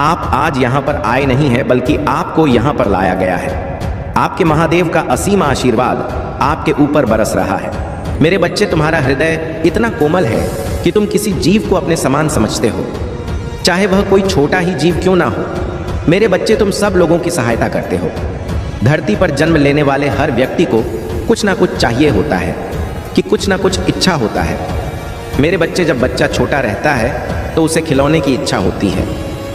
आप आज यहाँ पर आए नहीं हैं, बल्कि आपको यहाँ पर लाया गया है। आपके महादेव का असीम आशीर्वाद आपके ऊपर बरस रहा है। मेरे बच्चे, तुम्हारा हृदय इतना कोमल है कि तुम किसी जीव को अपने समान समझते हो, चाहे वह कोई छोटा ही जीव क्यों ना हो। मेरे बच्चे, तुम सब लोगों की सहायता करते हो। धरती पर जन्म लेने वाले हर व्यक्ति को कुछ ना कुछ चाहिए होता है, कि कुछ ना कुछ इच्छा होता है। मेरे बच्चे, जब बच्चा छोटा रहता है तो उसे खिलौने की इच्छा होती है।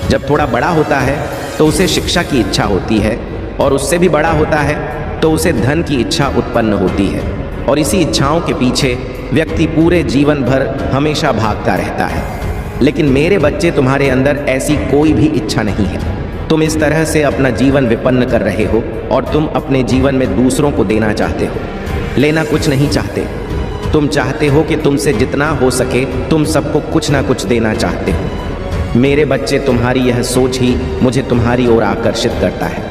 जब थोड़ा बड़ा होता है तो उसे शिक्षा की इच्छा होती है, और उससे भी बड़ा होता है तो उसे धन की इच्छा उत्पन्न होती है। और इसी इच्छाओं के पीछे व्यक्ति पूरे जीवन भर हमेशा भागता रहता है। लेकिन मेरे बच्चे, तुम्हारे अंदर ऐसी कोई भी इच्छा नहीं है। तुम इस तरह से अपना जीवन विपन्न कर रहे हो, और तुम अपने जीवन में दूसरों को देना चाहते हो, लेना कुछ नहीं चाहते। तुम चाहते हो कि तुमसे जितना हो सके तुम सबको कुछ ना कुछ देना चाहते हो। मेरे बच्चे, तुम्हारी यह सोच ही मुझे तुम्हारी ओर आकर्षित करता है,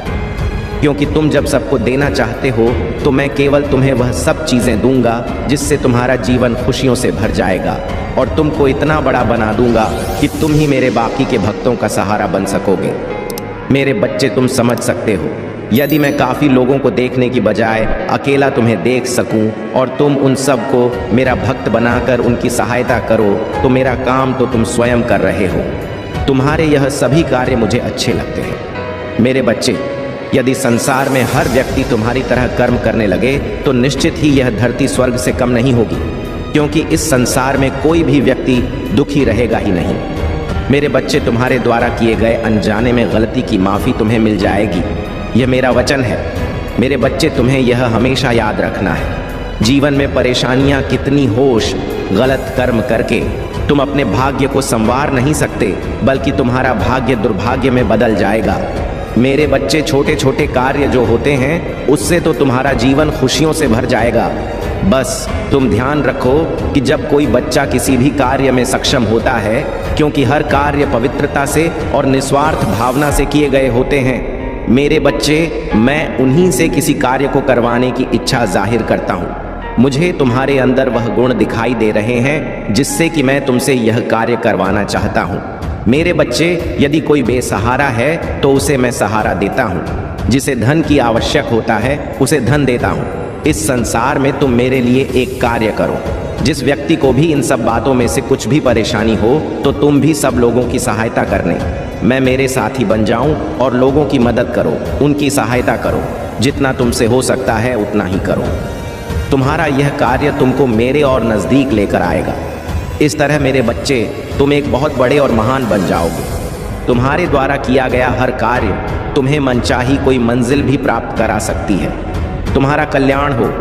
क्योंकि तुम जब सबको देना चाहते हो तो मैं केवल तुम्हें वह सब चीज़ें दूंगा जिससे तुम्हारा जीवन खुशियों से भर जाएगा, और तुमको इतना बड़ा बना दूंगा कि तुम ही मेरे बाकी के भक्तों का सहारा बन सकोगे। मेरे बच्चे, तुम समझ सकते हो, यदि मैं काफ़ी लोगों को देखने की बजाय अकेला तुम्हें देख सकूं और तुम उन सब को मेरा भक्त बनाकर उनकी सहायता करो, तो मेरा काम तो तुम स्वयं कर रहे हो। तुम्हारे यह सभी कार्य मुझे अच्छे लगते हैं। मेरे बच्चे, यदि संसार में हर व्यक्ति तुम्हारी तरह कर्म करने लगे तो निश्चित ही यह धरती स्वर्ग से कम नहीं होगी, क्योंकि इस संसार में कोई भी व्यक्ति दुखी रहेगा ही नहीं। मेरे बच्चे, तुम्हारे द्वारा किए गए अनजाने में गलती की माफ़ी तुम्हें मिल जाएगी, यह मेरा वचन है। मेरे बच्चे, तुम्हें यह हमेशा याद रखना है, जीवन में परेशानियां कितनी होश गलत कर्म करके तुम अपने भाग्य को संवार नहीं सकते, बल्कि तुम्हारा भाग्य दुर्भाग्य में बदल जाएगा। मेरे बच्चे, छोटे छोटे कार्य जो होते हैं उससे तो तुम्हारा जीवन खुशियों से भर जाएगा। बस तुम ध्यान रखो कि जब कोई बच्चा किसी भी कार्य में सक्षम होता है, क्योंकि हर कार्य पवित्रता से और निस्वार्थ भावना से किए गए होते हैं। मेरे बच्चे, मैं उन्हीं से किसी कार्य को करवाने की इच्छा जाहिर करता हूँ। मुझे तुम्हारे अंदर वह गुण दिखाई दे रहे हैं जिससे कि मैं तुमसे यह कार्य करवाना चाहता हूँ। मेरे बच्चे, यदि कोई बेसहारा है तो उसे मैं सहारा देता हूँ, जिसे धन की आवश्यक होता है उसे धन देता हूँ। इस संसार में तुम मेरे लिए एक कार्य करो। जिस व्यक्ति को भी इन सब बातों में से कुछ भी परेशानी हो तो तुम भी सब लोगों की सहायता करने मैं मेरे साथी बन जाऊं, और लोगों की मदद करो, उनकी सहायता करो। जितना तुमसे हो सकता है उतना ही करो। तुम्हारा यह कार्य तुमको मेरे और नज़दीक लेकर आएगा। इस तरह मेरे बच्चे, तुम एक बहुत बड़े और महान बन जाओगे। तुम्हारे द्वारा किया गया हर कार्य तुम्हें मनचाही कोई मंजिल भी प्राप्त करा सकती है। तुम्हारा कल्याण हो।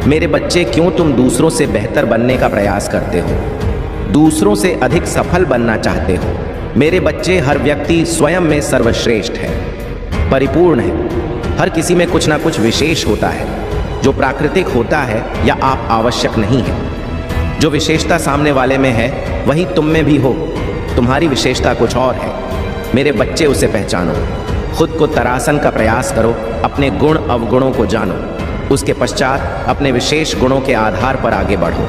मेरे बच्चे, क्यों तुम दूसरों से बेहतर बनने का प्रयास करते हो, दूसरों से अधिक सफल बनना चाहते हो। मेरे बच्चे, हर व्यक्ति स्वयं में सर्वश्रेष्ठ है, परिपूर्ण है। हर किसी में कुछ ना कुछ विशेष होता है, जो प्राकृतिक होता है या आप आवश्यक नहीं है। जो विशेषता सामने वाले में है वही तुम में भी हो। तुम्हारी विशेषता कुछ और है। मेरे बच्चे, उसे पहचानो, खुद को तरासन का प्रयास करो, अपने गुण अवगुणों को जानो, उसके पश्चात अपने विशेष गुणों के आधार पर आगे बढ़ो।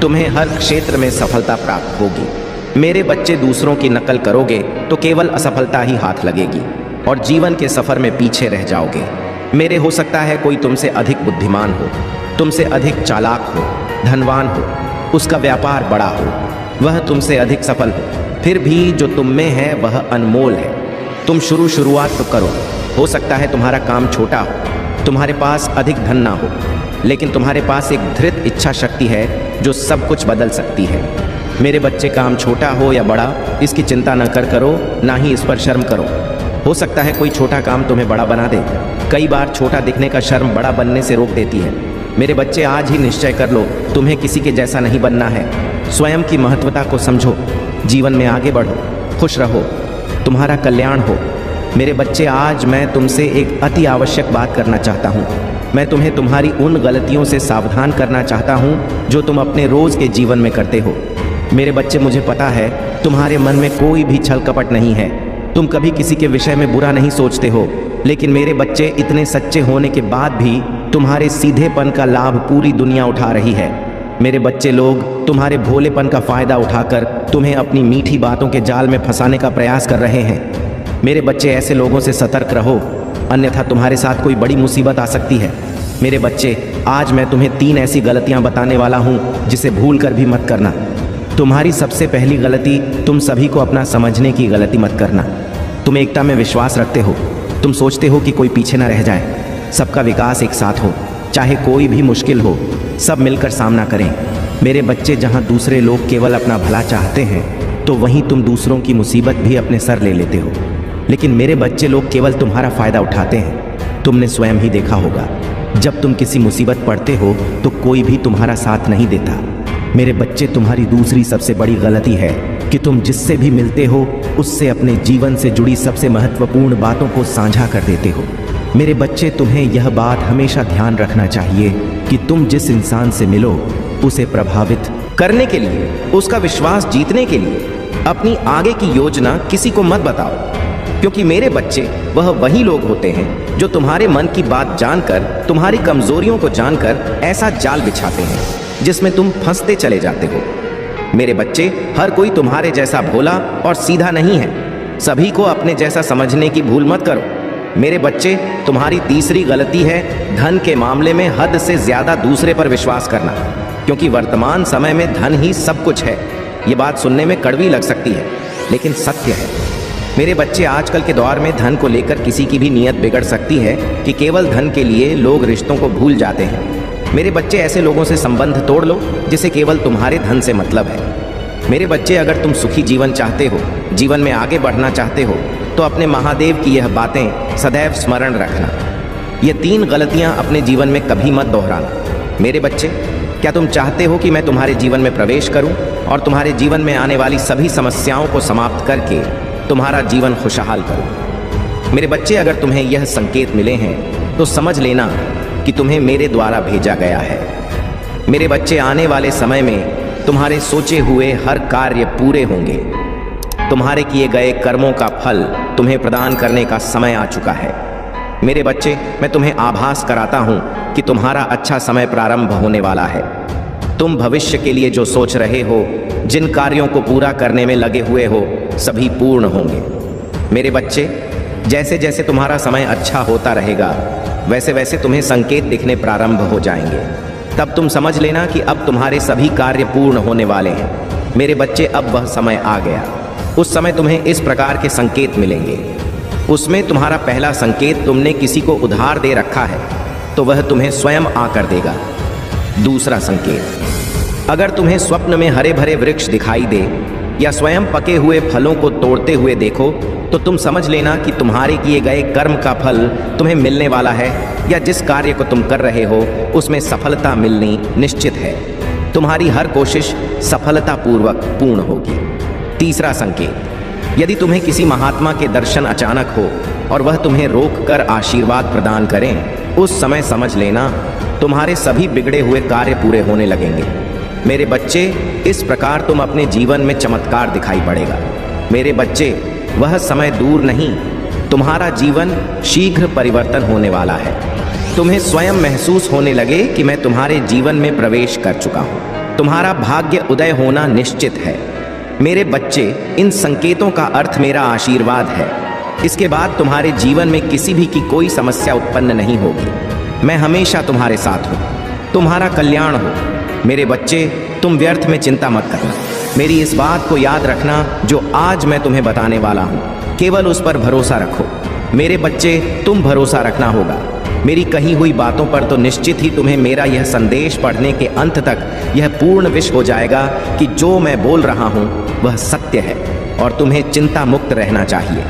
तुम्हें हर क्षेत्र में सफलता प्राप्त होगी। मेरे बच्चे, दूसरों की नकल करोगे तो केवल असफलता ही हाथ लगेगी और जीवन के सफ़र में पीछे रह जाओगे। मेरे, हो सकता है कोई तुमसे अधिक बुद्धिमान हो, तुमसे अधिक चालाक हो, धनवान हो, उसका व्यापार बड़ा हो, वह तुमसे अधिक सफल हो, फिर भी जो तुम में है वह अनमोल है। तुम शुरुआत तो करो। हो सकता है तुम्हारा काम छोटा हो, तुम्हारे पास अधिक धन ना हो, लेकिन तुम्हारे पास एक धृत इच्छा शक्ति है जो सब कुछ बदल सकती है। मेरे बच्चे, काम छोटा हो या बड़ा, इसकी चिंता न करो, ना ही इस पर शर्म करो। हो सकता है कोई छोटा काम तुम्हें बड़ा बना दे। कई बार छोटा दिखने का शर्म बड़ा बनने से रोक देती है। मेरे बच्चे, आज ही निश्चय कर लो, तुम्हें किसी के जैसा नहीं बनना है। स्वयं की महत्वता को समझो, जीवन में आगे बढ़ो, खुश रहो, तुम्हारा कल्याण हो। मेरे बच्चे, आज मैं तुमसे एक अति आवश्यक बात करना चाहता हूँ। मैं तुम्हें तुम्हारी उन गलतियों से सावधान करना चाहता हूँ जो तुम अपने रोज़ के जीवन में करते हो। मेरे बच्चे, मुझे पता है तुम्हारे मन में कोई भी छल कपट नहीं है, तुम कभी किसी के विषय में बुरा नहीं सोचते हो। लेकिन मेरे बच्चे, इतने सच्चे होने के बाद भी तुम्हारे सीधेपन का लाभ पूरी दुनिया उठा रही है। मेरे बच्चे, लोग तुम्हारे भोलेपन का फ़ायदा उठाकर तुम्हें अपनी मीठी बातों के जाल में फंसाने का प्रयास कर रहे हैं। मेरे बच्चे, ऐसे लोगों से सतर्क रहो, अन्यथा तुम्हारे साथ कोई बड़ी मुसीबत आ सकती है। मेरे बच्चे, आज मैं तुम्हें 3 ऐसी गलतियां बताने वाला हूं जिसे भूल कर भी मत करना। तुम्हारी सबसे पहली गलती, तुम सभी को अपना समझने की गलती मत करना। तुम एकता में विश्वास रखते हो। तुम सोचते हो कि कोई पीछे ना रह जाए, सबका विकास एक साथ हो, चाहे कोई भी मुश्किल हो, सब मिलकर सामना करें। मेरे बच्चे, जहां दूसरे लोग केवल अपना भला चाहते हैं, तो वहीं तुम दूसरों की मुसीबत भी अपने सर ले लेते हो। लेकिन मेरे बच्चे, लोग केवल तुम्हारा फायदा उठाते हैं। तुमने स्वयं ही देखा होगा, जब तुम किसी मुसीबत पड़ते हो तो कोई भी तुम्हारा साथ नहीं देता। मेरे बच्चे, तुम्हारी दूसरी सबसे बड़ी गलती है कि तुम जिससे भी मिलते हो उससे अपने जीवन से जुड़ी सबसे महत्वपूर्ण बातों को साझा कर देते हो। मेरे बच्चे, तुम्हें यह बात हमेशा ध्यान रखना चाहिए कि तुम जिस इंसान से मिलो उसे प्रभावित करने के लिए, उसका विश्वास जीतने के लिए अपनी आगे की योजना किसी को मत बताओ। क्योंकि मेरे बच्चे, वह वही लोग होते हैं जो तुम्हारे मन की बात जानकर, तुम्हारी कमजोरियों को जानकर ऐसा जाल बिछाते हैं जिसमें तुम फंसते चले जाते हो। मेरे बच्चे, हर कोई तुम्हारे जैसा भोला और सीधा नहीं है। सभी को अपने जैसा समझने की भूल मत करो। मेरे बच्चे, तुम्हारी तीसरी गलती है धन के मामले में हद से ज्यादा दूसरे पर विश्वास करना, क्योंकि वर्तमान समय में धन ही सब कुछ है। ये बात सुनने में कड़वी लग सकती है, लेकिन सत्य है। मेरे बच्चे, आजकल के दौर में धन को लेकर किसी की भी नीयत बिगड़ सकती है कि केवल धन के लिए लोग रिश्तों को भूल जाते हैं। मेरे बच्चे, ऐसे लोगों से संबंध तोड़ लो जिसे केवल तुम्हारे धन से मतलब है। मेरे बच्चे, अगर तुम सुखी जीवन चाहते हो, जीवन में आगे बढ़ना चाहते हो, तो अपने महादेव की यह बातें सदैव स्मरण रखना। ये 3 गलतियां अपने जीवन में कभी मत दोहराना। मेरे बच्चे, क्या तुम चाहते हो कि मैं तुम्हारे जीवन में प्रवेश करूं और तुम्हारे जीवन में आने वाली सभी समस्याओं को समाप्त करके तुम्हारा जीवन खुशहाल करूं? मेरे बच्चे, अगर तुम्हें यह संकेत मिले हैं तो समझ लेना कि तुम्हें मेरे द्वारा भेजा गया है। मेरे बच्चे, आने वाले समय में तुम्हारे सोचे हुए हर कार्य पूरे होंगे। तुम्हारे किए गए कर्मों का फल तुम्हें प्रदान करने का समय आ चुका है। मेरे बच्चे, मैं तुम्हें आभास कराता हूं कि तुम्हारा अच्छा समय प्रारंभ होने वाला है। तुम भविष्य के लिए जो सोच रहे हो, जिन कार्यों को पूरा करने में लगे हुए हो, सभी पूर्ण होंगे। मेरे बच्चे, जैसे जैसे तुम्हारा समय अच्छा होता रहेगा, वैसे वैसे तुम्हें संकेत दिखने प्रारंभ हो जाएंगे। तब तुम समझ लेना कि अब तुम्हारे सभी कार्य पूर्ण होने वाले हैं। मेरे बच्चे, अब वह समय आ गया। उस समय तुम्हें इस प्रकार के संकेत मिलेंगे। उसमें तुम्हारा पहला संकेत, तुमने किसी को उधार दे रखा है तो वह तुम्हें स्वयं आकर देगा। दूसरा संकेत, अगर तुम्हें स्वप्न में हरे भरे वृक्ष दिखाई दे या स्वयं पके हुए फलों को तोड़ते हुए देखो, तो तुम समझ लेना कि तुम्हारे किए गए कर्म का फल तुम्हें मिलने वाला है, या जिस कार्य को तुम कर रहे हो उसमें सफलता मिलनी निश्चित है। तुम्हारी हर कोशिश सफलतापूर्वक पूर्ण होगी। तीसरा संकेत, यदि तुम्हें किसी महात्मा के दर्शन अचानक हो और वह तुम्हें रोककर आशीर्वाद प्रदान करें, उस समय समझ लेना तुम्हारे सभी बिगड़े हुए कार्य पूरे होने लगेंगे। मेरे बच्चे, इस प्रकार तुम अपने जीवन में चमत्कार दिखाई पड़ेगा। मेरे बच्चे, वह समय दूर नहीं, तुम्हारा जीवन शीघ्र परिवर्तन होने वाला है। तुम्हें स्वयं महसूस होने लगे कि मैं तुम्हारे जीवन में प्रवेश कर चुका हूँ। तुम्हारा भाग्य उदय होना निश्चित है। मेरे बच्चे, इन संकेतों का अर्थ मेरा आशीर्वाद है। इसके बाद तुम्हारे जीवन में किसी भी की कोई समस्या उत्पन्न नहीं होगी। मैं हमेशा तुम्हारे साथ हूँ, तुम्हारा कल्याण हो। मेरे बच्चे, तुम व्यर्थ में चिंता मत करना। मेरी इस बात को याद रखना जो आज मैं तुम्हें बताने वाला हूँ, केवल उस पर भरोसा रखो। मेरे बच्चे, तुम भरोसा रखना होगा। मेरी कही हुई बातों पर तो निश्चित ही तुम्हें मेरा यह संदेश पढ़ने के अंत तक यह पूर्ण विश्वास हो जाएगा कि जो मैं बोल रहा हूँ वह सत्य है और तुम्हें चिंता मुक्त रहना चाहिए।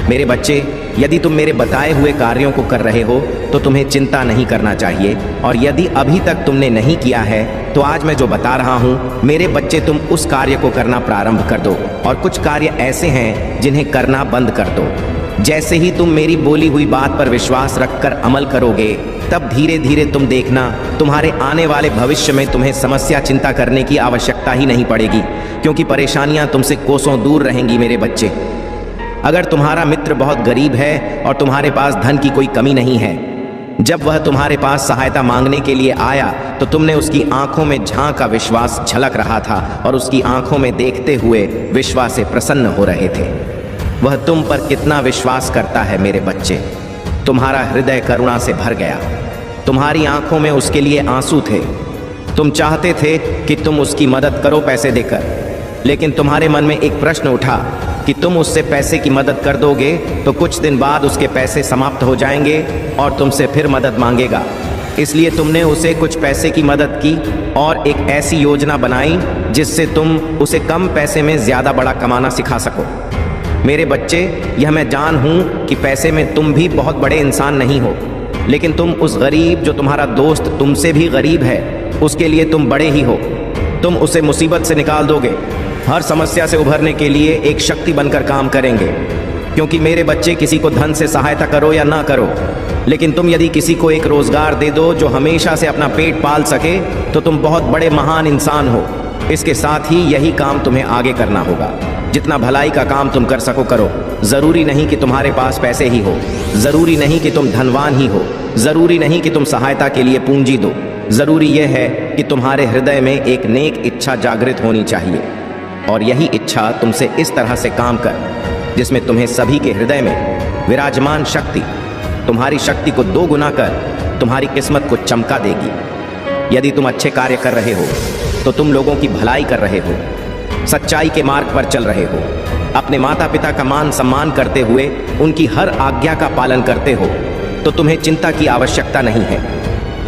मेरे बच्चे, यदि तुम मेरे बताए हुए कार्यों को कर रहे हो तो तुम्हें चिंता नहीं करना चाहिए, और यदि अभी तक तुमने नहीं किया है तो आज मैं जो बता रहा हूँ, मेरे बच्चे, तुम उस कार्य को करना प्रारंभ कर दो। और कुछ कार्य ऐसे हैं जिन्हें करना बंद कर दो। जैसे ही तुम मेरी बोली हुई बात पर विश्वास रखकर अमल करोगे, तब धीरे धीरे तुम देखना, तुम्हारे आने वाले भविष्य में तुम्हें समस्या चिंता करने की आवश्यकता ही नहीं पड़ेगी, क्योंकि परेशानियां तुमसे कोसों दूर रहेंगी। मेरे बच्चे, अगर तुम्हारा मित्र बहुत गरीब है और तुम्हारे पास धन की कोई कमी नहीं है, जब वह तुम्हारे पास सहायता मांगने के लिए आया तो तुमने उसकी आंखों में झांका विश्वास झलक रहा था और उसकी आंखों में देखते हुए विश्वास से प्रसन्न हो रहे थे। वह तुम पर कितना विश्वास करता है मेरे बच्चे। तुम्हारा हृदय करुणा से भर गया। तुम्हारी आंखों में उसके लिए आंसू थे। तुम चाहते थे कि तुम उसकी मदद करो पैसे देकर, लेकिन तुम्हारे मन में एक प्रश्न उठा कि तुम उससे पैसे की मदद कर दोगे तो कुछ दिन बाद उसके पैसे समाप्त हो जाएंगे और तुमसे फिर मदद मांगेगा। इसलिए तुमने उसे कुछ पैसे की मदद की और एक ऐसी योजना बनाई जिससे तुम उसे कम पैसे में ज़्यादा बड़ा कमाना सिखा सको। मेरे बच्चे, यह मैं जान हूँ कि पैसे में तुम भी बहुत बड़े इंसान नहीं हो, लेकिन तुम उस गरीब जो तुम्हारा दोस्त तुमसे भी गरीब है, उसके लिए तुम बड़े ही हो। तुम उसे मुसीबत से निकाल दोगे, हर समस्या से उभरने के लिए एक शक्ति बनकर काम करेंगे। क्योंकि मेरे बच्चे, किसी को धन से सहायता करो या ना करो, लेकिन तुम यदि किसी को एक रोजगार दे दो जो हमेशा से अपना पेट पाल सके, तो तुम बहुत बड़े महान इंसान हो। इसके साथ ही यही काम तुम्हें आगे करना होगा। जितना भलाई का काम तुम कर सको करो। जरूरी नहीं कि तुम्हारे पास पैसे ही हो, जरूरी नहीं कि तुम धनवान ही हो, जरूरी नहीं कि तुम सहायता के लिए पूंजी दो। जरूरी यह है कि तुम्हारे हृदय में एक नेक इच्छा जागृत होनी चाहिए, और यही इच्छा तुमसे इस तरह से काम कर जिसमें तुम्हें सभी के हृदय में विराजमान शक्ति तुम्हारी शक्ति को 2 गुना कर तुम्हारी किस्मत को चमका देगी। यदि तुम अच्छे कार्य कर रहे हो तो तुम लोगों की भलाई कर रहे हो, सच्चाई के मार्ग पर चल रहे हो, अपने माता पिता का मान सम्मान करते हुए उनकी हर आज्ञा का पालन करते हो, तो तुम्हें चिंता की आवश्यकता नहीं है।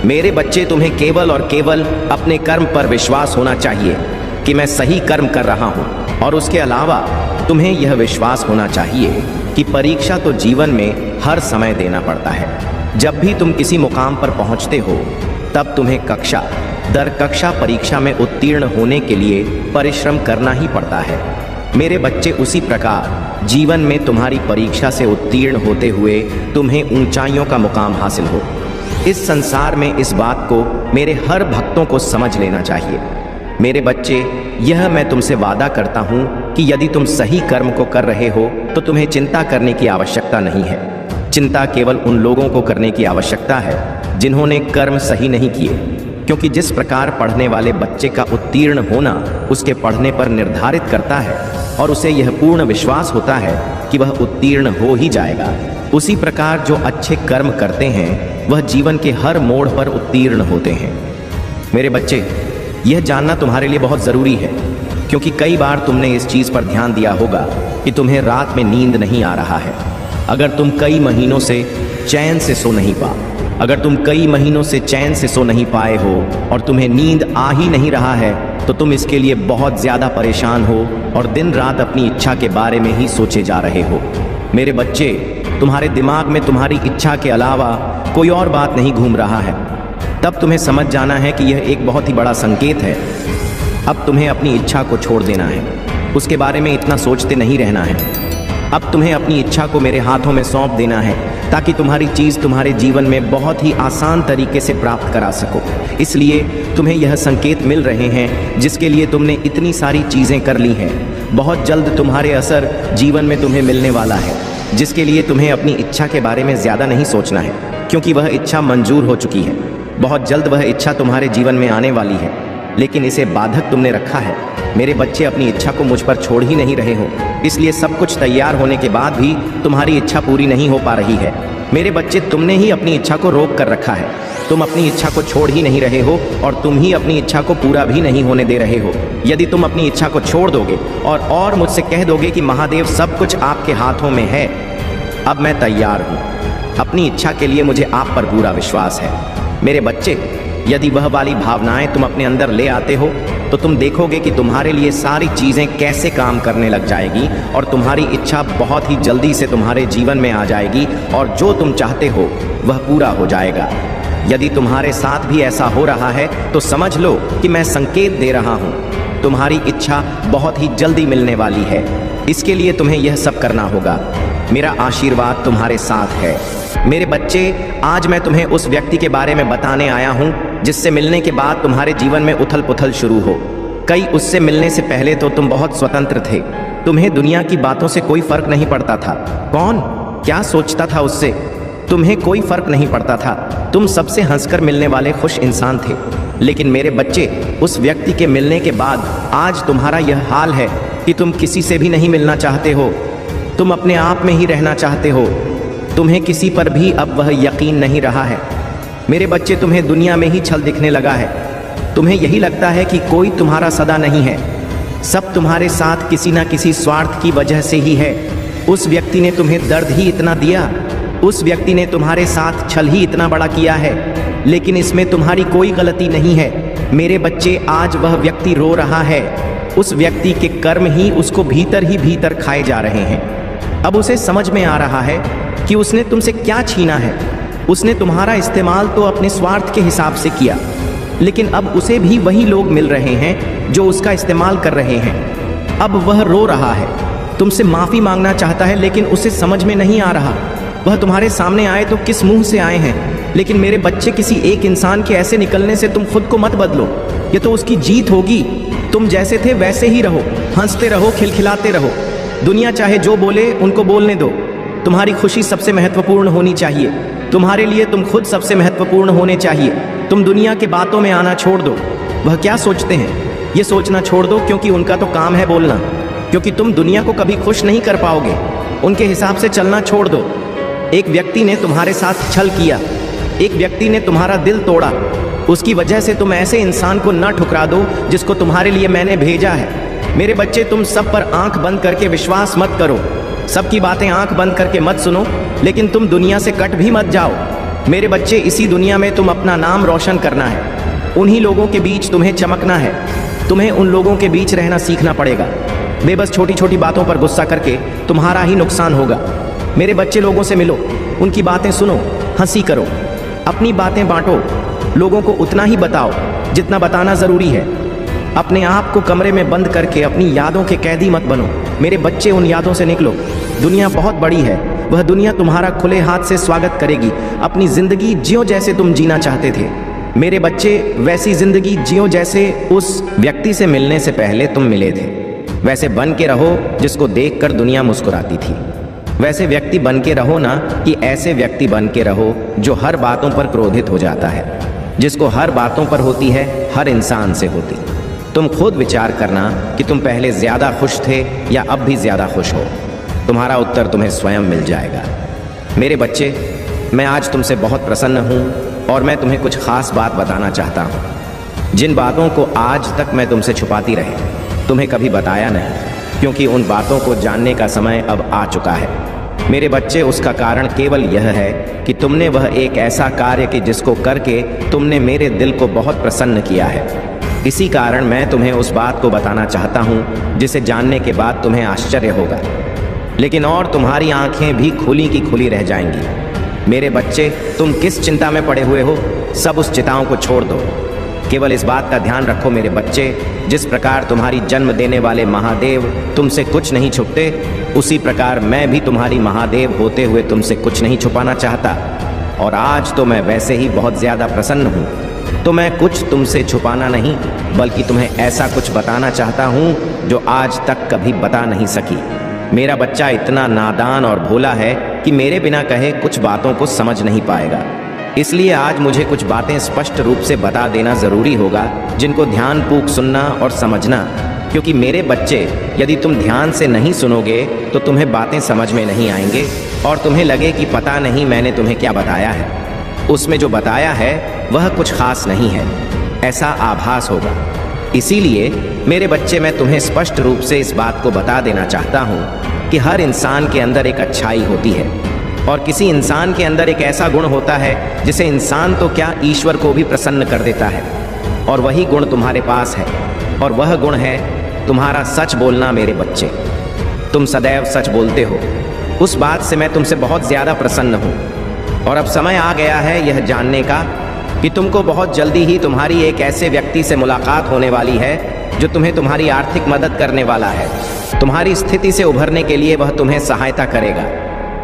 मेरे बच्चे, तुम्हें केवल और केवल अपने कर्म पर विश्वास होना चाहिए कि मैं सही कर्म कर रहा हूँ, और उसके अलावा तुम्हें यह विश्वास होना चाहिए कि परीक्षा तो जीवन में हर समय देना पड़ता है। जब भी तुम किसी मुकाम पर पहुँचते हो, तब तुम्हें कक्षा दर कक्षा परीक्षा में उत्तीर्ण होने के लिए परिश्रम करना ही पड़ता है। मेरे बच्चे, उसी प्रकार जीवन में तुम्हारी परीक्षा से उत्तीर्ण होते हुए तुम्हें ऊंचाइयों का मुकाम हासिल हो। इस संसार में इस बात को मेरे हर भक्तों को समझ लेना चाहिए। मेरे बच्चे, यह मैं तुमसे वादा करता हूँ कि यदि तुम सही कर्म को कर रहे हो तो तुम्हें चिंता करने की आवश्यकता नहीं है। चिंता केवल उन लोगों को करने की आवश्यकता है जिन्होंने कर्म सही नहीं किए, क्योंकि जिस प्रकार पढ़ने वाले बच्चे का उत्तीर्ण होना उसके पढ़ने पर निर्धारित करता है और उसे यह पूर्ण विश्वास होता है कि वह उत्तीर्ण हो ही जाएगा, उसी प्रकार जो अच्छे कर्म करते हैं वह जीवन के हर मोड़ पर उत्तीर्ण होते हैं। मेरे बच्चे, यह जानना तुम्हारे लिए बहुत ज़रूरी है, क्योंकि कई बार तुमने इस चीज़ पर ध्यान दिया होगा कि तुम्हें रात में नींद नहीं आ रहा है। अगर तुम कई महीनों से चैन से सो नहीं पाए हो और तुम्हें नींद आ ही नहीं रहा है, तो तुम इसके लिए बहुत ज़्यादा परेशान हो और दिन रात अपनी इच्छा के बारे में ही सोचे जा रहे हो। मेरे बच्चे, तुम्हारे दिमाग में तुम्हारी इच्छा के अलावा कोई और बात नहीं घूम रहा है। तब तुम्हें समझ जाना है कि यह एक बहुत ही बड़ा संकेत है। अब तुम्हें अपनी इच्छा को छोड़ देना है, उसके बारे में इतना सोचते नहीं रहना है। अब तुम्हें अपनी इच्छा को मेरे हाथों में सौंप देना है, ताकि तुम्हारी चीज़ तुम्हारे जीवन में बहुत ही आसान तरीके से प्राप्त करा सको। इसलिए तुम्हें यह संकेत मिल रहे हैं जिसके लिए तुमने इतनी सारी चीज़ें कर ली हैं। बहुत जल्द तुम्हारे असर जीवन में तुम्हें मिलने वाला है, जिसके लिए तुम्हें अपनी इच्छा के बारे में ज़्यादा नहीं सोचना है, क्योंकि वह इच्छा मंजूर हो चुकी है। बहुत जल्द वह इच्छा तुम्हारे जीवन में आने वाली है, लेकिन इसे बाधक तुमने रखा है। मेरे बच्चे, अपनी इच्छा को मुझ पर छोड़ ही नहीं रहे हो, इसलिए सब कुछ तैयार होने के बाद भी तुम्हारी इच्छा पूरी नहीं हो पा रही है। मेरे बच्चे, तुमने ही अपनी इच्छा को रोक कर रखा है। तुम अपनी इच्छा को छोड़ ही नहीं रहे हो और तुम ही अपनी इच्छा को पूरा भी नहीं होने दे रहे हो। यदि तुम अपनी इच्छा को छोड़ दोगे और मुझसे कह दोगे कि महादेव, सब कुछ आपके हाथों में है, अब मैं तैयार हूँ। अपनी इच्छा के लिए मुझे आप पर पूरा विश्वास है। मेरे बच्चे, यदि वह वाली भावनाएं तुम अपने अंदर ले आते हो तो तुम देखोगे कि तुम्हारे लिए सारी चीज़ें कैसे काम करने लग जाएगी और तुम्हारी इच्छा बहुत ही जल्दी से तुम्हारे जीवन में आ जाएगी और जो तुम चाहते हो वह पूरा हो जाएगा। यदि तुम्हारे साथ भी ऐसा हो रहा है तो समझ लो कि मैं संकेत दे रहा हूँ। तुम्हारी इच्छा बहुत ही जल्दी मिलने वाली है। इसके लिए तुम्हें यह सब करना होगा। मेरा आशीर्वाद तुम्हारे साथ है। मेरे बच्चे, आज मैं तुम्हें उस व्यक्ति के बारे में बताने आया हूँ जिससे मिलने के बाद तुम्हारे जीवन में उथल पुथल शुरू हो। उससे मिलने से पहले तो तुम बहुत स्वतंत्र थे। तुम्हें दुनिया की बातों से कोई फर्क नहीं पड़ता था। कौन क्या सोचता था उससे तुम्हें कोई फर्क नहीं पड़ता था। तुम सबसे हंसकर मिलने वाले खुश इंसान थे। लेकिन मेरे बच्चे, उस व्यक्ति के मिलने के बाद आज तुम्हारा यह हाल है कि तुम किसी से भी नहीं मिलना चाहते हो। तुम अपने आप में ही रहना चाहते हो। तुम्हें किसी पर भी अब वह यकीन नहीं रहा है। मेरे बच्चे, तुम्हें दुनिया में ही छल दिखने लगा है। तुम्हें यही लगता है कि कोई तुम्हारा सदा नहीं है। सब तुम्हारे साथ किसी ना किसी स्वार्थ की वजह से ही है। उस व्यक्ति ने तुम्हें दर्द ही इतना दिया, उस व्यक्ति ने तुम्हारे साथ छल ही इतना बड़ा किया है, लेकिन इसमें तुम्हारी कोई गलती नहीं है। मेरे बच्चे, आज वह व्यक्ति रो रहा है। उस व्यक्ति के कर्म ही उसको भीतर ही भीतर खाए जा रहे हैं। अब उसे समझ में आ रहा है कि उसने तुमसे क्या छीना है। उसने तुम्हारा इस्तेमाल तो अपने स्वार्थ के हिसाब से किया, लेकिन अब उसे भी वही लोग मिल रहे हैं जो उसका इस्तेमाल कर रहे हैं। अब वह रो रहा है, तुमसे माफ़ी मांगना चाहता है, लेकिन उसे समझ में नहीं आ रहा वह तुम्हारे सामने आए तो किस मुंह से आए हैं। लेकिन मेरे बच्चे, किसी एक इंसान के ऐसे निकलने से तुम खुद को मत बदलो। ये तो उसकी जीत होगी। तुम जैसे थे वैसे ही रहो, हंसते रहो, खिलखिलाते रहो। दुनिया चाहे जो बोले उनको बोलने दो। तुम्हारी खुशी सबसे महत्वपूर्ण होनी चाहिए। तुम्हारे लिए तुम खुद सबसे महत्वपूर्ण होने चाहिए। तुम दुनिया के बातों में आना छोड़ दो। वह क्या सोचते हैं ये सोचना छोड़ दो, क्योंकि उनका तो काम है बोलना। क्योंकि तुम दुनिया को कभी खुश नहीं कर पाओगे। उनके हिसाब से चलना छोड़ दो। एक व्यक्ति ने तुम्हारे साथ छल किया, एक व्यक्ति ने तुम्हारा दिल तोड़ा। उसकी वजह से तुम ऐसे इंसान को न ठुकरा दो जिसको तुम्हारे लिए मैंने भेजा है। मेरे बच्चे, तुम सब पर आंख बंद करके विश्वास मत करो। सबकी बातें आंख बंद करके मत सुनो, लेकिन तुम दुनिया से कट भी मत जाओ। मेरे बच्चे, इसी दुनिया में तुम अपना नाम रोशन करना है। उन्हीं लोगों के बीच तुम्हें चमकना है। तुम्हें उन लोगों के बीच रहना सीखना पड़ेगा। बेबस छोटी छोटी बातों पर गुस्सा करके तुम्हारा ही नुकसान होगा। मेरे बच्चे, लोगों से मिलो, उनकी बातें सुनो, हंसी करो, अपनी बातें बांटो। लोगों को उतना ही बताओ जितना बताना ज़रूरी है। अपने आप को कमरे में बंद करके अपनी यादों के कैदी मत बनो। मेरे बच्चे, उन यादों से निकलो। दुनिया बहुत बड़ी है। वह दुनिया तुम्हारा खुले हाथ से स्वागत करेगी। अपनी ज़िंदगी जियो जैसे तुम जीना चाहते थे। मेरे बच्चे, वैसी ज़िंदगी जियो जैसे उस व्यक्ति से मिलने से पहले तुम मिले थे। वैसे बन के रहो जिसको देखकर दुनिया मुस्कुराती थी। वैसे व्यक्ति बन के रहो ना कि ऐसे व्यक्ति बन के रहो जो हर बातों पर क्रोधित हो जाता है, जिसको हर बातों पर होती है, हर इंसान से होती। तुम खुद विचार करना कि तुम पहले ज़्यादा खुश थे या अब भी ज़्यादा खुश हो। तुम्हारा उत्तर तुम्हें स्वयं मिल जाएगा। मेरे बच्चे, मैं आज तुमसे बहुत प्रसन्न हूँ और मैं तुम्हें कुछ खास बात बताना चाहता हूँ। जिन बातों को आज तक मैं तुमसे छुपाती रही, तुम्हें कभी बताया नहीं, क्योंकि उन बातों को जानने का समय अब आ चुका है। मेरे बच्चे, उसका कारण केवल यह है कि तुमने वह एक ऐसा कार्य कि जिसको करके तुमने मेरे दिल को बहुत प्रसन्न किया है। इसी कारण मैं तुम्हें उस बात को बताना चाहता हूँ जिसे जानने के बाद तुम्हें आश्चर्य होगा, लेकिन और तुम्हारी आंखें भी खुली की खुली रह जाएंगी। मेरे बच्चे, तुम किस चिंता में पड़े हुए हो, सब उस चिंताओं को छोड़ दो। केवल इस बात का ध्यान रखो मेरे बच्चे, जिस प्रकार तुम्हारी जन्म देने वाले महादेव तुमसे कुछ नहीं छुपते, उसी प्रकार मैं भी तुम्हारी महादेव होते हुए तुमसे कुछ नहीं छुपाना चाहता। और आज तो मैं वैसे ही बहुत ज़्यादा प्रसन्न हूँ, तो मैं कुछ तुमसे छुपाना नहीं बल्कि तुम्हें ऐसा कुछ बताना चाहता हूँ जो आज तक कभी बता नहीं सकी। मेरा बच्चा इतना नादान और भोला है कि मेरे बिना कहे कुछ बातों को समझ नहीं पाएगा। इसलिए आज मुझे कुछ बातें स्पष्ट रूप से बता देना ज़रूरी होगा, जिनको ध्यानपूर्वक सुनना और समझना। क्योंकि मेरे बच्चे, यदि तुम ध्यान से नहीं सुनोगे तो तुम्हें बातें समझ में नहीं आएंगे और तुम्हें लगे कि पता नहीं मैंने तुम्हें क्या बताया है। उसमें जो बताया है वह कुछ खास नहीं है, ऐसा आभास होगा। इसीलिए मेरे बच्चे, मैं तुम्हें स्पष्ट रूप से इस बात को बता देना चाहता हूँ कि हर इंसान के अंदर एक अच्छाई होती है और किसी इंसान के अंदर एक ऐसा गुण होता है जिसे इंसान तो क्या, ईश्वर को भी प्रसन्न कर देता है। और वही गुण तुम्हारे पास है, और वह गुण है तुम्हारा सच बोलना। मेरे बच्चे, तुम सदैव सच बोलते हो। उस बात से मैं तुमसे बहुत ज़्यादा प्रसन्न हूँ। और अब समय आ गया है यह जानने का कि तुमको बहुत जल्दी ही तुम्हारी एक ऐसे व्यक्ति से मुलाकात होने वाली है जो तुम्हें तुम्हारी आर्थिक मदद करने वाला है। तुम्हारी स्थिति से उभरने के लिए वह तुम्हें सहायता करेगा।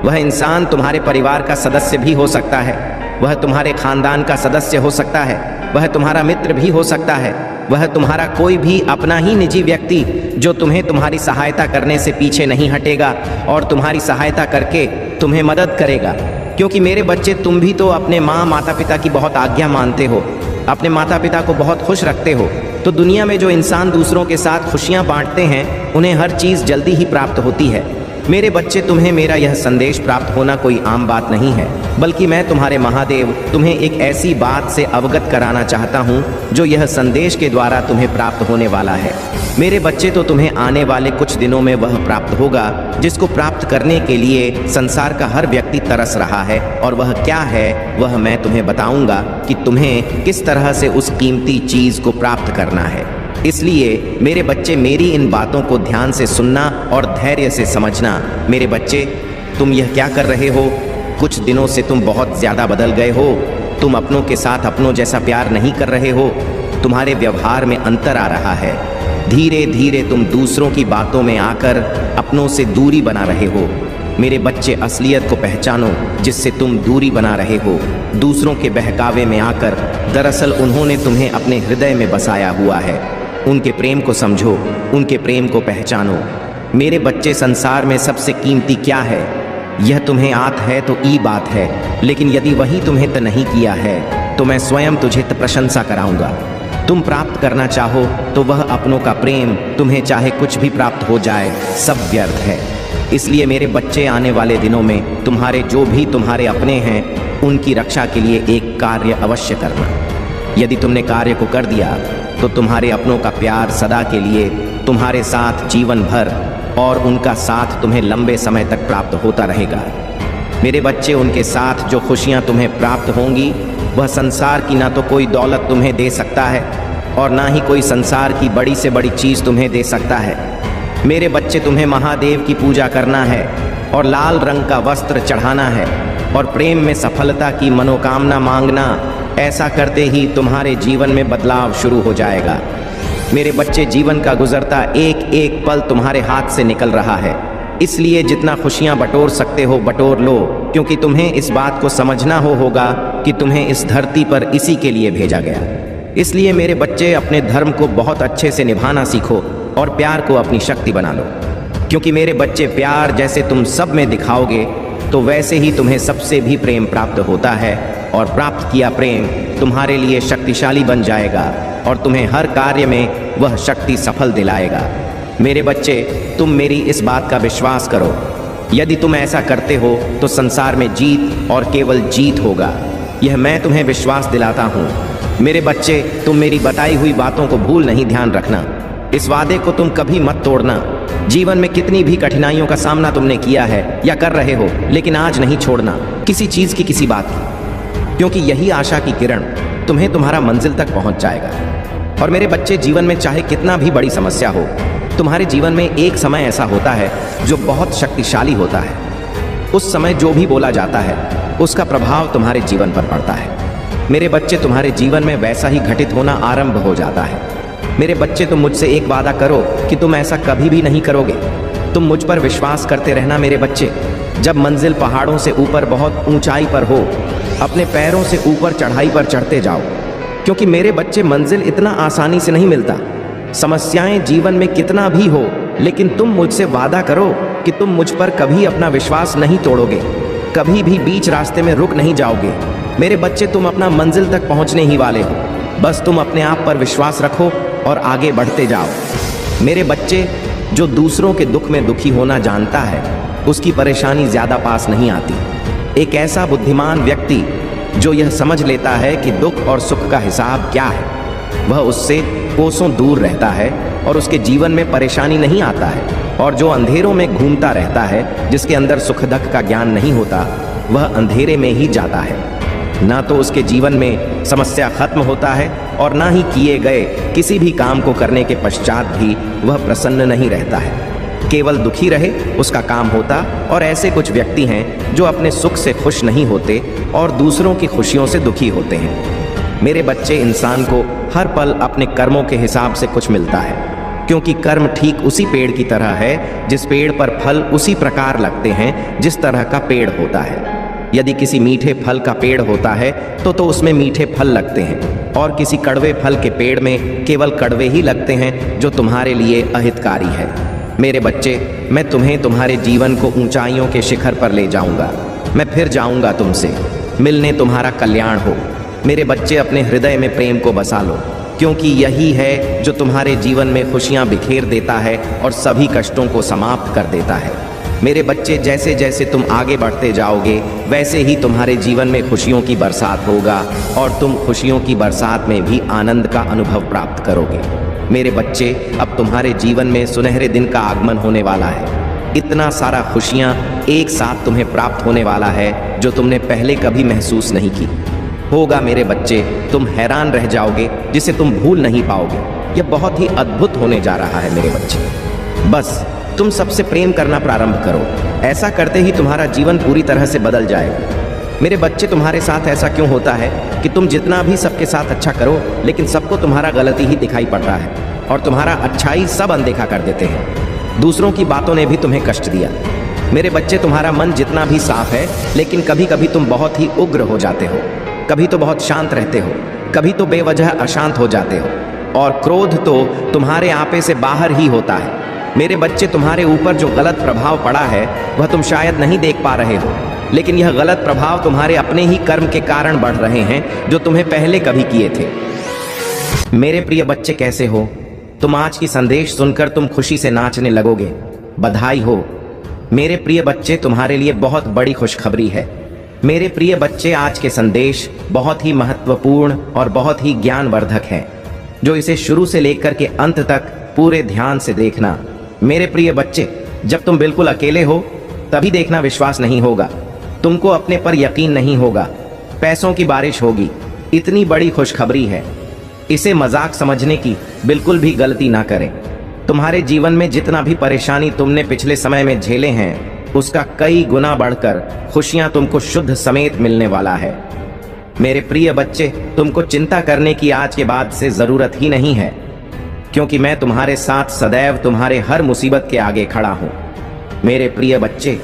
वह इंसान तुम्हारे परिवार का सदस्य भी हो सकता है, वह तुम्हारे खानदान का सदस्य हो सकता है, वह तुम्हारा मित्र भी हो सकता है, वह तुम्हारा कोई भी अपना ही निजी व्यक्ति जो तुम्हें तुम्हारी सहायता करने से पीछे नहीं हटेगा और तुम्हारी सहायता करके तुम्हें मदद करेगा। क्योंकि मेरे बच्चे, तुम भी तो अपने माता पिता की बहुत आज्ञा मानते हो, अपने माता पिता को बहुत खुश रखते हो। तो दुनिया में जो इंसान दूसरों के साथ खुशियाँ बांटते हैं उन्हें हर चीज़ जल्दी ही प्राप्त होती है। मेरे बच्चे, तुम्हें मेरा यह संदेश प्राप्त होना कोई आम बात नहीं है, बल्कि मैं तुम्हारे महादेव तुम्हें एक ऐसी बात से अवगत कराना चाहता हूँ जो यह संदेश के द्वारा तुम्हें प्राप्त होने वाला है। मेरे बच्चे, तो तुम्हें आने वाले कुछ दिनों में वह प्राप्त होगा जिसको प्राप्त करने के लिए संसार का हर व्यक्ति तरस रहा है, और वह क्या है वह मैं तुम्हें बताऊंगा कि तुम्हें किस तरह से उस कीमती चीज को प्राप्त करना है। इसलिए मेरे बच्चे, मेरी इन बातों को ध्यान से सुनना और धैर्य से समझना। मेरे बच्चे, तुम यह क्या कर रहे हो? कुछ दिनों से तुम बहुत ज्यादा बदल गए हो। तुम अपनों के साथ अपनों जैसा प्यार नहीं कर रहे हो। तुम्हारे व्यवहार में अंतर आ रहा है। धीरे धीरे तुम दूसरों की बातों में आकर अपनों से दूरी बना रहे हो। मेरे बच्चे, असलियत को पहचानो जिससे तुम दूरी बना रहे हो। दूसरों के बहकावे में आकर दरअसल उन्होंने तुम्हें अपने हृदय में बसाया हुआ है। उनके प्रेम को समझो, उनके प्रेम को पहचानो। मेरे बच्चे, संसार में सबसे कीमती क्या है? यह तुम्हें आत है तो ई बात है, लेकिन यदि वही तुम्हें त नहीं किया है तो मैं स्वयं तुझे त प्रशंसा कराऊंगा। तुम प्राप्त करना चाहो तो वह अपनों का प्रेम, तुम्हें चाहे कुछ भी प्राप्त हो जाए, सब व्यर्थ है। इसलिए मेरे बच्चे, आने वाले दिनों में तुम्हारे जो भी तुम्हारे अपने हैं उनकी रक्षा के लिए एक कार्य अवश्य करना। यदि तुमने कार्य को कर दिया तो तुम्हारे अपनों का प्यार सदा के लिए तुम्हारे साथ जीवन भर, और उनका साथ तुम्हें लंबे समय तक प्राप्त होता रहेगा। मेरे बच्चे, उनके साथ जो खुशियां तुम्हें प्राप्त होंगी वह संसार की ना तो कोई दौलत तुम्हें दे सकता है और ना ही कोई संसार की बड़ी से बड़ी चीज़ तुम्हें दे सकता है। मेरे बच्चे, तुम्हें महादेव की पूजा करना है और लाल रंग का वस्त्र चढ़ाना है और प्रेम में सफलता की मनोकामना मांगना। ऐसा करते ही तुम्हारे जीवन में बदलाव शुरू हो जाएगा। मेरे बच्चे, जीवन का गुजरता एक एक पल तुम्हारे हाथ से निकल रहा है, इसलिए जितना खुशियां बटोर सकते हो बटोर लो, क्योंकि तुम्हें इस बात को समझना होगा कि तुम्हें इस धरती पर इसी के लिए भेजा गया। इसलिए मेरे बच्चे, अपने धर्म को बहुत अच्छे से निभाना सीखो और प्यार को अपनी शक्ति बना लो, क्योंकि मेरे बच्चे, प्यार जैसे तुम सब में दिखाओगे तो वैसे ही तुम्हें सबसे भी प्रेम प्राप्त होता है, और प्राप्त किया प्रेम तुम्हारे लिए शक्तिशाली बन जाएगा और तुम्हें हर कार्य में वह शक्ति सफल दिलाएगा। मेरे बच्चे, तुम मेरी इस बात का विश्वास करो। यदि तुम ऐसा करते हो तो संसार में जीत और केवल जीत होगा, यह मैं तुम्हें विश्वास दिलाता हूँ। मेरे बच्चे, तुम मेरी बताई हुई बातों को भूल नहीं, ध्यान रखना। इस वादे को तुम कभी मत तोड़ना। जीवन में कितनी भी कठिनाइयों का सामना तुमने किया है या कर रहे हो, लेकिन आज नहीं छोड़ना किसी चीज़ की, किसी बात की, क्योंकि यही आशा की किरण तुम्हें तुम्हारा मंजिल तक पहुंच जाएगा। और मेरे बच्चे, जीवन में चाहे कितना भी बड़ी समस्या हो, तुम्हारे जीवन में एक समय ऐसा होता है जो बहुत शक्तिशाली होता है। उस समय जो भी बोला जाता है उसका प्रभाव तुम्हारे जीवन पर पड़ता है। मेरे बच्चे, तुम्हारे जीवन में वैसा ही घटित होना आरंभ हो जाता है। मेरे बच्चे, तुम मुझसे एक वादा करो कि तुम ऐसा कभी भी नहीं करोगे। तुम मुझ पर विश्वास करते रहना मेरे बच्चे। जब मंजिल पहाड़ों से ऊपर बहुत ऊंचाई पर हो, अपने पैरों से ऊपर चढ़ाई पर चढ़ते जाओ, क्योंकि मेरे बच्चे, मंजिल इतना आसानी से नहीं मिलता। समस्याएं जीवन में कितना भी हो, लेकिन तुम मुझसे वादा करो कि तुम मुझ पर कभी अपना विश्वास नहीं तोड़ोगे, कभी भी बीच रास्ते में रुक नहीं जाओगे। मेरे बच्चे, तुम अपना मंजिल तक पहुंचने ही वाले हो। बस तुम अपने आप पर विश्वास रखो और आगे बढ़ते जाओ। मेरे बच्चे, जो दूसरों के दुख में दुखी होना जानता है उसकी परेशानी ज़्यादा पास नहीं आती। एक ऐसा बुद्धिमान व्यक्ति जो यह समझ लेता है कि दुख और सुख का हिसाब क्या है, वह उससे कोसों दूर रहता है और उसके जीवन में परेशानी नहीं आता है। और जो अंधेरों में घूमता रहता है, जिसके अंदर सुख दुख का ज्ञान नहीं होता, वह अंधेरे में ही जाता है। ना तो उसके जीवन में समस्या खत्म होता है और ना ही किए गए किसी भी काम को करने के पश्चात भी वह प्रसन्न नहीं रहता है। केवल दुखी रहे उसका काम होता। और ऐसे कुछ व्यक्ति हैं जो अपने सुख से खुश नहीं होते और दूसरों की खुशियों से दुखी होते हैं। मेरे बच्चे, इंसान को हर पल अपने कर्मों के हिसाब से कुछ मिलता है, क्योंकि कर्म ठीक उसी पेड़ की तरह है जिस पेड़ पर फल उसी प्रकार लगते हैं जिस तरह का पेड़ होता है। यदि किसी मीठे फल का पेड़ होता है तो उसमें मीठे फल लगते हैं, और किसी कड़वे फल के पेड़ में केवल कड़वे ही लगते हैं जो तुम्हारे लिए अहितकारी है। मेरे बच्चे, मैं तुम्हें तुम्हारे जीवन को ऊंचाइयों के शिखर पर ले जाऊंगा। मैं फिर जाऊंगा तुमसे मिलने, तुम्हारा कल्याण हो। मेरे बच्चे, अपने हृदय में प्रेम को बसा लो, क्योंकि यही है जो तुम्हारे जीवन में खुशियां बिखेर देता है और सभी कष्टों को समाप्त कर देता है। मेरे बच्चे, जैसे जैसे तुम आगे बढ़ते जाओगे वैसे ही तुम्हारे जीवन में खुशियों की बरसात होगा और तुम खुशियों की बरसात में भी आनंद का अनुभव प्राप्त करोगे। मेरे बच्चे, अब तुम्हारे जीवन में सुनहरे दिन का आगमन होने वाला है। इतना सारा खुशियां एक साथ तुम्हें प्राप्त होने वाला है जो तुमने पहले कभी महसूस नहीं की होगा। मेरे बच्चे, तुम हैरान रह जाओगे जिसे तुम भूल नहीं पाओगे। यह बहुत ही अद्भुत होने जा रहा है मेरे बच्चे। बस तुम सबसे प्रेम करना प्रारंभ करो। ऐसा करते ही तुम्हारा जीवन पूरी तरह से बदल जाएगा। मेरे बच्चे, तुम्हारे साथ ऐसा क्यों होता है कि तुम जितना भी सबके साथ अच्छा करो लेकिन सबको तुम्हारा गलती ही दिखाई पड़ता है और तुम्हारा अच्छाई सब अनदेखा कर देते हैं। दूसरों की बातों ने भी तुम्हें कष्ट दिया। मेरे बच्चे, तुम्हारा मन जितना भी साफ है लेकिन कभी कभी तुम बहुत ही उग्र हो जाते हो, कभी तो बहुत शांत रहते हो, कभी तो बेवजह अशांत हो जाते हो और क्रोध तो तुम्हारे आपे से बाहर ही होता है। मेरे बच्चे, तुम्हारे ऊपर जो गलत प्रभाव पड़ा है वह तुम शायद नहीं देख पा रहे हो, लेकिन यह गलत प्रभाव तुम्हारे अपने ही कर्म के कारण बढ़ रहे हैं जो तुम्हें पहले कभी किए थे। मेरे प्रिय बच्चे, कैसे हो तुम? आज की संदेश सुनकर तुम खुशी से नाचने लगोगे। बधाई हो। मेरे प्रिय बच्चे, तुम्हारे लिए बहुत बड़ी खुशखबरी है। मेरे प्रिय बच्चे, आज के संदेश बहुत ही महत्वपूर्ण और बहुत ही ज्ञानवर्धक है, जो इसे शुरू से लेकर के अंत तक पूरे ध्यान से देखना। मेरे प्रिय बच्चे, जब तुम बिल्कुल अकेले हो तभी देखना, विश्वास नहीं होगा, तुमको अपने पर यकीन नहीं होगा, पैसों की बारिश होगी। इतनी बड़ी खुशखबरी है, इसे मजाक समझने की बिल्कुल भी गलती ना करें। तुम्हारे जीवन में जितना भी परेशानी तुमने पिछले समय में झेले हैं उसका कई गुना बढ़कर खुशियां तुमको शुद्ध समेत मिलने वाला है। मेरे प्रिय बच्चे, तुमको चिंता करने की आज के बाद से जरूरत ही नहीं है, क्योंकि मैं तुम्हारे साथ सदैव तुम्हारे हर मुसीबत के आगे खड़ा हूं। मेरे प्रिय बच्चे,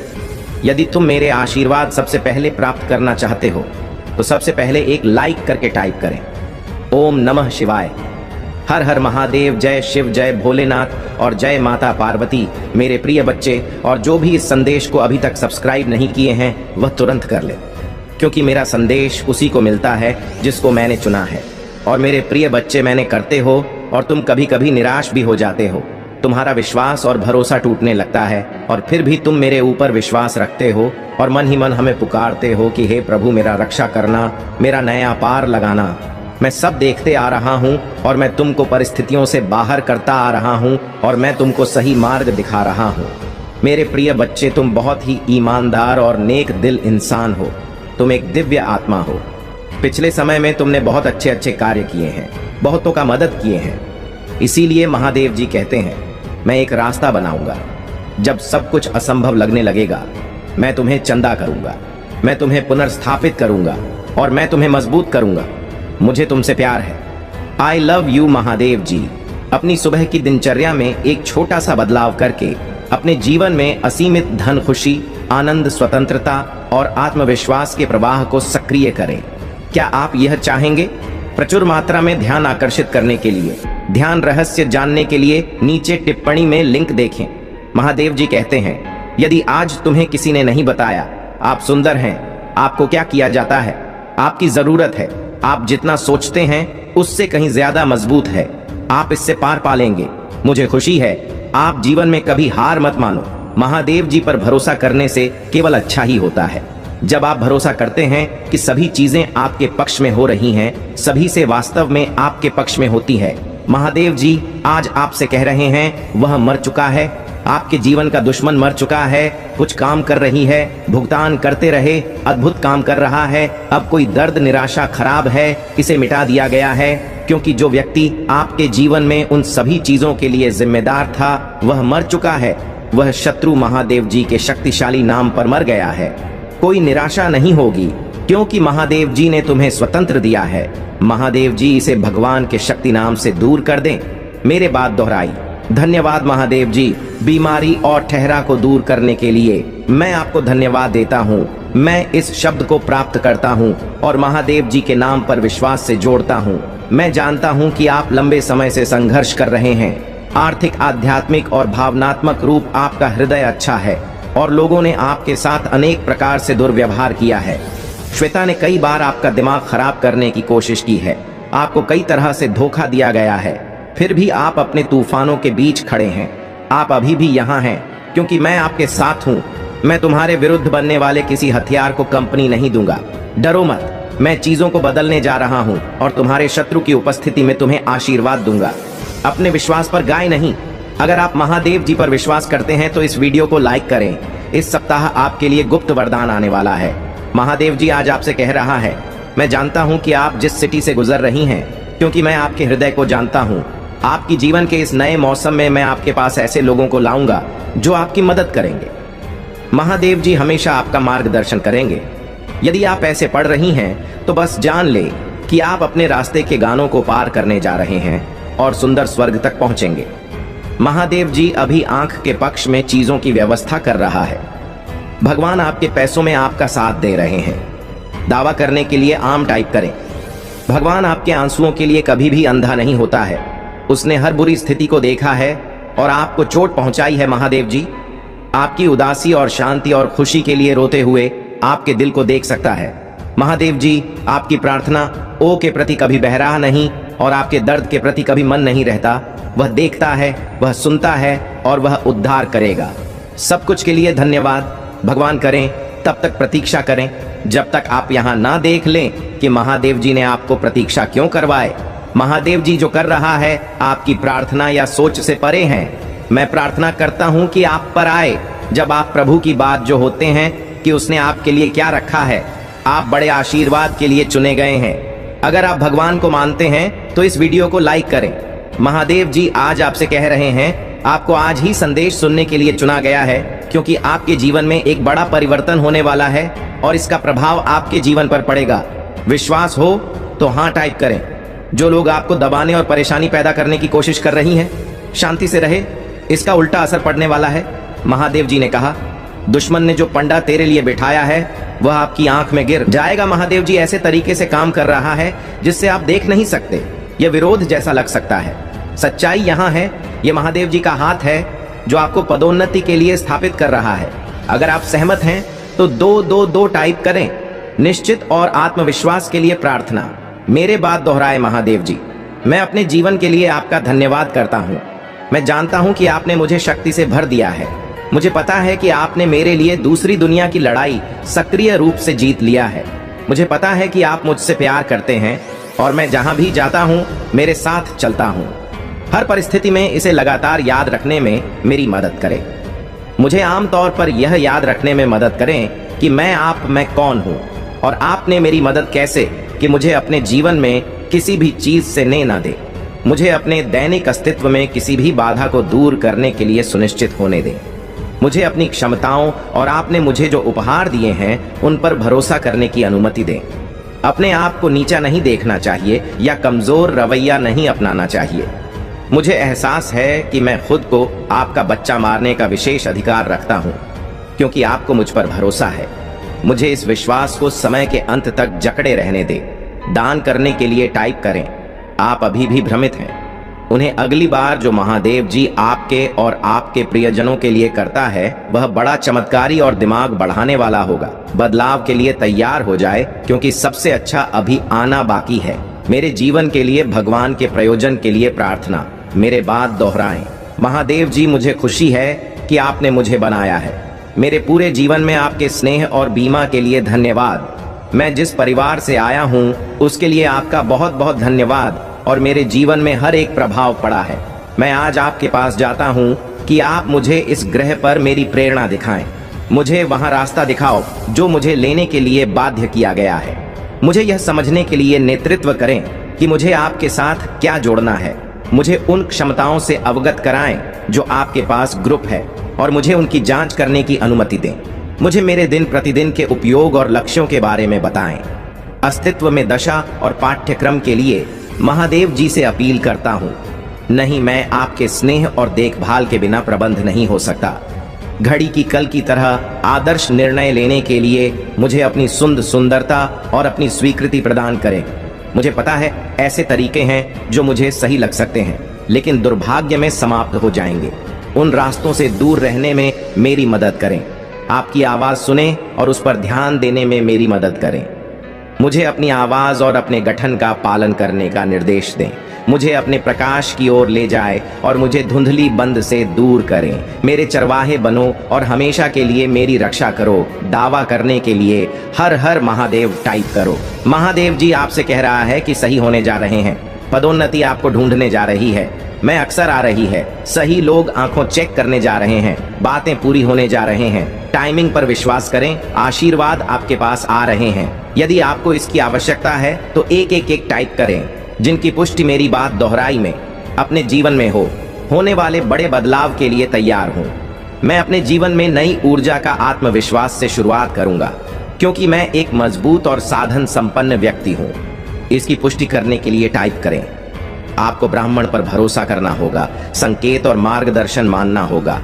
यदि तुम मेरे आशीर्वाद सबसे पहले प्राप्त करना चाहते हो तो सबसे पहले एक लाइक करके टाइप करें, ओम नमः शिवाय, हर हर महादेव, जय शिव, जय भोलेनाथ और जय माता पार्वती। मेरे प्रिय बच्चे, और जो भी इस संदेश को अभी तक सब्सक्राइब नहीं किए हैं वह तुरंत कर ले, क्योंकि मेरा संदेश उसी को मिलता है जिसको मैंने चुना है। और मेरे प्रिय बच्चे, मैंने करते हो और तुम कभी कभी निराश भी हो जाते हो, तुम्हारा विश्वास और भरोसा टूटने लगता है और फिर भी तुम मेरे ऊपर विश्वास रखते हो और मन ही मन हमें पुकारते हो कि हे प्रभु, मेरा रक्षा करना, मेरा नया पार लगाना। मैं सब देखते आ रहा हूँ और मैं तुमको परिस्थितियों से बाहर करता आ रहा हूँ और मैं तुमको सही मार्ग दिखा रहा हूँ। मेरे प्रिय बच्चे, तुम बहुत ही ईमानदार और नेक दिल इंसान हो। तुम एक दिव्य आत्मा हो। पिछले समय में तुमने बहुत अच्छे अच्छे कार्य किए हैं, बहुतों का मदद किए हैं। इसीलिए महादेव जी कहते हैं, मैं एक रास्ता बनाऊंगा। जब सब कुछ असंभव लगने लगेगा मैं तुम्हें चंदा करूंगा, मैं तुम्हें पुनर्स्थापित करूंगा और मैं तुम्हें मजबूत करूंगा। मुझे तुमसे प्यार है। आई लव यू महादेव जी। अपनी सुबह की दिनचर्या में एक छोटा सा बदलाव करके अपने जीवन में असीमित धन, खुशी, आनंद, स्वतंत्रता और आत्मविश्वास के प्रवाह को सक्रिय करें। क्या आप यह चाहेंगे? प्रचुर मात्रा में ध्यान आकर्षित करने के लिए, ध्यान रहस्य जानने के लिए नीचे टिप्पणी में लिंक देखें। महादेव जी कहते हैं, यदि आज तुम्हें किसी ने नहीं बताया आप सुंदर हैं, आपको क्या किया जाता है, आपकी जरूरत है, आप जितना सोचते हैं उससे कहीं ज्यादा मजबूत है, आप इससे पार पा लेंगे। मुझे खुशी है। आप जीवन में कभी हार मत मानो। महादेव जी पर भरोसा करने से केवल अच्छा ही होता है। जब आप भरोसा करते हैं कि सभी चीजें आपके पक्ष में हो रही हैं, सभी से वास्तव में आपके पक्ष में होती है। महादेव जी आज आपसे कह रहे हैं, वह मर चुका है, आपके जीवन का दुश्मन मर चुका है, कुछ काम कर रही है, भुगतान करते रहे, अद्भुत काम कर रहा है। अब कोई दर्द, निराशा, खराब है, इसे मिटा दिया गया है, क्योंकि जो व्यक्ति आपके जीवन में उन सभी चीजों के लिए जिम्मेदार था वह मर चुका है। वह शत्रु महादेव जी के शक्तिशाली नाम पर मर गया है। कोई निराशा नहीं होगी, क्योंकि महादेव जी ने तुम्हें स्वतंत्र दिया है। महादेव जी इसे भगवान के शक्ति नाम से दूर कर दें। मेरे बात दोहराई। धन्यवाद महादेव जी, बीमारी और ठहरा को दूर करने के लिए मैं आपको धन्यवाद देता हूँ। मैं इस शब्द को प्राप्त करता हूँ और महादेव जी के नाम पर विश्वास से जोड़ता हूँ। मैं जानता हूँ कि आप लंबे समय से संघर्ष कर रहे हैं। आर्थिक, आध्यात्मिक और भावनात्मक रूप आपका हृदय अच्छा है और लोगों ने आपके साथ अनेक प्रकार से दुर्व्यवहार किया है। श्वेता ने कई बार आपका दिमाग खराब करने की कोशिश की है। आपको कई तरह से धोखा दिया गया है, फिर भी आप अपने तूफानों के बीच खड़े हैं। आप अभी भी यहाँ हैं क्योंकि मैं आपके साथ हूँ। मैं तुम्हारे विरुद्ध बनने वाले किसी हथियार को कंपनी नहीं दूंगा। डरो मत, मैं चीजों को बदलने जा रहा हूँ और तुम्हारे शत्रु की उपस्थिति में तुम्हें आशीर्वाद दूंगा। अपने विश्वास पर गाय नहीं। अगर आप महादेव जी पर विश्वास करते हैं तो इस वीडियो को लाइक करें। इस सप्ताह आपके लिए गुप्त वरदान आने वाला है। महादेव जी आज आपसे कह रहा है, मैं जानता हूं कि आप जिस सिटी से गुजर रही हैं, क्योंकि मैं आपके हृदय को जानता हूं। आपकी जीवन के इस नए मौसम में मैं आपके पास ऐसे लोगों को लाऊंगा जो आपकी मदद करेंगे। महादेव जी हमेशा आपका मार्गदर्शन करेंगे। यदि आप ऐसे पढ़ रही हैं तो बस जान ले कि आप अपने रास्ते के गानों को पार करने जा रहे हैं और सुंदर स्वर्ग तक पहुंचेंगे। महादेव जी अभी आंख के पक्ष में चीजों की व्यवस्था कर रहा है। भगवान आपके पैसों में आपका साथ दे रहे हैं। दावा करने के लिए आम टाइप करें। भगवान आपके आंसुओं के लिए कभी भी अंधा नहीं होता है। उसने हर बुरी स्थिति को देखा है और आपको चोट पहुंचाई है। महादेव जी आपकी उदासी और शांति और खुशी के लिए रोते हुए आपके दिल को देख सकता है। महादेव जी आपकी प्रार्थना ओ के प्रति कभी बहरा नहीं और आपके दर्द के प्रति कभी मन नहीं रहता। वह देखता है, वह सुनता है और वह उद्धार करेगा। सब कुछ के लिए धन्यवाद। भगवान करें तब तक प्रतीक्षा करें जब तक आप यहाँ ना देख लें कि महादेव जी ने आपको प्रतीक्षा क्यों करवाए। महादेव जी जो कर रहा है आपकी प्रार्थना या सोच से परे हैं। मैं प्रार्थना करता हूँ कि आप पर आए जब आप प्रभु की बात जो होते हैं कि उसने आपके लिए क्या रखा है। आप बड़े आशीर्वाद के लिए चुने गए हैं। अगर आप भगवान को मानते हैं तो इस वीडियो को लाइक करें। महादेव जी आज आपसे कह रहे हैं, आपको आज ही संदेश सुनने के लिए चुना गया है, क्योंकि आपके जीवन में एक बड़ा परिवर्तन होने वाला है और इसका प्रभाव आपके जीवन पर पड़ेगा। विश्वास हो तो हाँ टाइप करें। जो लोग आपको दबाने और परेशानी पैदा करने की कोशिश कर रही हैं, शांति से रहे, इसका उल्टा असर पड़ने वाला है। महादेव जी ने कहा, दुश्मन ने जो पंडा तेरे लिए बिठाया है वह आपकी आंख में गिर जाएगा। महादेव जी ऐसे तरीके से काम कर रहा है जिससे आप देख नहीं सकते। यह विरोध जैसा लग सकता है। सच्चाई यहाँ है, यह महादेव जी का हाथ है जो आपको पदोन्नति के लिए स्थापित कर रहा है। अगर आप सहमत हैं तो 222 टाइप करें। निश्चित और आत्मविश्वास के लिए प्रार्थना। मेरे बात दोहराए महादेव जी, मैं अपने जीवन के लिए आपका धन्यवाद करता हूँ। मैं जानता हूँ कि आपने मुझे शक्ति से भर दिया है। मुझे पता है कि आपने मेरे लिए दूसरी दुनिया की लड़ाई सक्रिय रूप से जीत लिया है। मुझे पता है कि आप मुझसे प्यार करते हैं और मैं जहां भी जाता हूं मेरे साथ चलता हूं। हर परिस्थिति में इसे लगातार याद रखने में मेरी मदद करें। मुझे आमतौर पर यह याद रखने में मदद करें कि मैं कौन हूं और आपने मेरी मदद कैसे कि मुझे अपने जीवन में किसी भी चीज से ना दे। मुझे अपने दैनिक अस्तित्व में किसी भी बाधा को दूर करने के लिए सुनिश्चित होने दें। मुझे अपनी क्षमताओं और आपने मुझे जो उपहार दिए हैं उन पर भरोसा करने की अनुमति दें। अपने आप को नीचा नहीं देखना चाहिए या कमजोर रवैया नहीं अपनाना चाहिए। मुझे एहसास है कि मैं खुद को आपका बच्चा मारने का विशेष अधिकार रखता हूं, क्योंकि आपको मुझ पर भरोसा है। मुझे इस विश्वास को समय के अंत तक जकड़े रहने दें। दान करने के लिए टाइप करें। आप अभी भी भ्रमित हैं। उन्हें अगली बार जो महादेव जी आपके और आपके प्रियजनों के लिए करता है वह बड़ा चमत्कारी और दिमाग बढ़ाने वाला होगा। बदलाव के लिए तैयार हो जाए, क्योंकि सबसे अच्छा अभी आना बाकी है। मेरे जीवन के लिए भगवान के प्रयोजन के लिए प्रार्थना। मेरे बात दोहराएं। महादेव जी मुझे खुशी है कि आपने मुझे बनाया है। मेरे पूरे जीवन में आपके स्नेह और बीमा के लिए धन्यवाद। मैं जिस परिवार से आया हूँ उसके लिए आपका बहुत बहुत धन्यवाद और मेरे जीवन में हर एक प्रभाव पड़ा है। मैं आज आपके पास जाता हूँ कि आप मुझे इस ग्रह पर मेरी प्रेरणा दिखाएं। मुझे वहाँ रास्ता दिखाओ जो मुझे लेने के लिए बाध्य किया गया है। मुझे यह समझने के लिए नेतृत्व करें कि मुझे आपके साथ क्या जोड़ना है। मुझे उन क्षमताओं से अवगत कराएं जो आपके पास ग्रुप है और मुझे उनकी जांच करने की अनुमति दें। मुझे मेरे दिन प्रतिदिन के उपयोग और लक्ष्यों के बारे में बताएं। अस्तित्व में दशा और पाठ्यक्रम के लिए महादेव जी से अपील करता हूँ। नहीं, मैं आपके स्नेह और देखभाल के बिना प्रबंध नहीं हो सकता। घड़ी की कल की तरह आदर्श निर्णय लेने के लिए मुझे अपनी सुंदरता और अपनी स्वीकृति प्रदान करें। मुझे पता है ऐसे तरीके हैं जो मुझे सही लग सकते हैं, लेकिन दुर्भाग्य में समाप्त हो जाएंगे। उन रास्तों से दूर रहने में मेरी मदद करें। आपकी आवाज़ सुने और उस पर ध्यान देने में मेरी मदद करें। मुझे अपनी आवाज़ और अपने गठन का पालन करने का निर्देश दें। मुझे अपने प्रकाश की ओर ले जाए और मुझे धुंधली बंद से दूर करें। मेरे चरवाहे बनो और हमेशा के लिए मेरी रक्षा करो। दावा करने के लिए हर हर महादेव टाइप करो। महादेव जी आपसे कह रहा है कि सही होने जा रहे हैं, पदोन्नति आपको ढूंढने जा रही है, मैं अक्सर आ रही है, सही लोग आंखों चेक करने जा रहे हैं, बातें पूरी होने जा रहे हैं। टाइमिंग पर विश्वास करें, आशीर्वाद आपके पास आ रहे हैं। यदि आपको इसकी आवश्यकता है तो एक एक एक टाइप करें, जिनकी पुष्टि मेरी बात दोहराई में अपने जीवन में हो। होने वाले बड़े बदलाव के लिए तैयार हूं। मैं अपने जीवन में नई ऊर्जा का आत्मविश्वास से शुरुआत करूंगा, क्योंकि मैं एक मजबूत और साधन संपन्न व्यक्ति हूं। इसकी पुष्टि करने के लिए टाइप करें। आपको ब्राह्मण पर भरोसा करना होगा, संकेत और मार्गदर्शन मानना होगा।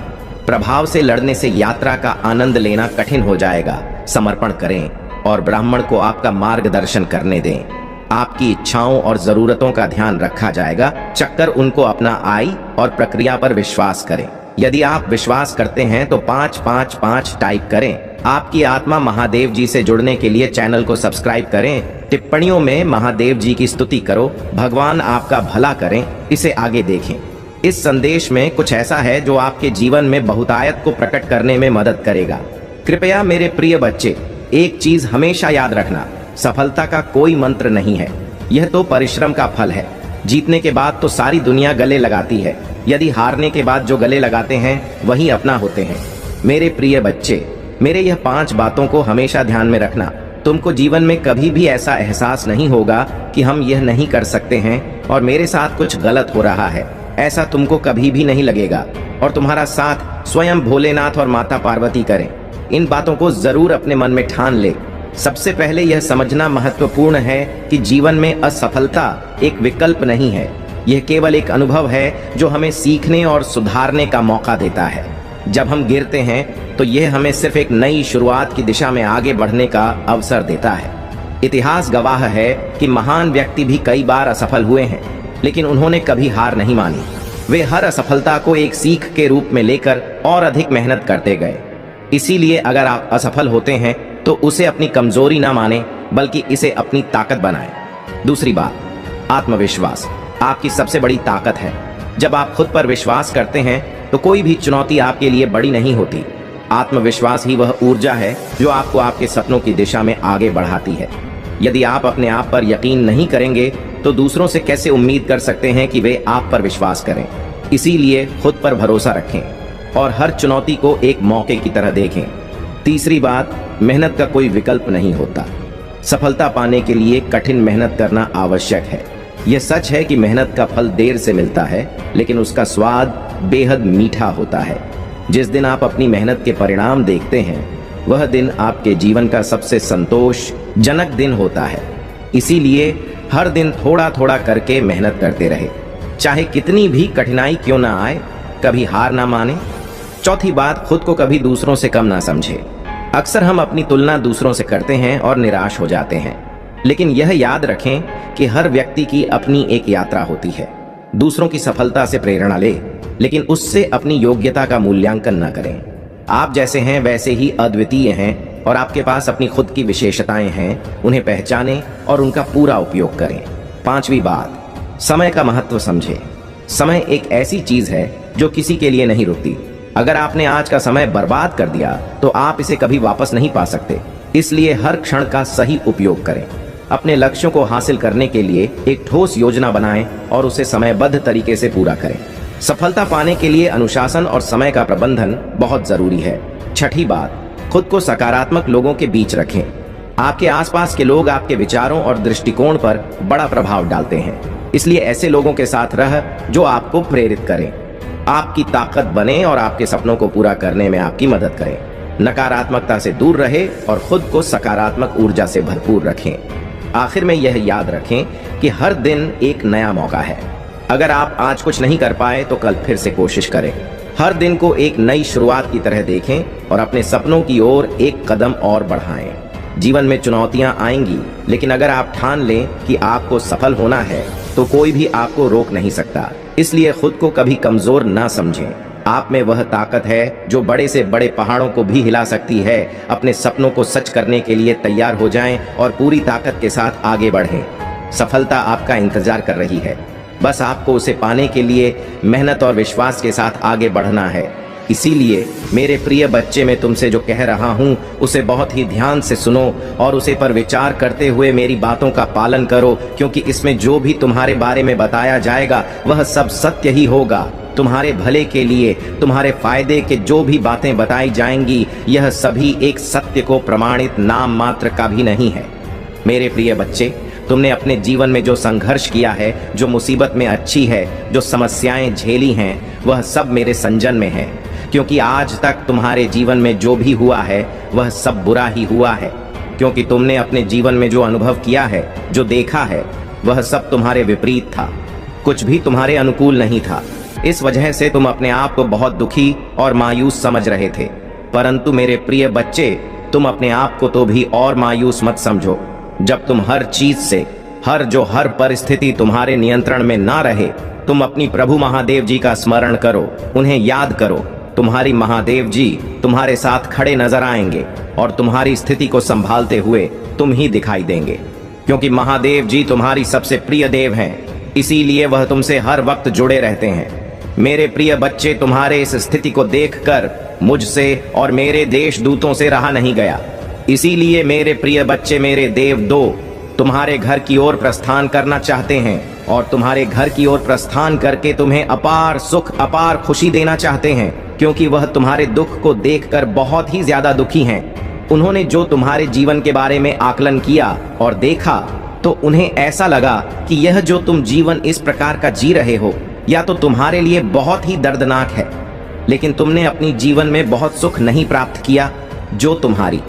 प्रभाव से लड़ने से यात्रा का आनंद लेना कठिन हो जाएगा। समर्पण करें और ब्राह्मण को आपका मार्गदर्शन करने दें। आपकी इच्छाओं और जरूरतों का ध्यान रखा जाएगा। चक्कर उनको अपना आई और प्रक्रिया पर विश्वास करें। यदि आप विश्वास करते हैं तो 555 टाइप करें। आपकी आत्मा महादेव जी से जुड़ने के लिए चैनल को सब्सक्राइब करें। टिप्पणियों में महादेव जी की स्तुति करो। भगवान आपका भला करें, इसे आगे देखें। इस संदेश में कुछ ऐसा है जो आपके जीवन में बहुतायत को प्रकट करने में मदद करेगा। कृपया मेरे प्रिय बच्चे, एक चीज हमेशा याद रखना, सफलता का कोई मंत्र नहीं है, यह तो परिश्रम का फल है। जीतने के बाद तो सारी दुनिया गले लगाती है, यदि हारने के बाद जो गले लगाते हैं वही अपना होते हैं। मेरे प्रिय बच्चे, मेरे यह 5 बातों को हमेशा ध्यान में रखना। तुमको जीवन में कभी भी ऐसा एहसास नहीं होगा कि हम यह नहीं कर सकते हैं और मेरे साथ कुछ गलत हो रहा है। ऐसा तुमको कभी भी नहीं लगेगा और तुम्हारा साथ स्वयं भोलेनाथ और माता पार्वती करें। इन बातों को जरूर अपने मन में ठान ले। सबसे पहले यह समझना महत्वपूर्ण है कि जीवन में असफलता एक विकल्प नहीं है, यह केवल एक अनुभव है जो हमें सीखने और सुधारने का मौका देता है। जब हम गिरते हैं तो यह हमें सिर्फ एक नई शुरुआत की दिशा में आगे बढ़ने का अवसर देता है। इतिहास गवाह है कि महान व्यक्ति भी कई बार असफल हुए हैं, लेकिन उन्होंने कभी हार नहीं मानी। वे हर असफलता को एक सीख के रूप में लेकर और अधिक मेहनत करते गए। इसीलिए अगर आप असफल होते हैं तो उसे अपनी कमजोरी ना माने, बल्कि इसे अपनी ताकत बनाएं। दूसरी बात, आत्मविश्वास आपकी सबसे बड़ी ताकत है। जब आप खुद पर विश्वास करते हैं तो कोई भी चुनौती आपके लिए बड़ी नहीं होती। आत्मविश्वास ही वह ऊर्जा है जो आपको आपके सपनों की दिशा में आगे बढ़ाती है। यदि आप अपने आप पर यकीन नहीं करेंगे तो दूसरों से कैसे उम्मीद कर सकते हैं कि वे आप पर विश्वास करें। इसीलिए खुद पर भरोसा रखें और हर चुनौती को एक मौके की तरह देखें। तीसरी बात, मेहनत का कोई विकल्प नहीं होता। सफलता पाने के लिए कठिन मेहनत करना आवश्यक है। यह सच है कि मेहनत का फल देर से मिलता है, लेकिन उसका स्वाद बेहद मीठा होता है। जिस दिन आप अपनी मेहनत के परिणाम देखते हैं, वह दिन आपके जीवन का सबसे संतोषजनक दिन होता है। इसीलिए हर दिन थोड़ा थोड़ा करके मेहनत करते रहे, चाहे कितनी भी कठिनाई क्यों ना आए। कभी हार ना माने। चौथी बात, खुद को कभी दूसरों से कम ना समझे। अक्सर हम अपनी तुलना दूसरों से करते हैं और निराश हो जाते हैं, लेकिन यह याद रखें कि हर व्यक्ति की अपनी एक यात्रा होती है। दूसरों की सफलता से प्रेरणा ले, लेकिन उससे अपनी योग्यता का मूल्यांकन न करें। आप जैसे हैं वैसे ही अद्वितीय हैं और आपके पास अपनी खुद की विशेषताएं हैं। उन्हें पहचानें और उनका पूरा उपयोग करें। पांचवी बात, समय का महत्व समझें। समय एक ऐसी चीज है जो किसी के लिए नहीं रुकती। अगर आपने आज का समय बर्बाद कर दिया तो आप इसे कभी वापस नहीं पा सकते। इसलिए हर क्षण का सही उपयोग करें। अपने लक्ष्यों को हासिल करने के लिए एक ठोस योजना बनाएं और उसे समयबद्ध तरीके से पूरा करें। सफलता पाने के लिए अनुशासन और समय का प्रबंधन बहुत जरूरी है। छठी बात, खुद को सकारात्मक लोगों के बीच रखें। आपके आसपास के लोग आपके विचारों और दृष्टिकोण पर बड़ा प्रभाव डालते हैं, इसलिए ऐसे लोगों के साथ रह जो आपको प्रेरित करें, आपकी ताकत बने और आपके सपनों को पूरा करने में आपकी मदद करें। नकारात्मकता से दूर रहे और खुद को सकारात्मक ऊर्जा से भरपूर रखें। आखिर में यह याद रखें कि हर दिन एक नया मौका है। अगर आप आज कुछ नहीं कर पाए तो कल फिर से कोशिश करें। हर दिन को एक नई शुरुआत की तरह देखें और अपने सपनों की ओर एक कदम और बढ़ाएं। जीवन में चुनौतियां आएंगी, लेकिन अगर आप ठान लें कि आपको सफल होना है तो कोई भी आपको रोक नहीं सकता। इसलिए खुद को कभी कमजोर ना समझें। आप में वह ताकत है जो बड़े से बड़े पहाड़ों को भी हिला सकती है। अपने सपनों को सच करने के लिए तैयार हो जाएं और पूरी ताकत के साथ आगे बढ़ें। सफलता आपका इंतजार कर रही है। बस आपको उसे पाने के लिए मेहनत और विश्वास के साथ आगे बढ़ना है। इसीलिए मेरे प्रिय बच्चे, मैं तुमसे जो कह रहा हूँ उसे बहुत ही ध्यान से सुनो और उसे पर विचार करते हुए मेरी बातों का पालन करो, क्योंकि इसमें जो भी तुम्हारे बारे में बताया जाएगा वह सब सत्य ही होगा। तुम्हारे भले के लिए, तुम्हारे फायदे के जो भी बातें बताई जाएंगी, यह सभी एक सत्य को प्रमाणित नाम मात्र का भी नहीं है। मेरे प्रिय बच्चे, तुमने अपने जीवन में जो संघर्ष किया है, जो मुसीबत में अच्छी है, जो समस्याएं झेली हैं, वह सब मेरे संजन में है। क्योंकि आज तक तुम्हारे जीवन में जो भी हुआ है वह सब बुरा ही हुआ है, क्योंकि तुमने अपने जीवन में जो अनुभव किया है, जो देखा है, वह सब तुम्हारे विपरीत था। कुछ भी तुम्हारे अनुकूल नहीं था। इस वजह से तुम अपने आप को बहुत दुखी और मायूस समझ रहे थे। परंतु मेरे प्रिय बच्चे, तुम अपने आप को तो भी और मायूस मत समझो। जब तुम हर चीज से, हर परिस्थिति तुम्हारे नियंत्रण में ना रहे, तुम अपनी प्रभु महादेव जी का स्मरण करो, उन्हें याद करो। तुम्हारी महादेव जी तुम्हारे साथ खड़े नजर आएंगे और तुम्हारी स्थिति को संभालते हुए तुम ही दिखाई देंगे, क्योंकि महादेव जी तुम्हारी सबसे प्रिय देव हैं। इसीलिए वह तुमसे हर वक्त जुड़े रहते हैं। मेरे प्रिय बच्चे, तुम्हारे इस स्थिति को देखकर मुझसे और मेरे देशदूतों से रहा नहीं गया। इसीलिए मेरे प्रिय बच्चे, मेरे देव दो तुम्हारे घर की ओर प्रस्थान करना चाहते हैं और तुम्हारे घर की ओर प्रस्थान करके तुम्हें अपार सुख, अपार खुशी देना चाहते हैं, क्योंकि वह तुम्हारे दुख को देखकर बहुत ही ज्यादा दुखी हैं। उन्होंने जो तुम्हारे जीवन के बारे में आकलन किया और देखा, तो उन्हें ऐसा लगा कि यह जो तुम जीवन इस प्रकार का जी रहे हो, या तो तुम्हारे लिए बहुत ही दर्दनाक है, लेकिन तुमने अपनी जीवन में बहुत सुख नहीं प्राप्त किया जो तुम्हारी,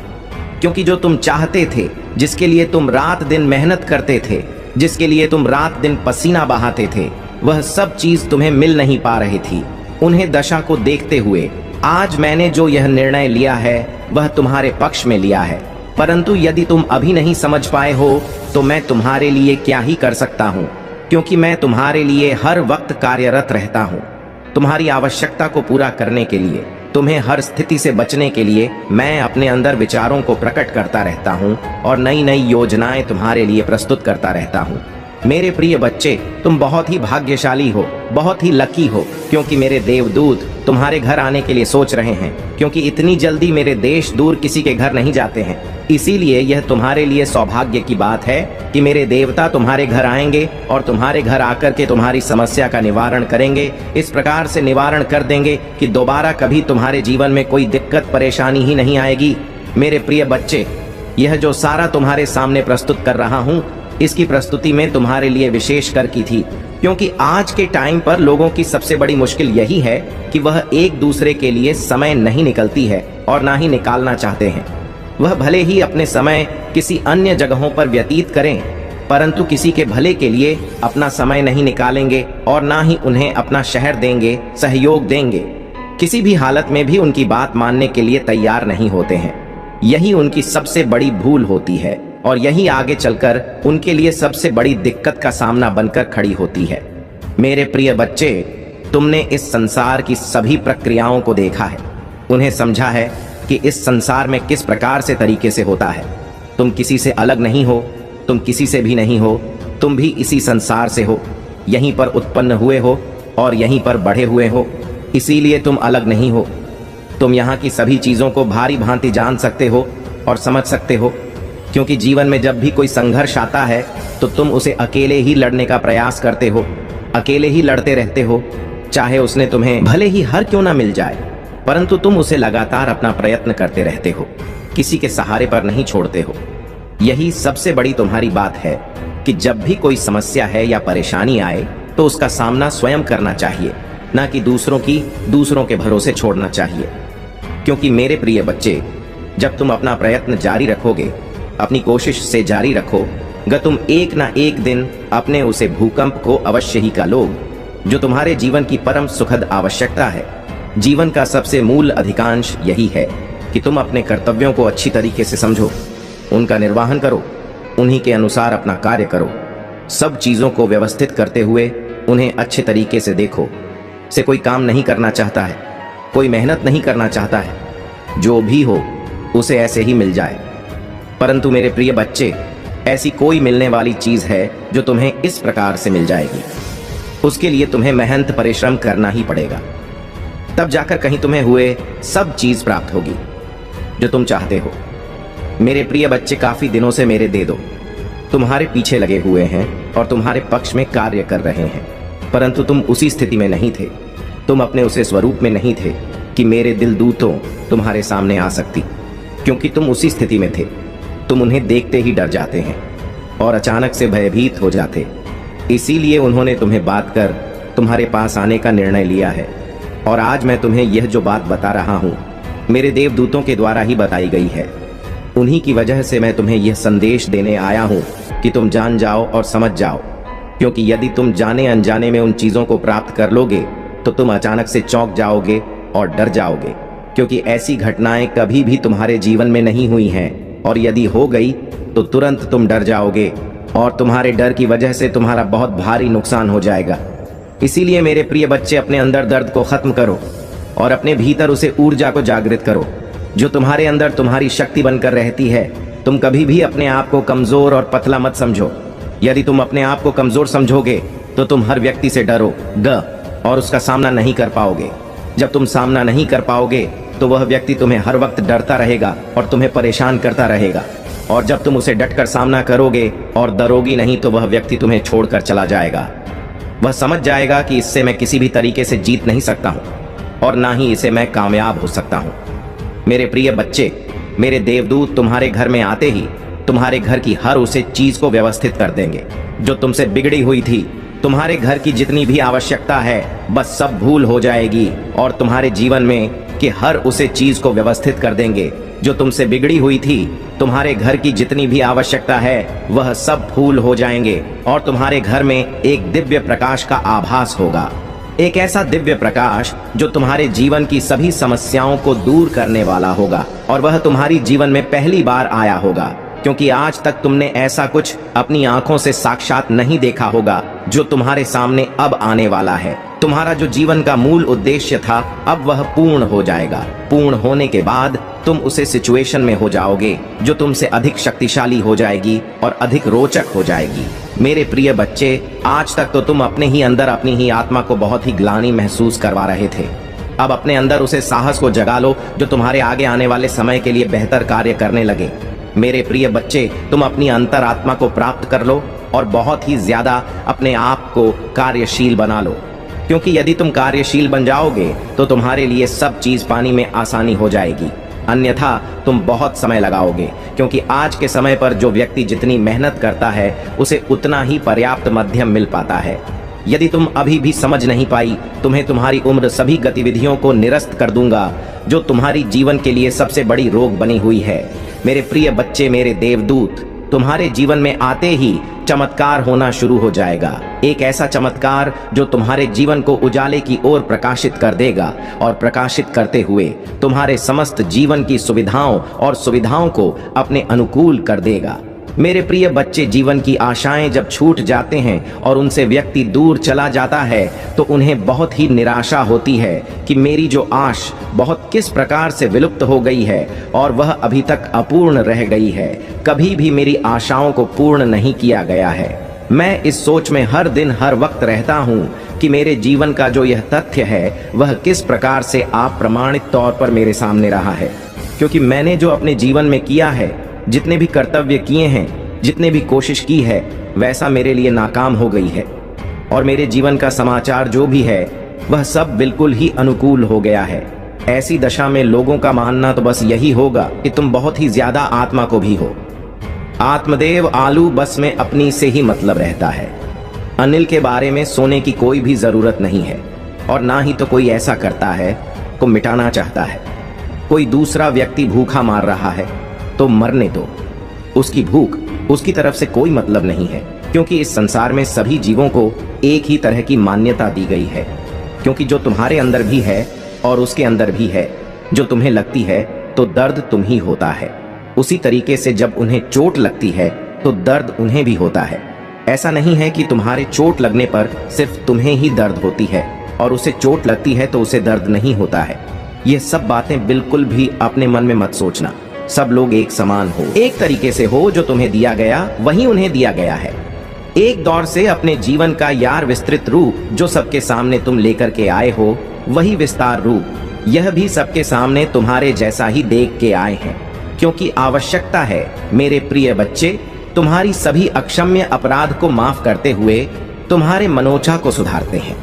क्योंकि जो तुम चाहते थे, जिसके लिए तुम रात दिन मेहनत करते थे, जिसके लिए तुम रात दिन पसीना बहाते थे, वह सब चीज तुम्हें मिल नहीं पा रही थी। उन्हें दशा को देखते हुए आज मैंने जो यह निर्णय लिया है वह तुम्हारे पक्ष में लिया है। परंतु यदि तुम अभी नहीं समझ पाए हो तो मैं तुम्हारे लिए क्या ही कर सकता हूँ, क्योंकि मैं तुम्हारे लिए हर वक्त कार्यरत रहता हूँ। तुम्हारी आवश्यकता को पूरा करने के लिए, तुम्हें हर स्थिति से बचने के लिए मैं अपने अंदर विचारों को प्रकट करता रहता हूँ और नई नई योजनाएं तुम्हारे लिए प्रस्तुत करता रहता हूँ। मेरे प्रिय बच्चे, तुम बहुत ही भाग्यशाली हो, बहुत ही लकी हो, क्योंकि मेरे देवदूत तुम्हारे घर आने के लिए सोच रहे हैं, क्योंकि इतनी जल्दी मेरे देश दूर किसी के घर नहीं जाते हैं। इसीलिए यह तुम्हारे लिए सौभाग्य की बात है कि मेरे देवता तुम्हारे घर आएंगे और तुम्हारे घर आकर के तुम्हारी समस्या का निवारण करेंगे। इस प्रकार से निवारण कर देंगे कि दोबारा कभी तुम्हारे जीवन में कोई दिक्कत परेशानी ही नहीं आएगी। मेरे प्रिय बच्चे, यह जो सारा तुम्हारे सामने प्रस्तुत कर रहा हूँ, इसकी प्रस्तुति में तुम्हारे लिए विशेष कर की थी, क्योंकि आज के टाइम पर लोगों की सबसे बड़ी मुश्किल यही है कि वह एक दूसरे के लिए समय नहीं निकलती है और ना ही निकालना चाहते हैं। वह भले ही अपने समय किसी अन्य जगहों पर व्यतीत करें, परंतु किसी के भले के लिए अपना समय नहीं निकालेंगे और ना ही उन्हें अपना शहर देंगे, सहयोग देंगे। किसी भी हालत में भी उनकी बात मानने के लिए तैयार नहीं होते हैं। यही उनकी सबसे बड़ी भूल होती है और यही आगे चलकर उनके लिए सबसे बड़ी दिक्कत का सामना बनकर खड़ी होती है। मेरे प्रिय बच्चे, तुमने इस संसार की सभी प्रक्रियाओं को देखा है, उन्हें समझा है कि इस संसार में किस प्रकार से तरीके से होता है। तुम किसी से अलग नहीं हो, तुम किसी से भी नहीं हो, तुम भी इसी संसार से हो, यहीं पर उत्पन्न हुए हो और यहीं पर बढ़े हुए हो। इसीलिए तुम अलग नहीं हो। तुम यहाँ की सभी चीज़ों को भारी भांति जान सकते हो और समझ सकते हो, क्योंकि जीवन में जब भी कोई संघर्ष आता है तो तुम उसे अकेले ही लड़ने का प्रयास करते हो, अकेले ही लड़ते रहते हो, चाहे उसने तुम्हें भले ही हर क्यों ना मिल जाए, परंतु तुम उसे लगातार अपना प्रयत्न करते रहते हो, किसी के सहारे पर नहीं छोड़ते हो। यही सबसे बड़ी तुम्हारी बात है कि जब भी कोई समस्या है या परेशानी आए तो उसका सामना स्वयं करना चाहिए, ना कि दूसरों के भरोसे छोड़ना चाहिए। क्योंकि मेरे प्रिय बच्चे, जब तुम अपना प्रयत्न जारी रखोगे, अपनी कोशिश से जारी रखोगे, तुम एक ना एक दिन अपने उसे भूकंप को अवश्य ही कालोगे, जो तुम्हारे जीवन की परम सुखद आवश्यकता है। जीवन का सबसे मूल अधिकांश यही है कि तुम अपने कर्तव्यों को अच्छी तरीके से समझो, उनका निर्वहन करो, उन्हीं के अनुसार अपना कार्य करो। सब चीज़ों को व्यवस्थित करते हुए उन्हें अच्छे तरीके से देखो। से कोई काम नहीं करना चाहता है, कोई मेहनत नहीं करना चाहता है, जो भी हो उसे ऐसे ही मिल जाए। परंतु मेरे प्रिय बच्चे, ऐसी कोई मिलने वाली चीज़ है जो तुम्हें इस प्रकार से मिल जाएगी। उसके लिए तुम्हें मेहनत परिश्रम करना ही पड़ेगा। तब जाकर कहीं तुम्हें हुए सब चीज प्राप्त होगी जो तुम चाहते हो। मेरे प्रिय बच्चे, काफी दिनों से मेरे दे दो तुम्हारे पीछे लगे हुए हैं और तुम्हारे पक्ष में कार्य कर रहे हैं, परंतु तुम उसी स्थिति में नहीं थे, तुम अपने उसे स्वरूप में नहीं थे कि मेरे दिल दूतों तुम्हारे सामने आ सकती, क्योंकि तुम उसी स्थिति में थे। तुम उन्हें देखते ही डर जाते हैं और अचानक से भयभीत हो जाते। इसीलिए उन्होंने तुम्हें बात कर तुम्हारे पास आने का निर्णय लिया है। और आज मैं तुम्हें यह जो बात बता रहा हूँ मेरे देवदूतों के द्वारा ही बताई गई है। उन्हीं की वजह से मैं तुम्हें यह संदेश देने आया हूँ कि तुम जान जाओ और समझ जाओ, क्योंकि यदि तुम जाने अनजाने में उन चीजों को प्राप्त कर लोगे तो तुम अचानक से चौंक जाओगे और डर जाओगे, क्योंकि ऐसी घटनाएं कभी भी तुम्हारे जीवन में नहीं हुई हैं, और यदि हो गई तो तुरंत तुम डर जाओगे और तुम्हारे डर की वजह से तुम्हारा बहुत भारी नुकसान हो जाएगा। इसीलिए मेरे प्रिय बच्चे, अपने अंदर दर्द को खत्म करो और अपने भीतर उसे ऊर्जा को जागृत करो जो तुम्हारे अंदर तुम्हारी शक्ति बनकर रहती है। तुम कभी भी अपने आप को कमजोर और पतला मत समझो। यदि तुम अपने आप को कमजोर समझोगे तो तुम हर व्यक्ति से डरोगे और उसका सामना नहीं कर पाओगे। जब तुम सामना नहीं कर पाओगे तो वह व्यक्ति तुम्हें हर वक्त डरता रहेगा और तुम्हें परेशान करता रहेगा, और जब तुम उसे डटकर सामना करोगे और डरोगी नहीं तो वह व्यक्ति तुम्हें छोड़कर चला जाएगा। वह समझ जाएगा कि इससे मैं किसी भी तरीके से जीत नहीं सकता हूं और ना ही इसे मैं कामयाब हो सकता हूं। मेरे प्रिय बच्चे, मेरे देवदूत तुम्हारे घर में आते ही तुम्हारे घर की हर उसे चीज को व्यवस्थित कर देंगे जो तुमसे बिगड़ी हुई थी। तुम्हारे घर की जितनी भी आवश्यकता है बस सब भूल हो जाएगी और तुम्हारे जीवन में कि हर उसे चीज को व्यवस्थित कर देंगे जो तुमसे बिगड़ी हुई थी। तुम्हारे घर की जितनी भी आवश्यकता है वह सब फूल हो जाएंगे और तुम्हारे घर में एक दिव्य प्रकाश का आभास होगा, एक ऐसा दिव्य प्रकाश जो तुम्हारे जीवन की सभी समस्याओं को दूर करने वाला होगा। और वह तुम्हारी जीवन में पहली बार आया होगा, क्योंकि आज तक तुमने ऐसा कुछ अपनी आंखों से साक्षात नहीं देखा होगा जो तुम्हारे सामने अब आने वाला है। तुम्हारा जो जीवन का मूल उद्देश्य था अब वह पूर्ण हो जाएगा। पूर्ण होने के बाद तुम उसे सिचुएशन में हो जाओगे जो तुमसे अधिक शक्तिशाली हो जाएगी और अधिक रोचक हो जाएगी। मेरे प्रिय बच्चे, आज तक तो तुम अपने ही अंदर अपनी ही आत्मा को बहुत ही ग्लानि महसूस करवा रहे थे। अब अपने अंदर उसे साहस को जगा लो जो तुम्हारे आगे आने वाले समय के लिए बेहतर कार्य करने लगे। मेरे प्रिय बच्चे, तुम अपनी अंतरात्मा को प्राप्त कर लो और बहुत ही ज्यादा अपने आप को कार्यशील बना लो, क्योंकि यदि तुम कार्यशील बन जाओगे तो तुम्हारे लिए सब चीज पाने में आसानी हो जाएगी। अन्यथा तुम बहुत समय लगाओगे, क्योंकि आज के समय पर जो व्यक्ति जितनी मेहनत करता है उसे उतना ही पर्याप्त मध्यम मिल पाता है। यदि तुम अभी भी समझ नहीं पाई, तुम्हें तुम्हारी उम्र सभी गतिविधियों को निरस्त कर दूंगा जो तुम्हारी जीवन के लिए सबसे बड़ी रोग बनी हुई है। मेरे प्रिय बच्चे, मेरे देवदूत तुम्हारे जीवन में आते ही चमत्कार होना शुरू हो जाएगा। एक ऐसा चमत्कार जो तुम्हारे जीवन को उजाले की ओर प्रकाशित कर देगा और प्रकाशित करते हुए तुम्हारे समस्त जीवन की सुविधाओं को अपने अनुकूल कर देगा। मेरे प्रिय बच्चे, जीवन की आशाएं जब छूट जाते हैं और उनसे व्यक्ति दूर चला जाता है तो उन्हें बहुत ही निराशा होती है कि मेरी जो आश बहुत किस प्रकार से विलुप्त हो गई है और वह अभी तक अपूर्ण रह गई है। कभी भी मेरी आशाओं को पूर्ण नहीं किया गया है। मैं इस सोच में हर दिन हर वक्त रहता हूँ कि मेरे जीवन का जो यह तथ्य है वह किस प्रकार से अप्रमाणित तौर पर मेरे सामने रहा है, क्योंकि मैंने जो अपने जीवन में किया है, जितने भी कर्तव्य किए हैं, जितने भी कोशिश की है, वैसा मेरे लिए नाकाम हो गई है और मेरे जीवन का समाचार जो भी है वह सब बिल्कुल ही अनुकूल हो गया है। ऐसी दशा में लोगों का मानना तो बस यही होगा कि तुम बहुत ही ज्यादा आत्मा को भी हो। आत्मदेव आलू बस में अपनी से ही मतलब रहता है। अनिल के बारे में सोने की कोई भी जरूरत नहीं है और ना ही तो कोई ऐसा करता है को मिटाना चाहता है। कोई दूसरा व्यक्ति भूखा मार रहा है तो मरने दो, उसकी भूख उसकी तरफ से कोई मतलब नहीं है, क्योंकि इस संसार में सभी जीवों को एक ही तरह की मान्यता दी गई है। क्योंकि जो तुम्हारे अंदर भी है और उसके अंदर भी है, जो तुम्हें लगती है तो दर्द तुम ही होता है, उसी तरीके से जब उन्हें चोट लगती है तो दर्द उन्हें भी होता है। ऐसा नहीं है कि तुम्हारे चोट लगने पर सिर्फ तुम्हें ही दर्द होती है और उसे चोट लगती है तो उसे दर्द नहीं होता है। ये सब बातें बिल्कुल भी अपने मन में मत सोचना। सब लोग एक समान हो, एक तरीके से हो, जो तुम्हें दिया गया वही उन्हें दिया गया है। एक दौर से अपने जीवन का यार विस्तृत रूप जो सबके सामने तुम लेकर के आए हो, वही विस्तार रूप यह भी सबके सामने तुम्हारे जैसा ही देख के आए हैं, क्योंकि आवश्यकता है मेरे प्रिय बच्चे, तुम्हारी सभी अक्षम्य अपराध को माफ करते हुए तुम्हारे मनोचा को सुधारते हैं।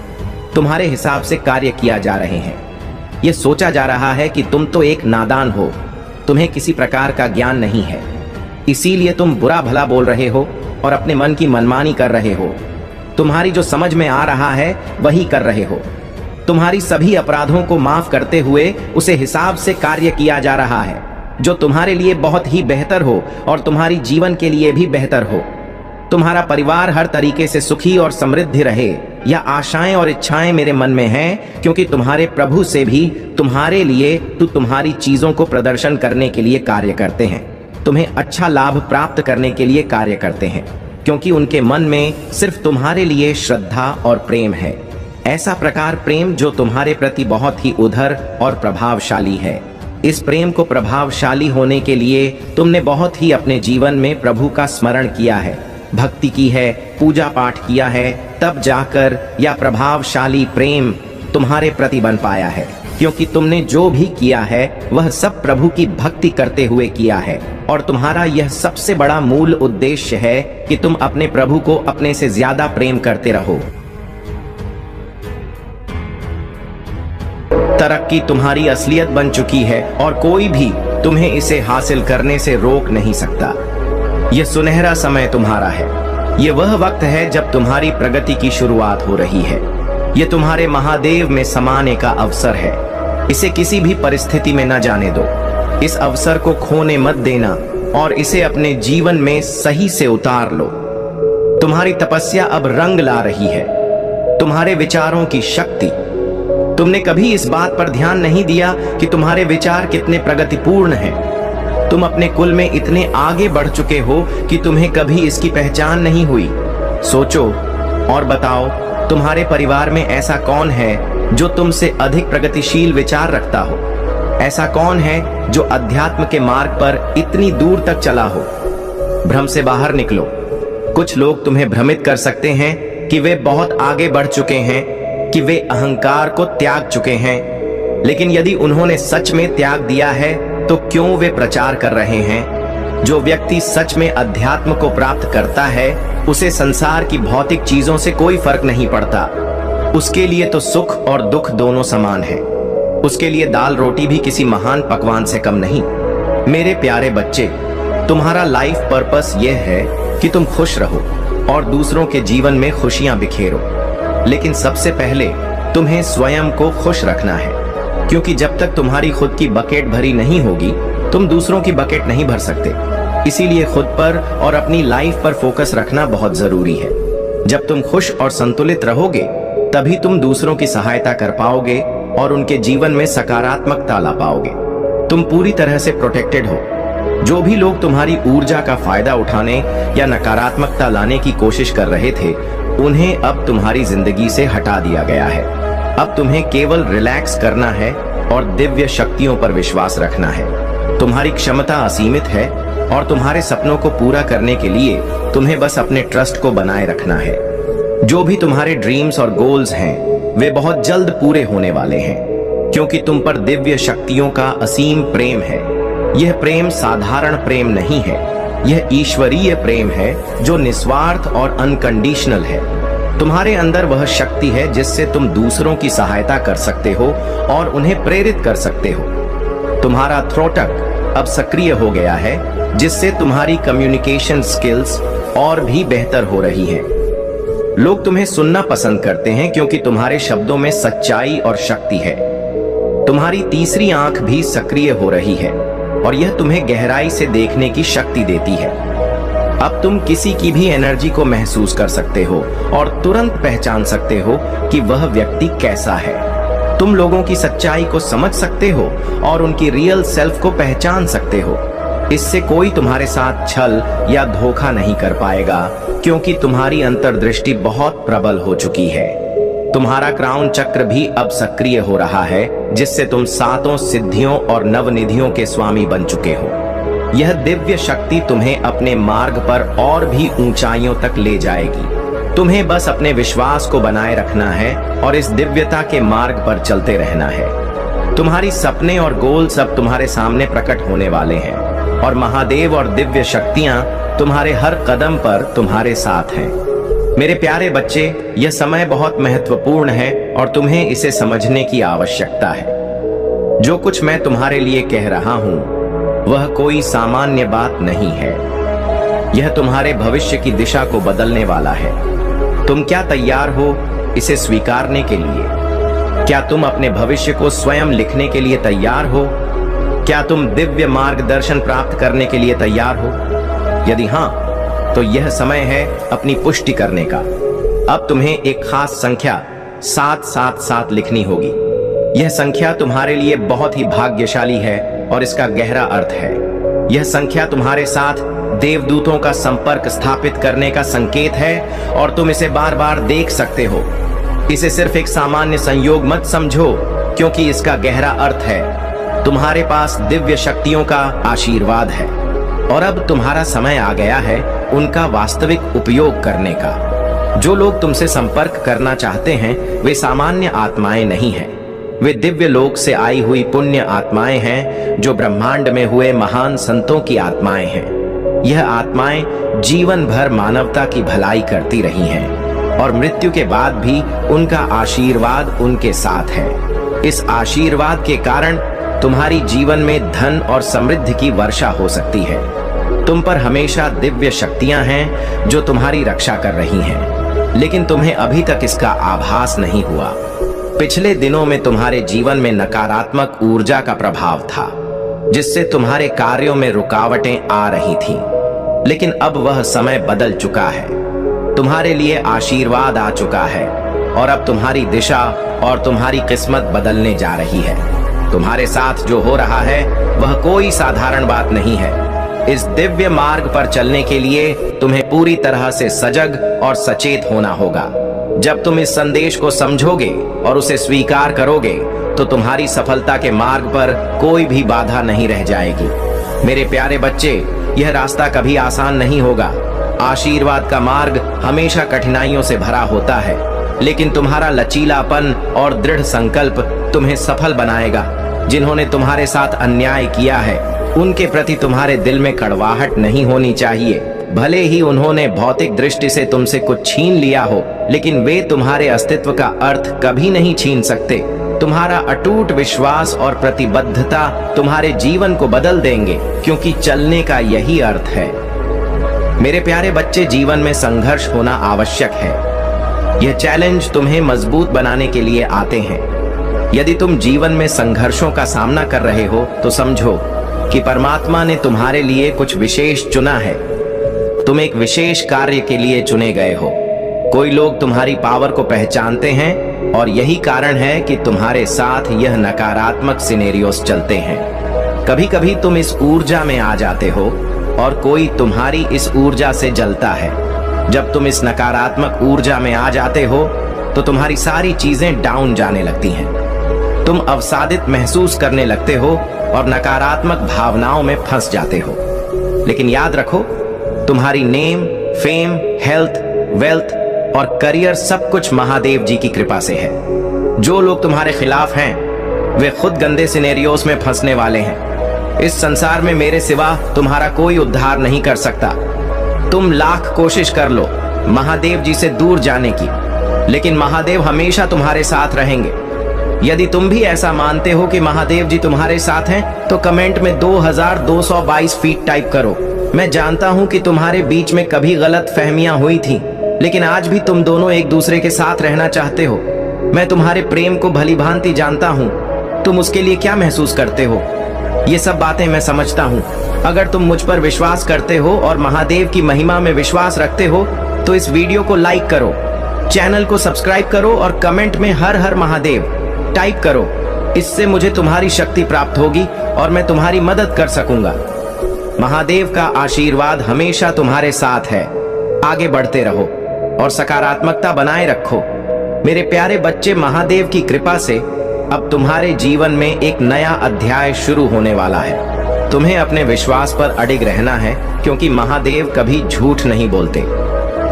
तुम्हारे हिसाब से कार्य किया जा रहे हैं। यह सोचा जा रहा है कि तुम तो एक नादान हो, तुम्हें किसी प्रकार का ज्ञान नहीं है, इसीलिए तुम बुरा भला बोल रहे हो और अपने मन की मनमानी कर रहे हो। तुम्हारी जो समझ में आ रहा है वही कर रहे हो। तुम्हारी सभी अपराधों को माफ करते हुए उसे हिसाब से कार्य किया जा रहा है, जो तुम्हारे लिए बहुत ही बेहतर हो और तुम्हारी जीवन के लिए भी बेहतर हो। तुम्हारा परिवार हर तरीके से सुखी और समृद्ध रहे, यह आशाएं और इच्छाएं मेरे मन में हैं, क्योंकि तुम्हारे प्रभु से भी तुम्हारे लिए तुम्हारी चीजों को प्रदर्शन करने के लिए कार्य करते हैं, तुम्हें अच्छा लाभ प्राप्त करने के लिए कार्य करते हैं, क्योंकि उनके मन में सिर्फ तुम्हारे लिए श्रद्धा और प्रेम है। ऐसा प्रकार प्रेम जो तुम्हारे प्रति बहुत ही उदार और प्रभावशाली है। इस प्रेम को प्रभावशाली होने के लिए तुमने बहुत ही अपने जीवन में प्रभु का स्मरण किया है, भक्ति की है, पूजा पाठ किया है, तब जाकर यह प्रभावशाली प्रेम तुम्हारे प्रति बन पाया है। क्योंकि तुमने जो भी किया है वह सब प्रभु की भक्ति करते हुए किया है, और तुम्हारा यह सबसे बड़ा मूल उद्देश्य है कि तुम अपने प्रभु को अपने से ज्यादा प्रेम करते रहो। तरक्की तुम्हारी असलियत बन चुकी है और कोई भी तुम्हें इसे हासिल करने से रोक नहीं सकता। यह सुनहरा समय तुम्हारा है। यह वह वक्त है जब तुम्हारी प्रगति की शुरुआत हो रही है। यह तुम्हारे महादेव में समाने का अवसर है। इसे किसी भी परिस्थिति में न जाने दो। इस अवसर को खोने मत देना और इसे अपने जीवन में सही से उतार लो। तुम्हारी तपस्या अब रंग ला रही है। तुम्हारे विचारों की शक्ति। तुमने कभी इस बात पर ध्यान नहीं दिया कि तुम्हारे विचार कितने प्रगतिपूर्ण हैं। तुम अपने कुल में इतने आगे बढ़ चुके हो कि तुम्हें कभी इसकी पहचान नहीं हुई। सोचो और बताओ, तुम्हारे परिवार में ऐसा कौन है जो तुमसे अधिक प्रगतिशील विचार रखता हो? ऐसा कौन है जो अध्यात्म के मार्ग पर इतनी दूर तक चला हो? भ्रम से बाहर निकलो। कुछ लोग तुम्हें भ्रमित कर सकते हैं कि वे बहुत आगे बढ़ चुके हैं, कि वे अहंकार को त्याग चुके हैं, लेकिन यदि उन्होंने सच में त्याग दिया है तो क्यों वे प्रचार कर रहे हैं? जो व्यक्ति सच में अध्यात्म को प्राप्त करता है उसे संसार की भौतिक चीजों से कोई फर्क नहीं पड़ता। उसके लिए तो सुख और दुख दोनों समान है। उसके लिए दाल रोटी भी किसी महान पकवान से कम नहीं। मेरे प्यारे बच्चे, तुम्हारा लाइफ पर्पस यह है कि तुम खुश रहो और दूसरों के जीवन में खुशियां बिखेरो, लेकिन सबसे पहले तुम्हें स्वयं को खुश रखना है, क्योंकि जब तक तुम्हारी खुद की बकेट भरी नहीं होगी तुम दूसरों की बकेट नहीं भर सकते। इसीलिए खुद पर और अपनी लाइफ पर फोकस रखना बहुत जरूरी है। जब तुम खुश और संतुलित रहोगे तभी तुम दूसरों की सहायता कर पाओगे और उनके जीवन में सकारात्मकता ला पाओगे। तुम पूरी तरह से प्रोटेक्टेड हो। जो भी लोग तुम्हारी ऊर्जा का फायदा उठाने या नकारात्मकता लाने की कोशिश कर रहे थे, उन्हें अब तुम्हारी जिंदगी से हटा दिया गया है। अब तुम्हें केवल रिलैक्स करना है और दिव्य शक्तियों पर विश्वास रखना है। तुम्हारी क्षमता असीमित है और तुम्हारे सपनों को पूरा करने के लिए तुम्हें बस अपने ट्रस्ट को बनाए रखना है। जो भी तुम्हारे ड्रीम्स और गोल्स हैं वे बहुत जल्द पूरे होने वाले हैं, क्योंकि तुम पर दिव्य शक्तियों का असीम प्रेम है। यह प्रेम साधारण प्रेम नहीं है, यह ईश्वरीय प्रेम है जो निस्वार्थ और अनकंडीशनल है। तुम्हारे अंदर वह शक्ति है जिससे तुम दूसरों की सहायता कर सकते हो और उन्हें प्रेरित कर सकते हो। तुम्हारा थ्रोटक अब सक्रिय हो गया है, जिससे तुम्हारी कम्युनिकेशन स्किल्स और भी बेहतर हो रही हैं। लोग तुम्हें सुनना पसंद करते हैं क्योंकि तुम्हारे शब्दों में सच्चाई और शक्ति है। तुम्हारी तीसरी आंख भी सक्रिय हो रही है और यह तुम्हें गहराई से देखने की शक्ति देती है। अब तुम किसी की भी एनर्जी को महसूस कर सकते हो और तुरंत पहचान सकते हो कि वह व्यक्ति कैसा है। तुम लोगों की सच्चाई को समझ सकते हो और उनकी रियल सेल्फ को पहचान सकते हो। इससे कोई तुम्हारे साथ छल या धोखा नहीं कर पाएगा, क्योंकि तुम्हारी अंतर्दृष्टि बहुत प्रबल हो चुकी है। तुम्हारा क्राउन चक्र भी अब सक्रिय हो रहा है, जिससे तुम सातों सिद्धियों और नवनिधियों के स्वामी बन चुके हो। यह दिव्य शक्ति तुम्हें अपने मार्ग पर और भी ऊंचाइयों तक ले जाएगी। तुम्हें बस अपने विश्वास को बनाए रखना है और इस दिव्यता के मार्ग पर चलते रहना है। तुम्हारी सपने और गोल सब तुम्हारे सामने प्रकट होने वाले हैं और महादेव और दिव्य शक्तियां तुम्हारे हर कदम पर तुम्हारे साथ हैं। मेरे प्यारे बच्चे, यह समय बहुत महत्वपूर्ण है और तुम्हें इसे समझने की आवश्यकता है। जो कुछ मैं तुम्हारे लिए कह रहा हूं वह कोई सामान्य बात नहीं है। यह तुम्हारे भविष्य की दिशा को बदलने वाला है। तुम क्या तैयार हो इसे स्वीकारने के लिए? क्या तुम अपने भविष्य को स्वयं लिखने के लिए तैयार हो? क्या तुम दिव्य मार्गदर्शन प्राप्त करने के लिए तैयार हो? यदि हां, तो यह समय है अपनी पुष्टि करने का। अब तुम्हें एक खास संख्या 777 लिखनी होगी। यह संख्या तुम्हारे लिए बहुत ही भाग्यशाली है और इसका गहरा अर्थ है। यह संख्या तुम्हारे साथ देवदूतों का संपर्क स्थापित करने का संकेत है और तुम इसे बार बार देख सकते हो। इसे सिर्फ एक सामान्य संयोग मत समझो, क्योंकि इसका गहरा अर्थ है तुम्हारे पास दिव्य शक्तियों का आशीर्वाद है और अब तुम्हारा समय आ गया है उनका वास्तविक उपयोग करने का। जो लोग तुमसे संपर्क करना चाहते हैं वे सामान्य आत्माएं नहीं हैं। वे दिव्य लोक से आई हुई पुण्य आत्माएं हैं जो ब्रह्मांड में हुए महान संतों की आत्माएं हैं। यह आत्माएं जीवन भर मानवता की भलाई करती रही हैं और मृत्यु के बाद भी उनका आशीर्वाद उनके साथ है। इस आशीर्वाद के कारण तुम्हारी जीवन में धन और समृद्धि की वर्षा हो सकती है। तुम पर हमेशा दिव्य शक्तियां हैं जो तुम्हारी रक्षा कर रही हैं, लेकिन तुम्हें अभी तक इसका आभास नहीं हुआ। पिछले दिनों में तुम्हारे जीवन में नकारात्मक ऊर्जा का प्रभाव था, जिससे तुम्हारे कार्यों में रुकावटें आ रही थीं। लेकिन अब वह समय बदल चुका है। तुम्हारे लिए आशीर्वाद आ चुका है और अब तुम्हारी दिशा और तुम्हारी किस्मत बदलने जा रही है। तुम्हारे साथ जो हो रहा है वह कोई साधारण बात नहीं है। इस दिव्य मार्ग पर चलने के लिए तुम्हें पूरी तरह से सजग और सचेत होना होगा। जब तुम इस संदेश को समझोगे और उसे स्वीकार करोगे तो तुम्हारी सफलता के मार्ग पर कोई भी बाधा नहीं रह जाएगी। मेरे प्यारे बच्चे, यह रास्ता कभी आसान नहीं होगा। आशीर्वाद का मार्ग हमेशा कठिनाइयों से भरा होता है, लेकिन तुम्हारा लचीलापन और दृढ़ संकल्प तुम्हें सफल बनाएगा। जिन्होंने तुम्हारे साथ अन्याय किया है उनके प्रति तुम्हारे दिल में कड़वाहट नहीं होनी चाहिए। भले ही उन्होंने भौतिक दृष्टि से तुमसे कुछ छीन लिया हो, लेकिन वे तुम्हारे अस्तित्व का अर्थ कभी नहीं छीन सकते। तुम्हारा अटूट विश्वास और प्रतिबद्धता तुम्हारे जीवन को बदल देंगे, क्योंकि चलने का यही अर्थ है। मेरे प्यारे बच्चे, जीवन में संघर्ष होना आवश्यक है। यह चैलेंज तुम्हें मजबूत बनाने के लिए आते हैं। यदि तुम जीवन में संघर्षों का सामना कर रहे हो तो समझो कि परमात्मा ने तुम्हारे लिए कुछ विशेष चुना है। तुम एक विशेष कार्य के लिए चुने गए हो। कोई लोग तुम्हारी पावर को पहचानते हैं और यही कारण है कि तुम्हारे साथ यह नकारात्मक सिनेरियोस चलते हैं। कभी कभी तुम इस ऊर्जा में आ जाते हो और कोई तुम्हारी इस ऊर्जा से जलता है। जब तुम इस नकारात्मक ऊर्जा में आ जाते हो तो तुम्हारी सारी चीजें डाउन जाने लगती हैं। तुम अवसादित महसूस करने लगते हो और नकारात्मक भावनाओं में फंस जाते हो। लेकिन याद रखो, तुम्हारी नेम, फेम, हेल्थ, वेल्थ और करियर सब कुछ महादेव जी की कृपा से है। जो लोग तुम्हारे खिलाफ हैं वे खुद गंदे सिनेरियोस में फंसने वाले हैं। इस संसार में मेरे सिवा तुम्हारा कोई उद्धार नहीं कर सकता। तुम लाख कोशिश कर लो महादेव जी से दूर जाने की, लेकिन महादेव हमेशा तुम्हारे साथ रहेंगे। यदि तुम भी ऐसा मानते हो कि महादेव जी तुम्हारे साथ हैं, तो कमेंट में 2222 फीट टाइप करो। मैं जानता हूं कि तुम्हारे बीच में कभी गलत फहमियां हुई थी, लेकिन आज भी तुम दोनों एक दूसरे के साथ रहना चाहते हो। मैं तुम्हारे प्रेम को भली भांति जानता हूं। तुम उसके लिए क्या महसूस करते हो, ये सब बातें मैं समझता हूं। अगर तुम मुझ पर विश्वास करते हो और महादेव की महिमा में विश्वास रखते हो तो इस वीडियो को लाइक करो, चैनल को सब्सक्राइब करो और कमेंट में हर हर महादेव टाइप करो। इससे मुझे तुम्हारी शक्ति प्राप्त होगी और मैं तुम्हारी मदद कर सकूंगा। महादेव का आशीर्वाद हमेशा तुम्हारे साथ है। आगे बढ़ते रहो और सकारात्मकता बनाए रखो। मेरे प्यारे बच्चे, महादेव की कृपा से अब तुम्हारे जीवन में एक नया अध्याय शुरू होने वाला है। तुम्हें अपने विश्वास पर अडिग रहना है, क्योंकि महादेव कभी झूठ नहीं बोलते।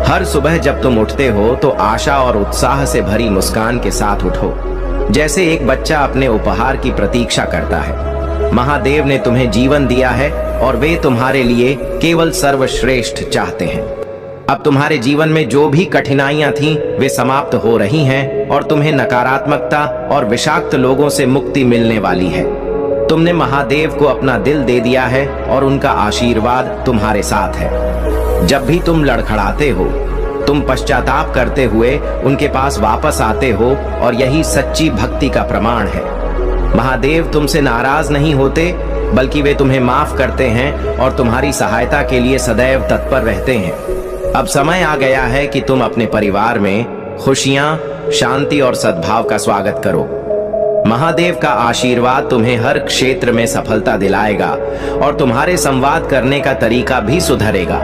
हर सुबह जब तुम उठते हो तो आशा और उत्साह से भरी मुस्कान के साथ उठो, जैसे एक बच्चा अपने उपहार की प्रतीक्षा करता है। महादेव ने तुम्हें जीवन दिया है और वे तुम्हारे लिए केवल सर्वश्रेष्ठ चाहते हैं। अब तुम्हारे जीवन में जो भी कठिनाइयां थीं, वे समाप्त हो रही हैं और तुम्हें नकारात्मकता और विषाक्त लोगों से मुक्ति मिलने वाली है। तुमने महादेव को अपना दिल दे दिया है और उनका आशीर्वाद तुम्हारे साथ है। जब भी तुम लड़खड़ाते हो, तुम पश्चाताप करते हुए उनके पास वापस आते हो और यही सच्ची भक्ति का प्रमाण है। महादेव तुमसे नाराज नहीं होते, बल्कि वे तुम्हें माफ करते हैं और तुम्हारी सहायता के लिए सदैव तत्पर रहते हैं। अब समय आ गया है कि तुम अपने परिवार में खुशियां, शांति और सद्भाव का स्वागत करो। महादेव का आशीर्वाद तुम्हें हर क्षेत्र में सफलता दिलाएगा और तुम्हारे संवाद करने का तरीका भी सुधरेगा।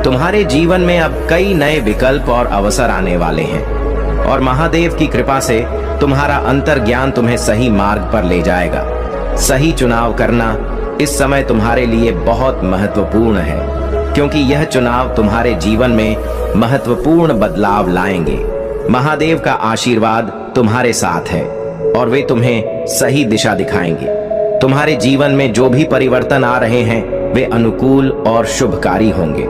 तुम्हारे जीवन में अब कई नए विकल्प और अवसर आने वाले हैं और महादेव की कृपा से तुम्हारा अंतर्ज्ञान तुम्हें सही मार्ग पर ले जाएगा। सही चुनाव करना इस समय तुम्हारे लिए बहुत महत्वपूर्ण है, क्योंकि यह चुनाव तुम्हारे जीवन में महत्वपूर्ण बदलाव लाएंगे। महादेव का आशीर्वाद तुम्हारे साथ है और वे तुम्हें सही दिशा दिखाएंगे। तुम्हारे जीवन में जो भी परिवर्तन आ रहे हैं, वे अनुकूल और शुभकारी होंगे।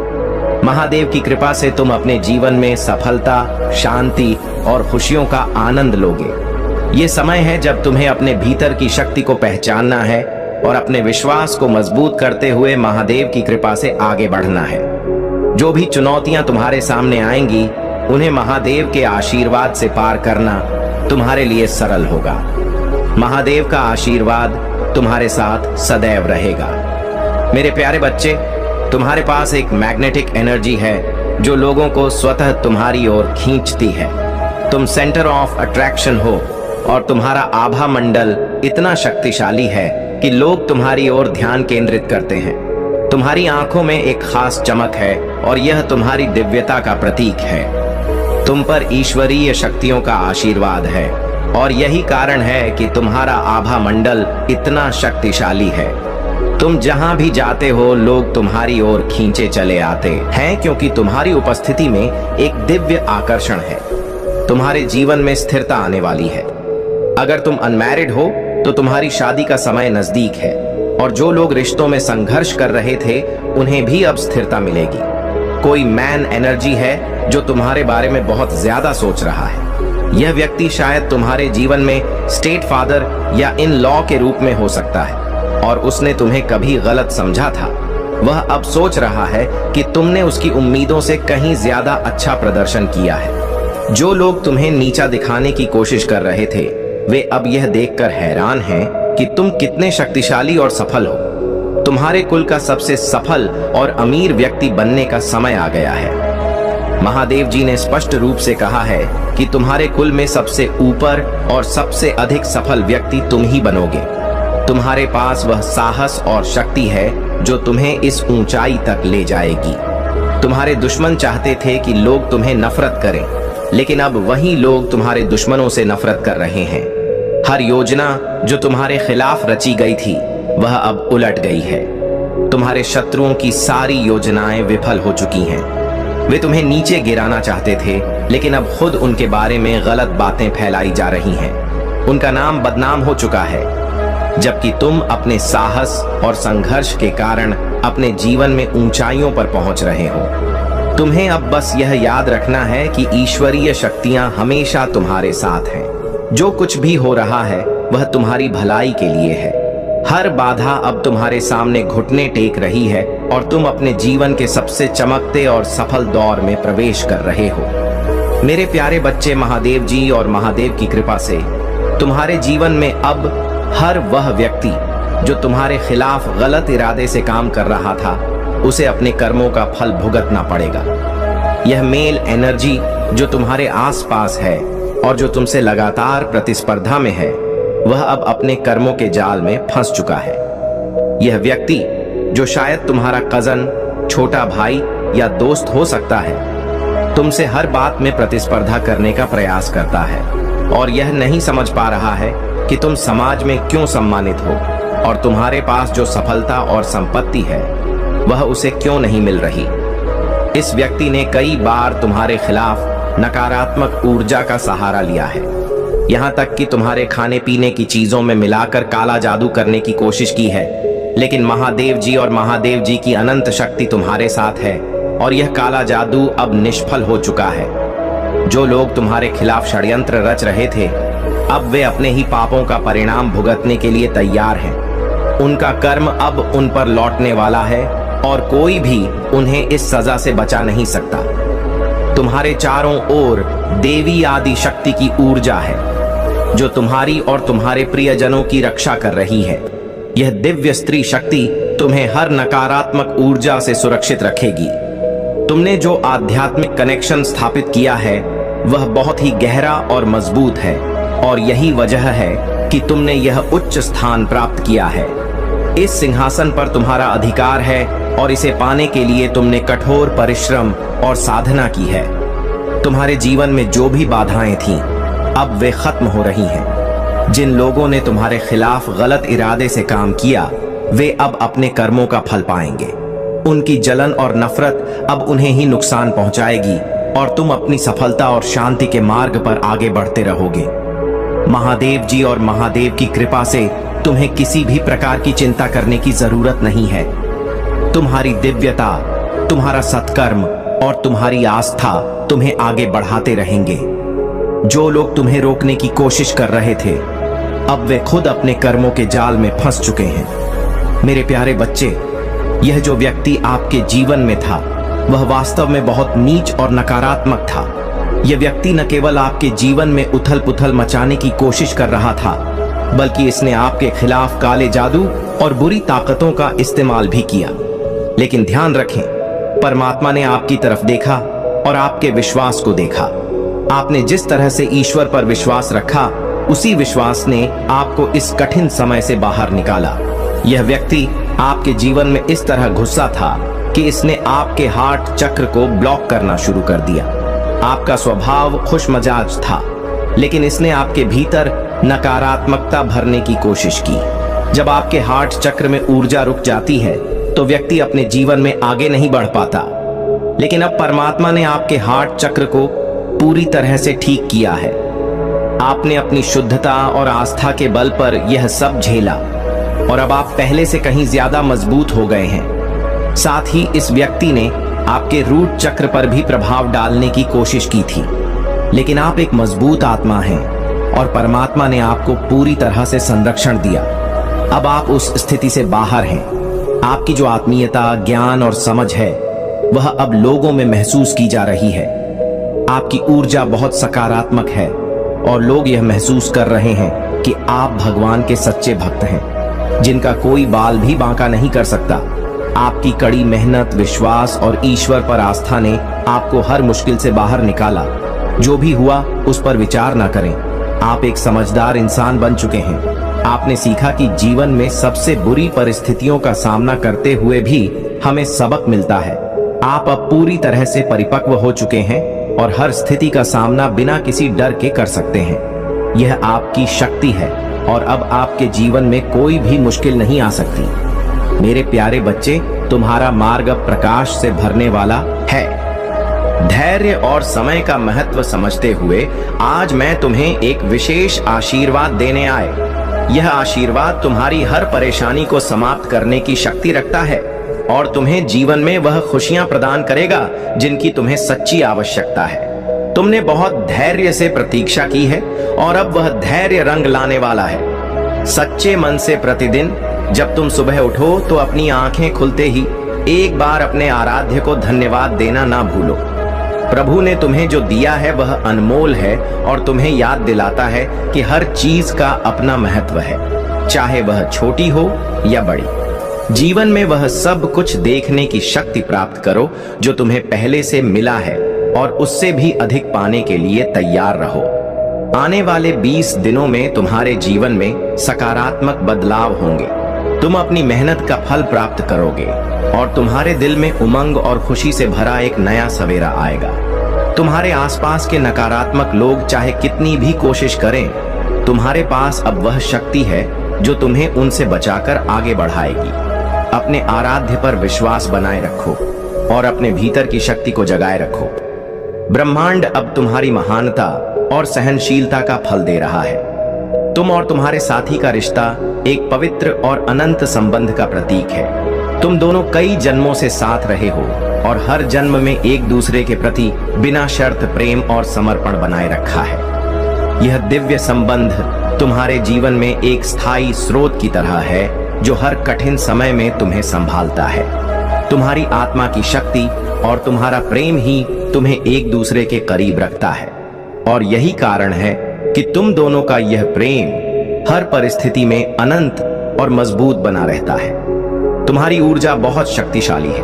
महादेव की कृपा से तुम अपने जीवन में सफलता, शांति और खुशियों का आनंद लोगे। ये समय है जब तुम्हें अपने भीतर की शक्ति को पहचानना है और अपने विश्वास को मजबूत करते हुए महादेव की कृपा से आगे बढ़ना है। जो भी चुनौतियां तुम्हारे सामने आएंगी, उन्हें महादेव के आशीर्वाद से पार करना तुम्हारे लिए सरल होगा। महादेव का आशीर्वाद तुम्हारे साथ सदैव रहेगा। मेरे प्यारे बच्चे, तुम्हारे पास एक मैग्नेटिक एनर्जी है जो लोगों को स्वतः तुम्हारी ओर खींचती है। तुम सेंटर ऑफ अट्रैक्शन हो और तुम्हारा आभा मंडल इतना शक्तिशाली है कि लोग तुम्हारी ओर ध्यान केंद्रित करते हैं। तुम्हारी आंखों में एक खास चमक है और यह तुम्हारी दिव्यता का प्रतीक है। तुम पर ईश्वरीय शक्तियों का आशीर्वाद है और यही कारण है कि तुम्हारा आभा मंडल इतना शक्तिशाली है। तुम जहां भी जाते हो, लोग तुम्हारी ओर खींचे चले आते हैं, क्योंकि तुम्हारी उपस्थिति में एक दिव्य आकर्षण है। तुम्हारे जीवन में स्थिरता आने वाली है। अगर तुम अनमैरिड हो तो तुम्हारी शादी का समय नजदीक है और जो लोग रिश्तों में संघर्ष कर रहे थे, उन्हें भी अब स्थिरता मिलेगी। कोई मैन एनर्जी है जो तुम्हारे बारे में बहुत ज्यादा सोच रहा है। यह व्यक्ति शायद तुम्हारे जीवन में स्टेट फादर या इन लॉ के रूप में हो सकता है और उसने तुम्हें कभी गलत समझा था। वह अब सोच रहा है कि तुमने उसकी उम्मीदों से कहीं ज्यादा अच्छा प्रदर्शन किया है। जो लोग तुम्हें नीचा दिखाने की कोशिश कर रहे थे, वे अब यह देखकर हैरान हैं कि तुम कितने शक्तिशाली और सफल हो। तुम्हारे कुल का सबसे सफल और अमीर व्यक्ति बनने का समय आ गया है। महादेव जी ने स्पष्ट रूप से कहा है कि तुम्हारे कुल में सबसे ऊपर और सबसे अधिक सफल व्यक्ति तुम ही बनोगे। तुम्हारे पास वह साहस और शक्ति है जो तुम्हें इस ऊंचाई तक ले जाएगी। तुम्हारे दुश्मन चाहते थे कि लोग तुम्हें नफरत करें, लेकिन अब वही लोग तुम्हारे दुश्मनों से नफरत कर रहे हैं। हर योजना जो तुम्हारे खिलाफ रची गई थी, वह अब उलट गई है। तुम्हारे शत्रुओं की सारी योजनाएं विफल हो चुकी हैं। वे तुम्हें नीचे गिराना चाहते थे, लेकिन अब खुद उनके बारे में गलत बातें फैलाई जा रही हैं। उनका नाम बदनाम हो चुका है, जबकि तुम अपने साहस और संघर्ष के कारण अपने जीवन में ऊंचाइयों पर पहुंच रहे हो। तुम्हें अब बस यह याद रखना है कि ईश्वरीय शक्तियां हमेशा तुम्हारे साथ हैं। जो कुछ भी हो रहा है, वह तुम्हारी भलाई के लिए है। हर बाधा अब तुम्हारे सामने घुटने टेक रही है और तुम अपने जीवन के सबसे चमकते और सफल दौर में प्रवेश कर रहे हो। मेरे प्यारे बच्चे, महादेव जी और महादेव की कृपा से तुम्हारे जीवन में अब हर वह व्यक्ति जो तुम्हारे खिलाफ गलत इरादे से काम कर रहा था, उसे अपने कर्मों का फल भुगतना पड़ेगा। यह मेल एनर्जी जो तुम्हारे आसपास है और जो तुमसे लगातार प्रतिस्पर्धा में है, वह अब अपने कर्मों के जाल में फंस चुका है। यह व्यक्ति जो शायद तुम्हारा कजन, छोटा भाई या दोस्त हो सकता है, तुमसे हर बात में प्रतिस्पर्धा करने का प्रयास करता है और यह नहीं समझ पा रहा है कि तुम समाज में क्यों सम्मानित हो। और तुम्हारे पास जो सफलता और संपत्ति है वह उसे क्यों नहीं मिल रही? इस व्यक्ति ने कई बार तुम्हारे खिलाफ नकारात्मक ऊर्जा का सहारा लिया है, यहाँ तक कि तुम्हारे खाने पीने की चीजों में मिलाकर काला जादू करने की कोशिश की है। लेकिन महादेव जी और महादेव जी की अनंत शक्ति तुम्हारे साथ है और यह काला जादू अब निष्फल हो चुका है। जो लोग तुम्हारे खिलाफ षड्यंत्र रच रहे थे, अब वे अपने ही पापों का परिणाम भुगतने के लिए तैयार हैं। उनका कर्म अब उन पर लौटने वाला है और कोई भी उन्हें इस सजा से बचा नहीं सकता। तुम्हारे चारों ओर देवी आदि शक्ति की ऊर्जा है जो तुम्हारी और तुम्हारे प्रियजनों की रक्षा कर रही है। यह दिव्य स्त्री शक्ति तुम्हें हर नकारात्मक ऊर्जा से सुरक्षित रखेगी। तुमने जो आध्यात्मिक कनेक्शन स्थापित किया है वह बहुत ही गहरा और मजबूत है और यही वजह है कि तुमने यह उच्च स्थान प्राप्त किया है। इस सिंहासन पर तुम्हारा अधिकार है और इसे पाने के लिए तुमने कठोर परिश्रम और साधना की है। तुम्हारे जीवन में जो भी बाधाएं थीं, अब वे खत्म हो रही हैं। जिन लोगों ने तुम्हारे खिलाफ गलत इरादे से काम किया, वे अब अपने कर्मों का फल पाएंगे। उनकी जलन और नफरत अब उन्हें ही नुकसान पहुंचाएगी और तुम अपनी सफलता और शांति के मार्ग पर आगे बढ़ते रहोगे। महादेव जी और महादेव की कृपा से तुम्हें किसी भी प्रकार की चिंता करने की जरूरत नहीं है। तुम्हारी दिव्यता, तुम्हारा सत्कर्म और तुम्हारी आस्था तुम्हें आगे बढ़ाते रहेंगे। जो लोग तुम्हें रोकने की कोशिश कर रहे थे, अब वे खुद अपने कर्मों के जाल में फंस चुके हैं। मेरे प्यारे बच्चे, यह जो व्यक्ति आपके जीवन में था वह वास्तव में बहुत नीच और नकारात्मक था। यह व्यक्ति न केवल आपके जीवन में उथल पुथल मचाने की कोशिश कर रहा था, बल्कि इसने आपके खिलाफ काले जादू और बुरी ताकतों का इस्तेमाल भी किया। लेकिन ध्यान रखें, परमात्मा ने आपकी तरफ देखा और आपके विश्वास को देखा। आपने जिस तरह से ईश्वर पर विश्वास रखा, उसी विश्वास ने आपको इस कठिन समय से बाहर निकाला। यह व्यक्ति आपके जीवन में इस तरह घुसा था कि इसने आपके हार्ट चक्र को ब्लॉक करना शुरू कर दिया। आपका स्वभाव खुशमजाज था, लेकिन इसने आपके भीतर नकारात्मकता भरने की कोशिश की। जब आपके हार्ट चक्र में ऊर्जा रुक जाती है तो व्यक्ति अपने जीवन में आगे नहीं बढ़ पाता। लेकिन अब परमात्मा ने आपके हार्ट चक्र को पूरी तरह से ठीक किया है। आपने अपनी शुद्धता और आस्था के बल पर यह सब झेला और अब आप पहले से कहीं ज्यादा मजबूत हो गए हैं। साथ ही इस व्यक्ति ने आपके रूट चक्र पर भी प्रभाव डालने की कोशिश की थी, लेकिन आप एक मजबूत आत्मा हैं और परमात्मा ने आपको पूरी तरह से संरक्षण दिया। अब आप उस स्थिति से बाहर हैं। आपकी जो आत्मीयता, ज्ञान और समझ है वह अब लोगों में महसूस की जा रही है। आपकी ऊर्जा बहुत सकारात्मक है और लोग यह महसूस कर रहे हैं कि आप भगवान के सच्चे भक्त हैं, जिनका कोई बाल भी बांका नहीं कर सकता। आपकी कड़ी मेहनत, विश्वास और ईश्वर पर आस्था ने आपको हर मुश्किल से बाहर निकाला। जो भी हुआ उस पर विचार ना करें। आप एक समझदार इंसान बन चुके हैं। आपने सीखा कि जीवन में सबसे बुरी परिस्थितियों का सामना करते हुए भी हमें सबक मिलता है। आप अब पूरी तरह से परिपक्व हो चुके हैं और हर स्थिति का सामना बिना किसी डर के कर सकते हैं। यह आपकी शक्ति है और अब आपके जीवन में कोई भी मुश्किल नहीं आ सकती। मेरे प्यारे बच्चे, तुम्हारा मार्ग अब प्रकाश से भरने वाला है। धैर्य और समय का महत्व समझते हुए आज मैं तुम्हें एक विशेष आशीर्वाद देने आए। यह आशीर्वाद तुम्हारी हर परेशानी को समाप्त करने की शक्ति रखता है और तुम्हें जीवन में वह खुशियां प्रदान करेगा जिनकी तुम्हें सच्ची आवश्यकता है। तुमने बहुत धैर्य से प्रतीक्षा की है और अब वह धैर्य रंग लाने वाला है। सच्चे मन से प्रतिदिन जब तुम सुबह उठो तो अपनी आंखें खुलते ही एक बार अपने आराध्य को धन्यवाद देना ना भूलो। प्रभु ने तुम्हें जो दिया है वह अनमोल है और तुम्हें याद दिलाता है कि हर चीज का अपना महत्व है, चाहे वह छोटी हो या बड़ी। जीवन में वह सब कुछ देखने की शक्ति प्राप्त करो जो तुम्हें पहले से मिला है और उससे भी अधिक पाने के लिए तैयार रहो। आने वाले 20 दिनों में तुम्हारे जीवन में सकारात्मक बदलाव होंगे। तुम अपनी मेहनत का फल प्राप्त करोगे और तुम्हारे दिल में उमंग और खुशी से भरा एक नया सवेरा आएगा। तुम्हारे आसपास के नकारात्मक लोग चाहे कितनी भी कोशिश करें, तुम्हारे पास अब वह शक्ति है जो तुम्हें उनसे बचाकर आगे बढ़ाएगी। अपने आराध्य पर विश्वास बनाए रखो और अपने भीतर की शक्ति को जगाए रखो। ब्रह्मांड अब तुम्हारी महानता और सहनशीलता का फल दे रहा है। तुम और तुम्हारे साथी का रिश्ता एक पवित्र और अनंत संबंध का प्रतीक है। तुम दोनों कई जन्मों से साथ रहे हो और हर जन्म में एक दूसरे के प्रति बिना शर्त प्रेम और समर्पण बनाए रखा है। यह दिव्य संबंध तुम्हारे जीवन में एक स्थायी स्रोत की तरह है, जो हर कठिन समय में तुम्हें संभालता है। तुम्हारी आत्मा की शक्ति और तुम्हारा प्रेम ही तुम्हें एक दूसरे के करीब रखता है, और यही कारण है कि तुम दोनों का यह प्रेम हर परिस्थिति में अनंत और मजबूत बना रहता है। तुम्हारी ऊर्जा बहुत शक्तिशाली है,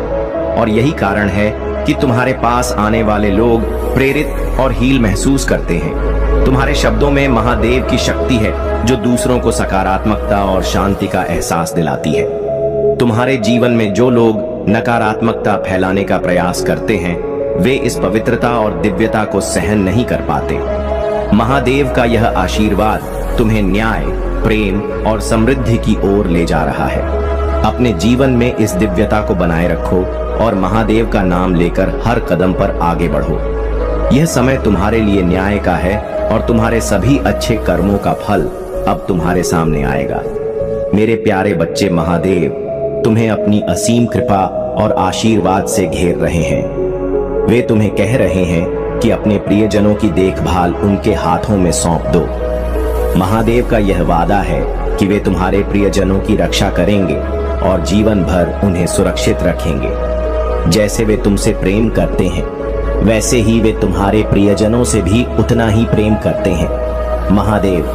और यही कारण है कि तुम्हारे पास आने वाले लोग प्रेरित और हील महसूस करते हैं। तुम्हारे शब्दों में महादेव की शक्ति है, जो दूसरों को सकारात्मकता और शांति का एहसास दिलाती है। तुम्हारे जीवन में जो लोग नकारात्मकता फैलाने का प्रयास करते हैं, वे इस पवित्रता और दिव्यता को सहन नहीं कर पाते। महादेव का यह आशीर्वाद तुम्हें न्याय, प्रेम और समृद्धि की ओर ले जा रहा है। अपने जीवन में इस दिव्यता को बनाए रखो और महादेव का नाम लेकर हर कदम पर आगे बढ़ो। यह समय तुम्हारे लिए न्याय का है और तुम्हारे सभी अच्छे कर्मों का फल अब तुम्हारे सामने आएगा। मेरे प्यारे बच्चे, महादेव तुम्हें अपनी असीम कृपा और आशीर्वाद से घेर रहे हैं। वे तुम्हें कह रहे हैं कि अपने प्रियजनों की देखभाल उनके हाथों में सौंप दो। महादेव का यह वादा है कि वे तुम्हारे प्रियजनों की रक्षा करेंगे और जीवन भर उन्हें सुरक्षित रखेंगे। जैसे वे तुमसे प्रेम करते हैं, वैसे ही वे तुम्हारे प्रियजनों से भी उतना ही प्रेम करते हैं। महादेव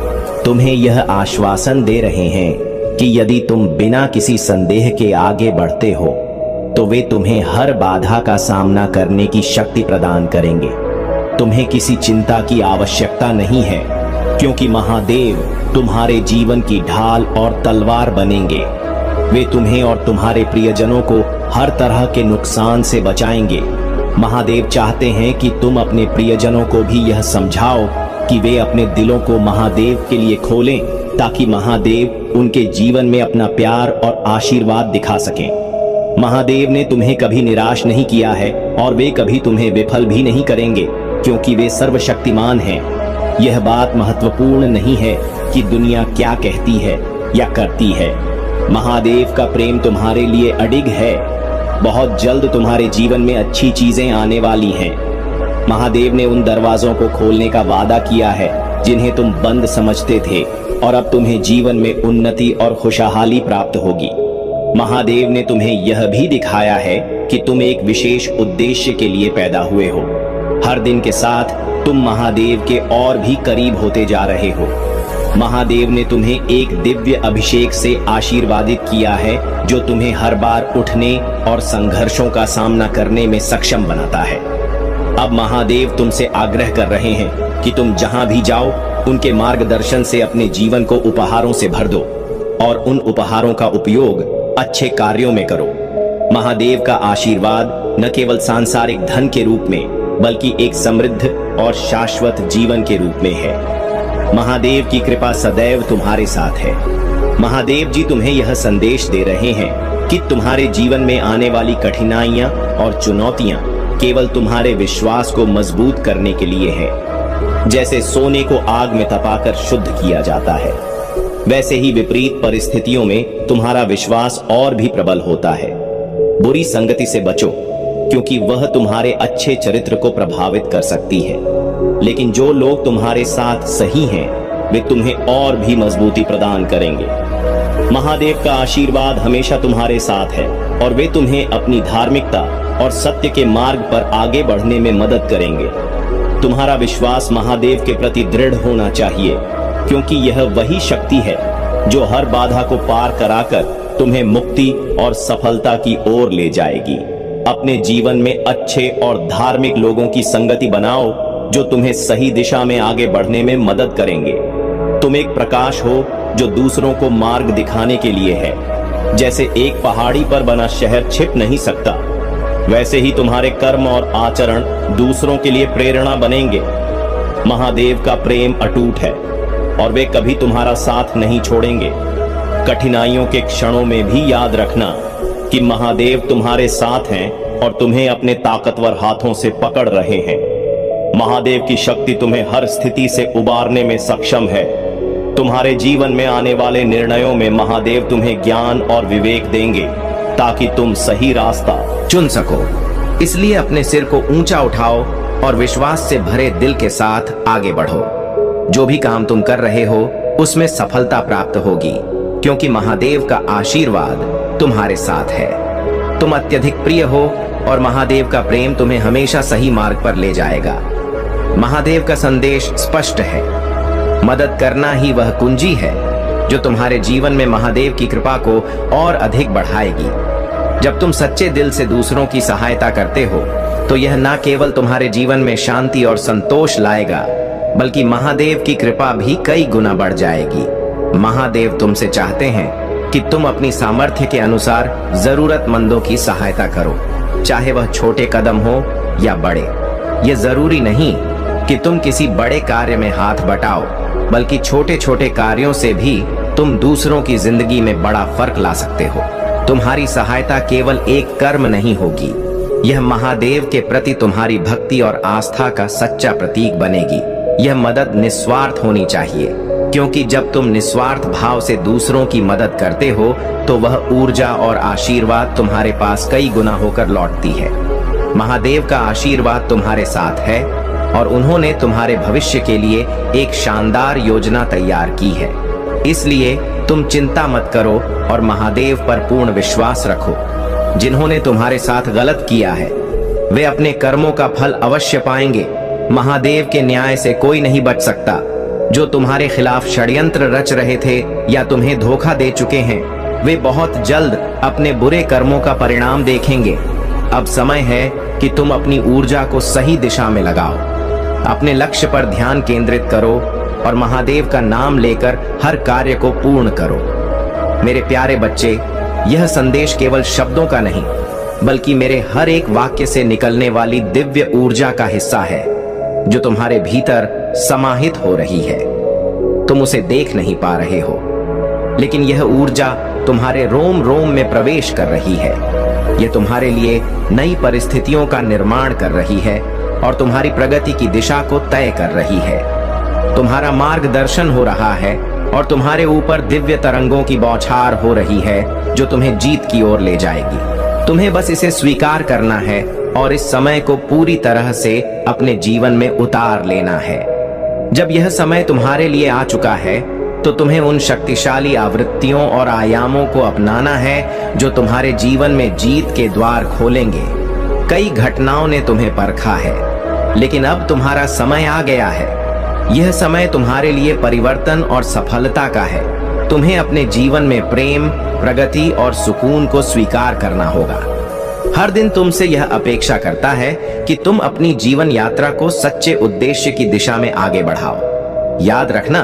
तुम्हें यह आश्वासन दे रहे हैं कि यदि तुम बिना किसी संदेह के आगे बढ़ते हो, तो वे तुम्हें हर बाधा का सामना करने की शक्ति प्रदान करेंगे। तुम्हें किसी चिंता की आवश्यकता नहीं है, क्योंकि महादेव तुम्हारे जीवन की ढाल और तलवार बनेंगे। वे तुम्हें और तुम्हारे प्रियजनों को हर तरह के नुकसान से बचाएंगे। महादेव चाहते हैं कि तुम अपने प्रियजनों को भी यह समझाओ कि वे अपने दिलों को महादेव के लिए खोलें, ताकि महादेव उनके जीवन में अपना प्यार और आशीर्वाद दिखा सकें। महादेव ने तुम्हें कभी निराश नहीं किया है और वे कभी तुम्हें विफल भी नहीं करेंगे, क्योंकि वे सर्वशक्तिमान हैं। यह बात महत्वपूर्ण नहीं है कि दुनिया क्या कहती है या करती है। महादेव का प्रेम तुम्हारे लिए अडिग है। बहुत जल्द तुम्हारे जीवन में अच्छी चीजें आने वाली हैं। महादेव ने उन दरवाजों को खोलने का वादा किया है जिन्हें तुम बंद समझते थे, और अब तुम्हें जीवन में उन्नति और खुशहाली प्राप्त होगी। महादेव ने तुम्हें यह भी दिखाया है कि तुम एक विशेष उद्देश्य के लिए पैदा हुए हो। हर दिन के साथ तुम महादेव के और भी करीब होते जा रहे हो। महादेव ने तुम्हें एक दिव्य अभिषेक से आशीर्वादित किया है, जो तुम्हें हर बार उठने और संघर्षों का सामना करने में सक्षम बनाता है। अब महादेव तुमसे आग्रह कर रहे हैं कि तुम जहां भी जाओ, उनके मार्गदर्शन से अपने जीवन को उपहारों से भर दो और उन उपहारों का उपयोग अच्छे कार्यों में करो। महादेव का आशीर्वाद न केवल सांसारिक धन के रूप में, बल्कि एक समृद्ध और शाश्वत जीवन के रूप में है। महादेव की कृपा सदैव तुम्हारे साथ है। महादेव जी तुम्हें यह संदेश दे रहे हैं कि तुम्हारे जीवन में आने वाली कठिनाइयां और चुनौतियां केवल तुम्हारे विश्वास को मजबूत करने के लिए है। जैसे सोने को आग में तपाकर शुद्ध किया जाता है, वैसे ही विपरीत परिस्थितियों में तुम्हारा विश्वास और भी प्रबल होता है। बुरी संगति से बचो, क्योंकि वह तुम्हारे अच्छे चरित्र को प्रभावित कर सकती है। लेकिन जो लोग तुम्हारे साथ सही हैं, वे तुम्हें और भी मजबूती प्रदान करेंगे। महादेव का आशीर्वाद हमेशा तुम्हारे साथ है, और वे तुम्हें अपनी धार्मिकता और सत्य के मार्ग पर आगे बढ़ने में मदद करेंगे। तुम्हारा विश्वास महादेव के प्रति दृढ़ होना चाहिए, क्योंकि यह वही शक्ति है जो हर बाधा को पार कराकर तुम्हें मुक्ति और सफलता की ओर ले जाएगी। अपने जीवन में अच्छे और धार्मिक लोगों की संगति बनाओ, जो तुम्हें सही दिशा में आगे बढ़ने में मदद करेंगे। तुम एक प्रकाश हो जो दूसरों को मार्ग दिखाने के लिए है। जैसे एक पहाड़ी पर बना शहर छिप नहीं सकता, वैसे ही तुम्हारे कर्म और आचरण दूसरों के लिए प्रेरणा बनेंगे। महादेव का प्रेम अटूट है और वे कभी तुम्हारा साथ नहीं छोड़ेंगे। कठिनाइयों के क्षणों में भी याद रखना कि महादेव तुम्हारे साथ हैं और तुम्हें अपने ताकतवर हाथों से पकड़ रहे हैं। महादेव की शक्ति तुम्हें हर स्थिति से उबारने में सक्षम है। तुम्हारे जीवन में आने वाले निर्णयों में महादेव तुम्हें ज्ञान और विवेक देंगे ताकि तुम सही रास्ता चुन सको। इसलिए अपने सिर को ऊंचा उठाओ और विश्वास से भरे दिल के साथ आगे बढ़ो। जो भी काम तुम कर रहे हो उसमें सफलता प्राप्त होगी, क्योंकि महादेव का आशीर्वाद तुम्हारे साथ है। तुम अत्यधिक प्रिय हो और महादेव का प्रेम तुम्हें हमेशा सही मार्ग पर ले जाएगा। महादेव का संदेश स्पष्ट है, मदद करना ही वह कुंजी है जो तुम्हारे जीवन में महादेव की कृपा को और अधिक बढ़ाएगी। जब तुम सच्चे दिल से दूसरों की सहायता करते हो तो यह न केवल तुम्हारे जीवन में शांति और संतोष लाएगा, बल्कि महादेव की कृपा भी कई गुना बढ़ जाएगी। महादेव तुमसे चाहते हैं कि तुम अपनी सामर्थ्य के अनुसार जरूरतमंदों की सहायता करो, चाहे वह छोटे कदम हो या बड़े। ये जरूरी नहीं कि तुम किसी बड़े कार्य में हाथ बटाओ, बल्कि छोटे छोटे कार्यों से भी तुम दूसरों की जिंदगी में बड़ा फर्क ला सकते हो। तुम्हारी सहायता केवल एक कर्म नहीं होगी, यह महादेव के प्रति तुम्हारी भक्ति और आस्था का सच्चा प्रतीक बनेगी। यह मदद निस्वार्थ होनी चाहिए, क्योंकि जब तुम निस्वार्थ भाव से दूसरों की मदद करते हो तो वह ऊर्जा और आशीर्वाद तुम्हारे पास कई गुना होकर लौटती है। महादेव का आशीर्वाद तुम्हारे साथ है और उन्होंने तुम्हारे भविष्य के लिए एक शानदार योजना तैयार की है। इसलिए तुम चिंता मत करो और महादेव पर पूर्ण विश्वास रखो। जिन्होंने तुम्हारे साथ गलत किया है वे अपने कर्मों का फल अवश्य पाएंगे। महादेव के न्याय से कोई नहीं बच सकता। जो तुम्हारे खिलाफ षड्यंत्र रच रहे थे या तुम्हें धोखा दे चुके हैं, वे बहुत जल्द अपने बुरे कर्मों का परिणाम देखेंगे। अब समय है कि तुम अपनी ऊर्जा को सही दिशा में लगाओ, अपने लक्ष्य पर ध्यान केंद्रित करो और महादेव का नाम लेकर हर कार्य को पूर्ण करो। मेरे प्यारे बच्चे, यह संदेश केवल शब्दों का नहीं, बल्कि मेरे हर एक वाक्य से निकलने वाली दिव्य ऊर्जा का हिस्सा है जो तुम्हारे भीतर समाहित हो रही है। तुम उसे देख नहीं पा रहे हो, लेकिन यह ऊर्जा तुम्हारे रोम रोम में प्रवेश कर रही है। यह तुम्हारे लिए नई परिस्थितियों का निर्माण कर रही है और तुम्हारी प्रगति की दिशा को तय कर रही है। तुम्हारा मार्गदर्शन हो रहा है और तुम्हारे ऊपर दिव्य तरंगों की बौछार हो रही है जो तुम्हें जीत की ओर ले जाएगी। तुम्हें बस इसे स्वीकार करना है और इस समय को पूरी तरह से अपने जीवन में उतार लेना है। जब यह समय तुम्हारे लिए आ चुका है तो तुम्हें उन शक्तिशाली आवृत्तियों और आयामों को अपनाना है जो तुम्हारे जीवन में जीत के द्वार खोलेंगे। कई घटनाओं ने तुम्हें परखा है, लेकिन अब तुम्हारा समय आ गया है। यह समय तुम्हारे लिए परिवर्तन और सफलता का है। तुम्हें अपने जीवन में प्रेम, प्रगति और सुकून को स्वीकार करना होगा। हर दिन तुमसे यह अपेक्षा करता है कि तुम अपनी जीवन यात्रा को सच्चे उद्देश्य की दिशा में आगे बढ़ाओ। याद रखना,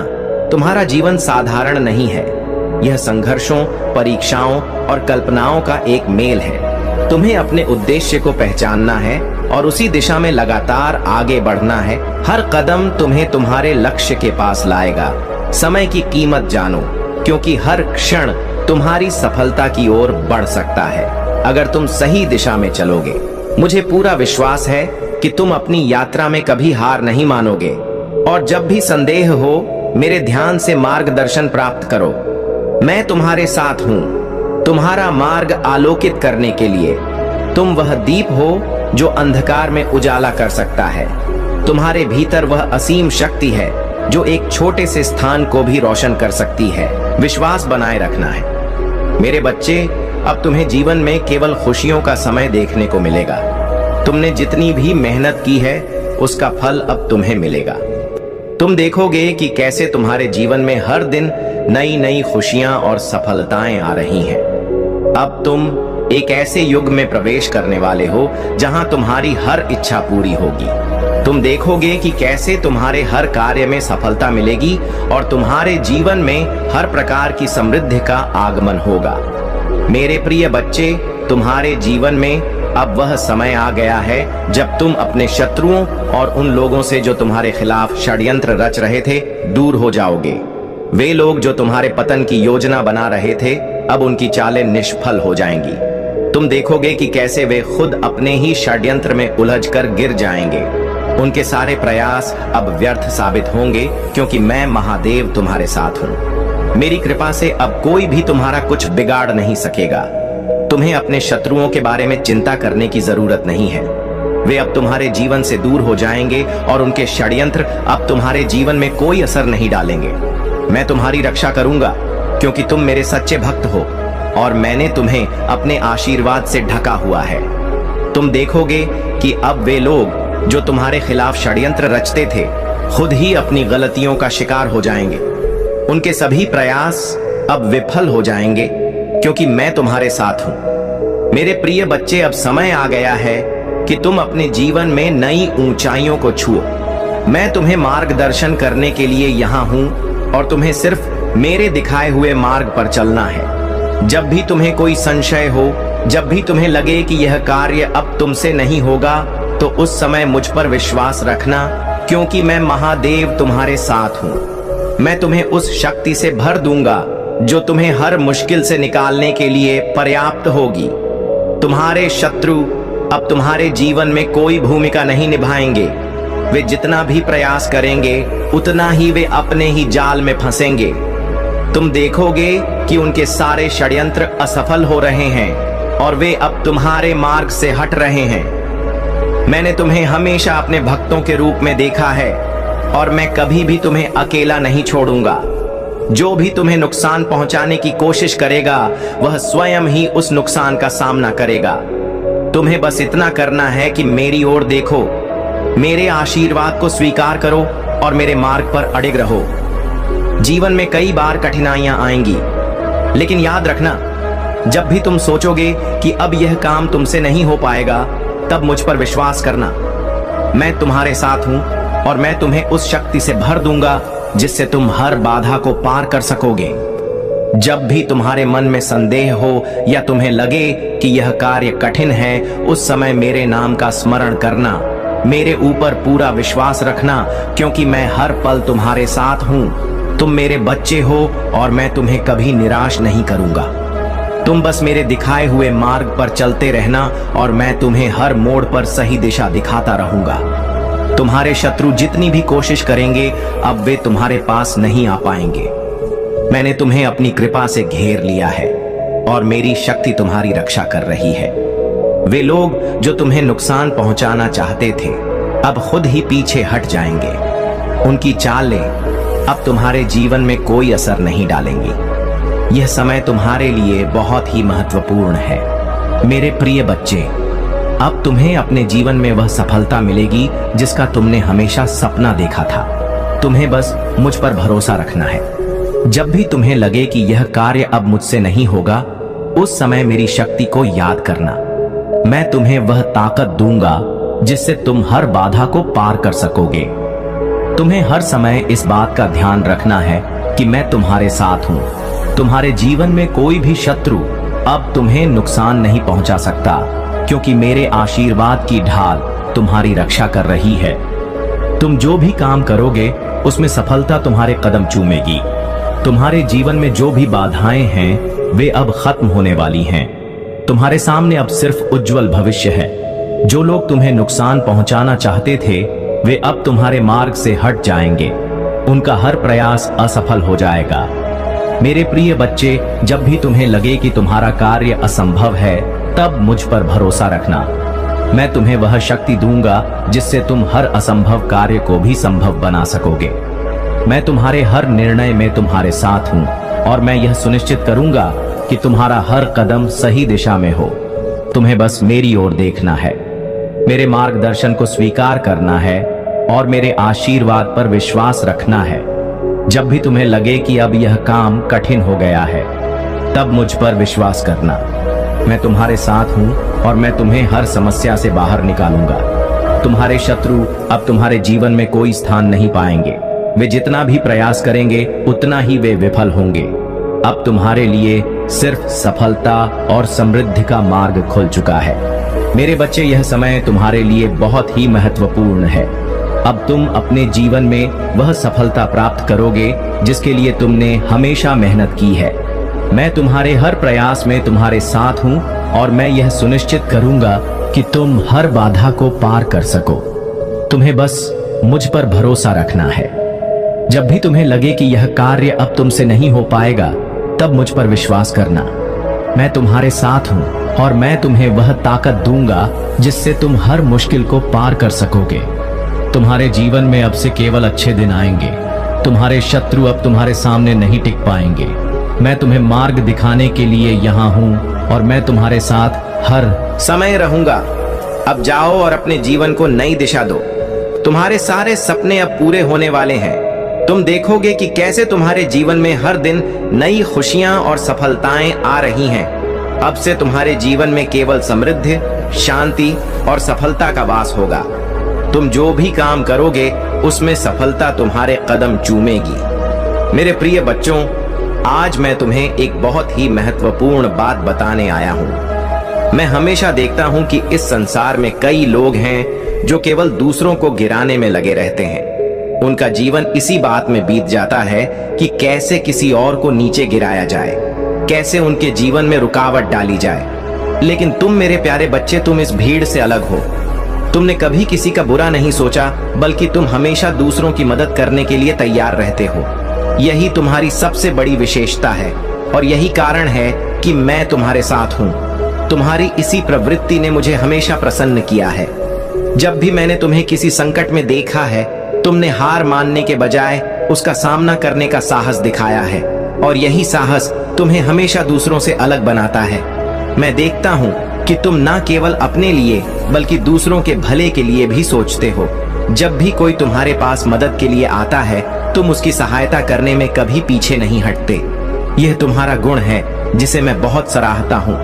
तुम्हारा जीवन साधारण नहीं है। यह संघर्षों, परीक्षाओं और कल्पनाओं का एक मेल है। तुम्हें अपने उद्देश्य को पहचानना है और उसी दिशा में लगातार आगे बढ़ना है। हर कदम तुम्हें तुम्हारे लक्ष्य के पास लाएगा। समय की कीमत जानो, क्योंकि हर क्षण तुम्हारी सफलता की ओर बढ़ सकता है अगर तुम सही दिशा में चलोगे। मुझे पूरा विश्वास है कि तुम अपनी यात्रा में कभी हार नहीं मानोगे और जब भी संदेह हो, मेरे ध्यान से मार्गदर्शन प्राप्त करो। मैं तुम्हारे साथ हूँ, तुम्हारा मार्ग आलोकित करने के लिए। तुम वह दीप हो जो अंधकार में उजाला कर सकता है। तुम्हारे भीतर वह असीम शक्ति है जो एक छोटे से स्थान को भी रोशन कर सकती है। विश्वास बनाए रखना है। मेरे बच्चे, अब तुम्हें जीवन में केवल खुशियों का समय देखने को मिलेगा। तुमने जितनी भी मेहनत की है उसका फल अब तुम्हें मिलेगा। तुम देखोगे कि कैसे तुम्हारे जीवन में हर दिन नई नई खुशियां और सफलताएं आ रही हैं। अब तुम एक ऐसे युग में प्रवेश करने वाले हो जहां तुम्हारी हर इच्छा पूरी होगी। तुम देखोगे कि कैसे तुम्हारे हर कार्य में सफलता मिलेगी और तुम्हारे जीवन में हर प्रकार की समृद्धि का आगमन होगा। मेरे प्रिय बच्चे, तुम्हारे जीवन में अब वह समय आ गया है जब तुम अपने शत्रुओं और उन लोगों से जो तुम्हारे खिलाफ षड्यंत्र रच रहे थे दूर हो जाओगे। वे लोग जो तुम्हारे पतन की योजना बना रहे थे, अब उनकी चालें निष्फल हो जाएंगी। तुम देखोगे कि कैसे वे खुद अपने ही षड्यंत्र में उलझकर गिर जाएंगे। उनके सारे प्रयास अब व्यर्थ साबित होंगे, क्योंकि मैं महादेव तुम्हारे साथ हूं। मेरी कृपा से अब कोई भी तुम्हारा कुछ बिगाड़ नहीं सकेगा। तुम्हें अपने शत्रुओं के बारे में चिंता करने की जरूरत नहीं है। वे अब तुम्हारे जीवन से दूर हो जाएंगे और उनके षड्यंत्र अब तुम्हारे जीवन में कोई असर नहीं डालेंगे। मैं तुम्हारी रक्षा करूंगा, क्योंकि तुम मेरे सच्चे भक्त हो और मैंने तुम्हें अपने आशीर्वाद से ढका हुआ है। तुम देखोगे कि अब वे लोग जो तुम्हारे खिलाफ षड्यंत्र रचते थे, खुद ही अपनी गलतियों का शिकार हो जाएंगे। उनके सभी प्रयास अब विफल हो जाएंगे, क्योंकि मैं तुम्हारे साथ हूं। मेरे प्रिय बच्चे, अब समय आ गया है कि तुम अपने जीवन में नई ऊंचाइयों को छुओ। मैं तुम्हें मार्गदर्शन करने के लिए यहां हूं और तुम्हें सिर्फ मेरे दिखाए हुए मार्ग पर चलना है। जब भी तुम्हें कोई संशय हो, जब भी तुम्हें लगे कि यह कार्य अब तुमसे नहीं होगा, तो उस समय मुझ पर विश्वास रखना, क्योंकि मैं महादेव तुम्हारे साथ हूं। मैं तुम्हें उस शक्ति से भर दूंगा जो तुम्हें हर मुश्किल से निकालने के लिए पर्याप्त होगी। तुम्हारे शत्रु अब तुम्हारे जीवन में कोई भूमिका नहीं निभाएंगे। वे जितना भी प्रयास करेंगे, उतना ही वे अपने ही जाल में फंसेंगे। तुम देखोगे कि उनके सारे षड्यंत्र असफल हो रहे हैं और वे अब तुम्हारे मार्ग से हट रहे हैं। मैंने तुम्हें हमेशा अपने भक्तों के रूप में देखा है और मैं कभी भी तुम्हें अकेला नहीं छोड़ूंगा। जो भी तुम्हें नुकसान पहुंचाने की कोशिश करेगा, वह स्वयं ही उस नुकसान का सामना करेगा। तुम्हें बस इतना करना है कि मेरी ओर देखो, मेरे आशीर्वाद को स्वीकार करो और मेरे मार्ग पर अडिग रहो। जीवन में कई बार कठिनाइयां आएंगी, लेकिन याद रखना, जब भी तुम सोचोगे कि अब यह काम तुमसे नहीं हो पाएगा, तब मुझ पर विश्वास करना। मैं तुम्हारे साथ हूं और मैं तुम्हें उस शक्ति से भर दूंगा जिससे तुम हर बाधा को पार कर सकोगे। जब भी तुम्हारे मन में संदेह हो या तुम्हें लगे कि यह कार्य कठिन है, उस समय मेरे नाम का स्मरण करना, मेरे ऊपर पूरा विश्वास रखना, क्योंकि मैं हर पल तुम्हारे साथ हूं। तुम मेरे बच्चे हो और मैं तुम्हें कभी निराश नहीं करूंगा। तुम बस मेरे दिखाए हुए मार्ग पर चलते रहना और मैं तुम्हें हर मोड़ पर सही दिशा दिखाता रहूंगा। तुम्हारे शत्रु जितनी भी कोशिश करेंगे, अब वे तुम्हारे पास नहीं आ पाएंगे। मैंने तुम्हें अपनी कृपा से घेर लिया है और मेरी शक्ति तुम्हारी रक्षा कर रही है। वे लोग जो तुम्हें नुकसान पहुंचाना चाहते थे, अब खुद ही पीछे हट जाएंगे। उनकी चालें अब तुम्हारे जीवन में कोई असर नहीं डालेंगी। यह समय तुम्हारे लिए बहुत ही महत्वपूर्ण है। मेरे प्रिय बच्चे, अब तुम्हें अपने जीवन में वह सफलता मिलेगी जिसका तुमने हमेशा सपना देखा था। तुम्हें बस मुझ पर भरोसा रखना है। जब भी तुम्हें लगे कि यह कार्य अब मुझसे नहीं होगा, उस समय मेरी शक्ति को याद करना। मैं तुम्हें वह ताकत दूंगा जिससे तुम हर बाधा को पार कर सकोगे। तुम्हें हर समय इस बात का ध्यान रखना है कि मैं तुम्हारे साथ हूं। तुम्हारे जीवन में कोई भी शत्रु अब तुम्हें नुकसान नहीं पहुंचा सकता, क्योंकि मेरे आशीर्वाद की ढाल तुम्हारी रक्षा कर रही है। तुम जो भी काम करोगे, उसमें सफलता तुम्हारे कदम चूमेगी। तुम्हारे जीवन में जो भी बाधाएं हैं, वे अब खत्म होने वाली हैं। तुम्हारे सामने अब सिर्फ उज्जवल भविष्य है। जो लोग तुम्हें नुकसान पहुंचाना चाहते थे, वे अब तुम्हारे मार्ग से हट जाएंगे। उनका हर प्रयास असफल हो जाएगा। मेरे प्रिय बच्चे, जब भी तुम्हें लगे कि तुम्हारा कार्य असंभव है, तब मुझ पर भरोसा रखना। मैं तुम्हें वह शक्ति दूंगा जिससे तुम हर असंभव कार्य को भी संभव बना सकोगे। मैं तुम्हारे हर निर्णय में तुम्हारे साथ हूं और मैं यह सुनिश्चित करूंगा कि तुम्हारा हर कदम सही दिशा में हो। तुम्हें बस मेरी ओर देखना है, मेरे मार्गदर्शन को स्वीकार करना है और मेरे आशीर्वाद पर विश्वास रखना है। जब भी तुम्हें लगे कि अब यह काम कठिन हो गया है, तब मुझ पर विश्वास करना। मैं तुम्हारे साथ हूं और मैं तुम्हें हर समस्या से बाहर निकालूंगा। तुम्हारे शत्रु अब तुम्हारे जीवन में कोई स्थान नहीं पाएंगे। वे जितना भी प्रयास करेंगे, उतना ही वे विफल होंगे। अब तुम्हारे लिए सिर्फ सफलता और समृद्धि का मार्ग खुल चुका है। मेरे बच्चे, यह समय तुम्हारे लिए बहुत ही महत्वपूर्ण है। अब तुम अपने जीवन में वह सफलता प्राप्त करोगे जिसके लिए तुमने हमेशा मेहनत की है। मैं तुम्हारे हर प्रयास में तुम्हारे साथ हूं और मैं यह सुनिश्चित करूंगा कि तुम हर बाधा को पार कर सको। तुम्हें बस मुझ पर भरोसा रखना है। जब भी तुम्हें लगे कि यह कार्य अब तुमसे नहीं हो पाएगा, तब मुझ पर विश्वास करना। मैं तुम्हारे साथ हूं और मैं तुम्हें वह ताकत दूंगा जिससे तुम हर मुश्किल को पार कर सकोगे। तुम्हारे जीवन में अब से केवल अच्छे दिन आएंगे। तुम्हारे शत्रु अब तुम्हारे सामने नहीं टिक पाएंगे। मैं तुम्हें मार्ग दिखाने के लिए यहाँ हूँ और मैं तुम्हारे साथ हर समय रहूंगा। अब जाओ और अपने जीवन को नई दिशा दो। तुम्हारे सारे सपने अब पूरे होने वाले हैं। तुम देखोगे कि कैसे तुम्हारे जीवन में हर दिन नई खुशियां और सफलताएं आ रही हैं। अब से तुम्हारे जीवन में केवल समृद्धि, शांति और सफलता का वास होगा। तुम जो भी काम करोगे उसमें सफलता तुम्हारे कदम चूमेगी। मेरे प्रिय बच्चों, आज मैं तुम्हें एक बहुत ही महत्वपूर्ण बात बताने आया हूं। मैं हमेशा देखता हूं कि इस संसार में कई लोग हैं जो केवल दूसरों को गिराने में लगे रहते हैं। उनका जीवन इसी बात में बीत जाता है कि कैसे किसी और को नीचे गिराया जाए, कैसे उनके जीवन में रुकावट डाली जाए। लेकिन तुम मेरे प्यारे बच्चे, तुम इस भीड़ से अलग हो। तुमने कभी किसी का बुरा नहीं सोचा, बल्कि तुम हमेशा दूसरों की मदद करने के लिए तैयार रहते हो। यही तुम्हारी सबसे बड़ी विशेषता है और यही कारण है कि मैं तुम्हारे साथ हूं। तुम्हारी इसी प्रवृत्ति ने मुझे हमेशा प्रसन्न किया है। जब भी मैंने तुम्हें किसी संकट में देखा है, तुमने हार मानने के बजाय उसका सामना करने का साहस दिखाया है और यही साहस तुम्हें हमेशा दूसरों से अलग बनाता है। मैं देखता हूं कि तुम ना केवल अपने लिए बल्कि दूसरों के भले के लिए भी सोचते हो। जब भी कोई तुम्हारे पास मदद के लिए आता है, तुम उसकी सहायता करने में कभी पीछे नहीं हटते। यह तुम्हारा गुण है जिसे मैं बहुत सराहता हूँ।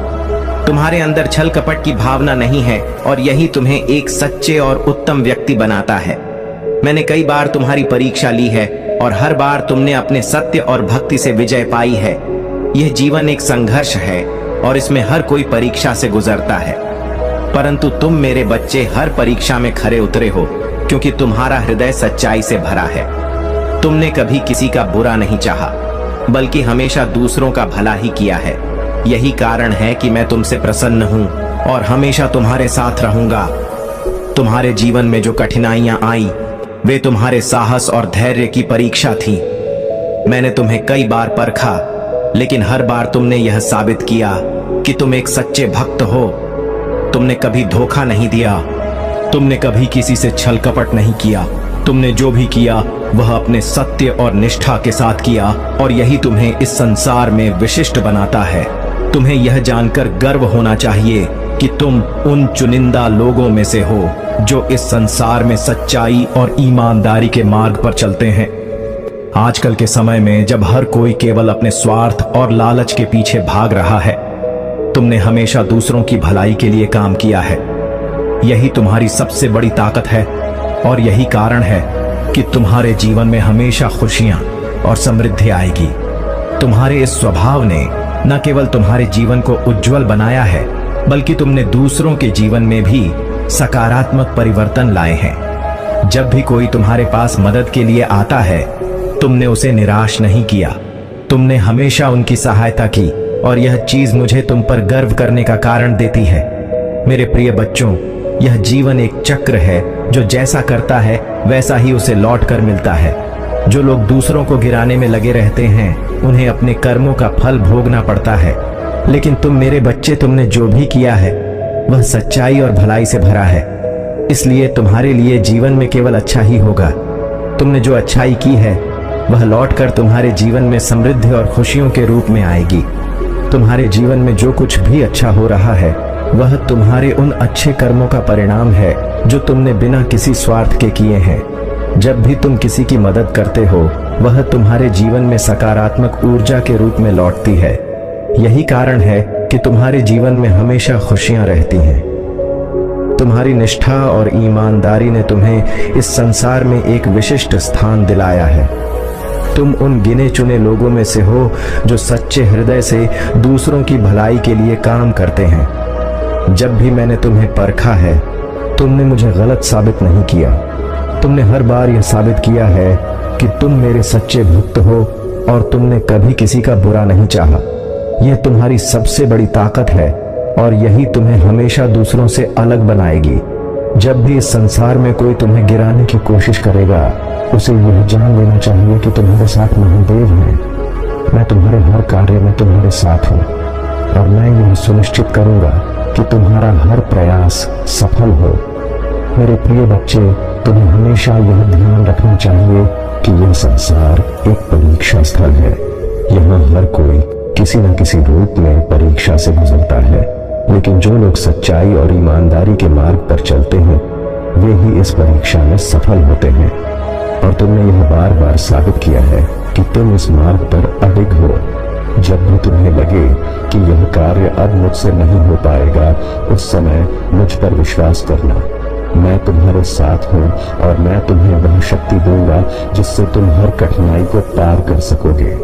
तुम्हारे अंदर छल कपट की भावना नहीं है और यही तुम्हें एक सच्चे और उत्तम व्यक्ति बनाता है। मैंने कई बार तुम्हारी परीक्षा ली है और हर बार तुमने अपने सत्य और भक्ति से विजय पाई है। यह जीवन एक संघर्ष है और इसमें हर कोई परीक्षा से गुजरता है, परंतु तुम मेरे बच्चे हर परीक्षा में खरे उतरे हो क्योंकि तुम्हारा हृदय सच्चाई से भरा है। तुमने कभी किसी का बुरा नहीं चाहा, बल्कि हमेशा दूसरों का भला ही किया है। यही कारण है कि मैं तुमसे प्रसन्न हूं और हमेशा तुम्हारे साथ रहूंगा। तुम्हारे जीवन में जो कठिनाइयां आई, वे तुम्हारे साहस और धैर्य की परीक्षा थी। मैंने तुम्हें कई बार परखा, लेकिन हर बार तुमने यह साबित किया कि तुम एक सच्चे भक्त हो। तुमने कभी धोखा नहीं दिया, तुमने कभी किसी से छल कपट नहीं किया। तुमने जो भी किया वह अपने सत्य और निष्ठा के साथ किया और यही तुम्हें इस संसार में विशिष्ट बनाता है। तुम्हें यह जानकर गर्व होना चाहिए कि तुम उन चुनिंदा लोगों में से हो जो इस संसार में सच्चाई और ईमानदारी के मार्ग पर चलते हैं। आजकल के समय में जब हर कोई केवल अपने स्वार्थ और लालच के पीछे भाग रहा है, तुमने हमेशा दूसरों की भलाई के लिए काम किया है। यही तुम्हारी सबसे बड़ी ताकत है और यही कारण है कि तुम्हारे जीवन में हमेशा खुशियां और समृद्धि आएगी। तुम्हारे इस स्वभाव ने न केवल तुम्हारे जीवन को उज्जवल बनाया है, बल्कि तुमने दूसरों के जीवन में भी सकारात्मक परिवर्तन लाए हैं। जब भी कोई तुम्हारे पास मदद के लिए आता है, तुमने उसे निराश नहीं किया। तुमने हमेशा उनकी सहायता की और यह चीज मुझे तुम पर गर्व करने का कारण देती है। मेरे प्रिय बच्चों, यह जीवन एक चक्र है जो जैसा करता है वैसा ही उसे लौट कर मिलता है। जो लोग दूसरों को गिराने में लगे रहते हैं, उन्हें अपने कर्मों का फल भोगना पड़ता है। लेकिन तुम मेरे बच्चे, तुमने जो भी किया है वह सच्चाई और भलाई से भरा है। इसलिए तुम्हारे लिए जीवन में केवल अच्छा ही होगा। तुमने जो अच्छाई की है वह लौटकर तुम्हारे जीवन में समृद्धि और खुशियों के रूप में आएगी। तुम्हारे जीवन में जो कुछ भी अच्छा हो रहा है वह तुम्हारे उन अच्छे कर्मों का परिणाम है जो तुमने बिना किसी स्वार्थ के किए हैं। जब भी तुम किसी की मदद करते हो, वह तुम्हारे जीवन में सकारात्मक ऊर्जा के रूप में लौटती है। यही कारण है कि तुम्हारे जीवन में हमेशा खुशियां रहती हैं। तुम्हारी निष्ठा और ईमानदारी ने तुम्हें इस संसार में एक विशिष्ट स्थान दिलाया है। तुम उन गिने चुने लोगों में से हो जो सच्चे हृदय से दूसरों की भलाई के लिए काम करते हैं। जब भी मैंने तुम्हें परखा है, तुमने मुझे गलत साबित नहीं किया। तुमने हर बार यह साबित किया है कि तुम मेरे सच्चे भक्त हो और तुमने कभी किसी का बुरा नहीं चाहा। यह तुम्हारी सबसे बड़ी ताकत है और यही तुम्हें हमेशा दूसरों से अलग बनाएगी। जब भी इस संसार में कोई तुम्हें गिराने की कोशिश करेगा, उसे यह जान लेना चाहिए कि तुम्हारे साथ महादेव हैं। मैं तुम्हारे हर कार्य में तुम्हारे साथ हूँ और मैं यह सुनिश्चित करूंगा कि तुम्हारा हर प्रयास सफल हो। मेरे प्रिय बच्चे, तुम्हें हमेशा यह ध्यान रखना चाहिए कि यह संसार एक परीक्षा स्थल है। यहाँ हर कोई किसी न किसी रूप में परीक्षा से गुजरता है, लेकिन जो लोग सच्चाई और ईमानदारी के मार्ग पर चलते हैं वे ही इस परीक्षा में सफल होते हैं। और तुमने यह बार बार साबित किया है कि तुम इस मार्ग पर अडिग हो। जब भी तुम्हें लगे कि यह कार्य अब मुझसे नहीं हो पाएगा, उस समय मुझ पर विश्वास करना। मैं तुम्हारे साथ हूँ और मैं तुम्हें वह शक्ति दूंगा जिससे तुम हर कठिनाई को पार कर सकोगे।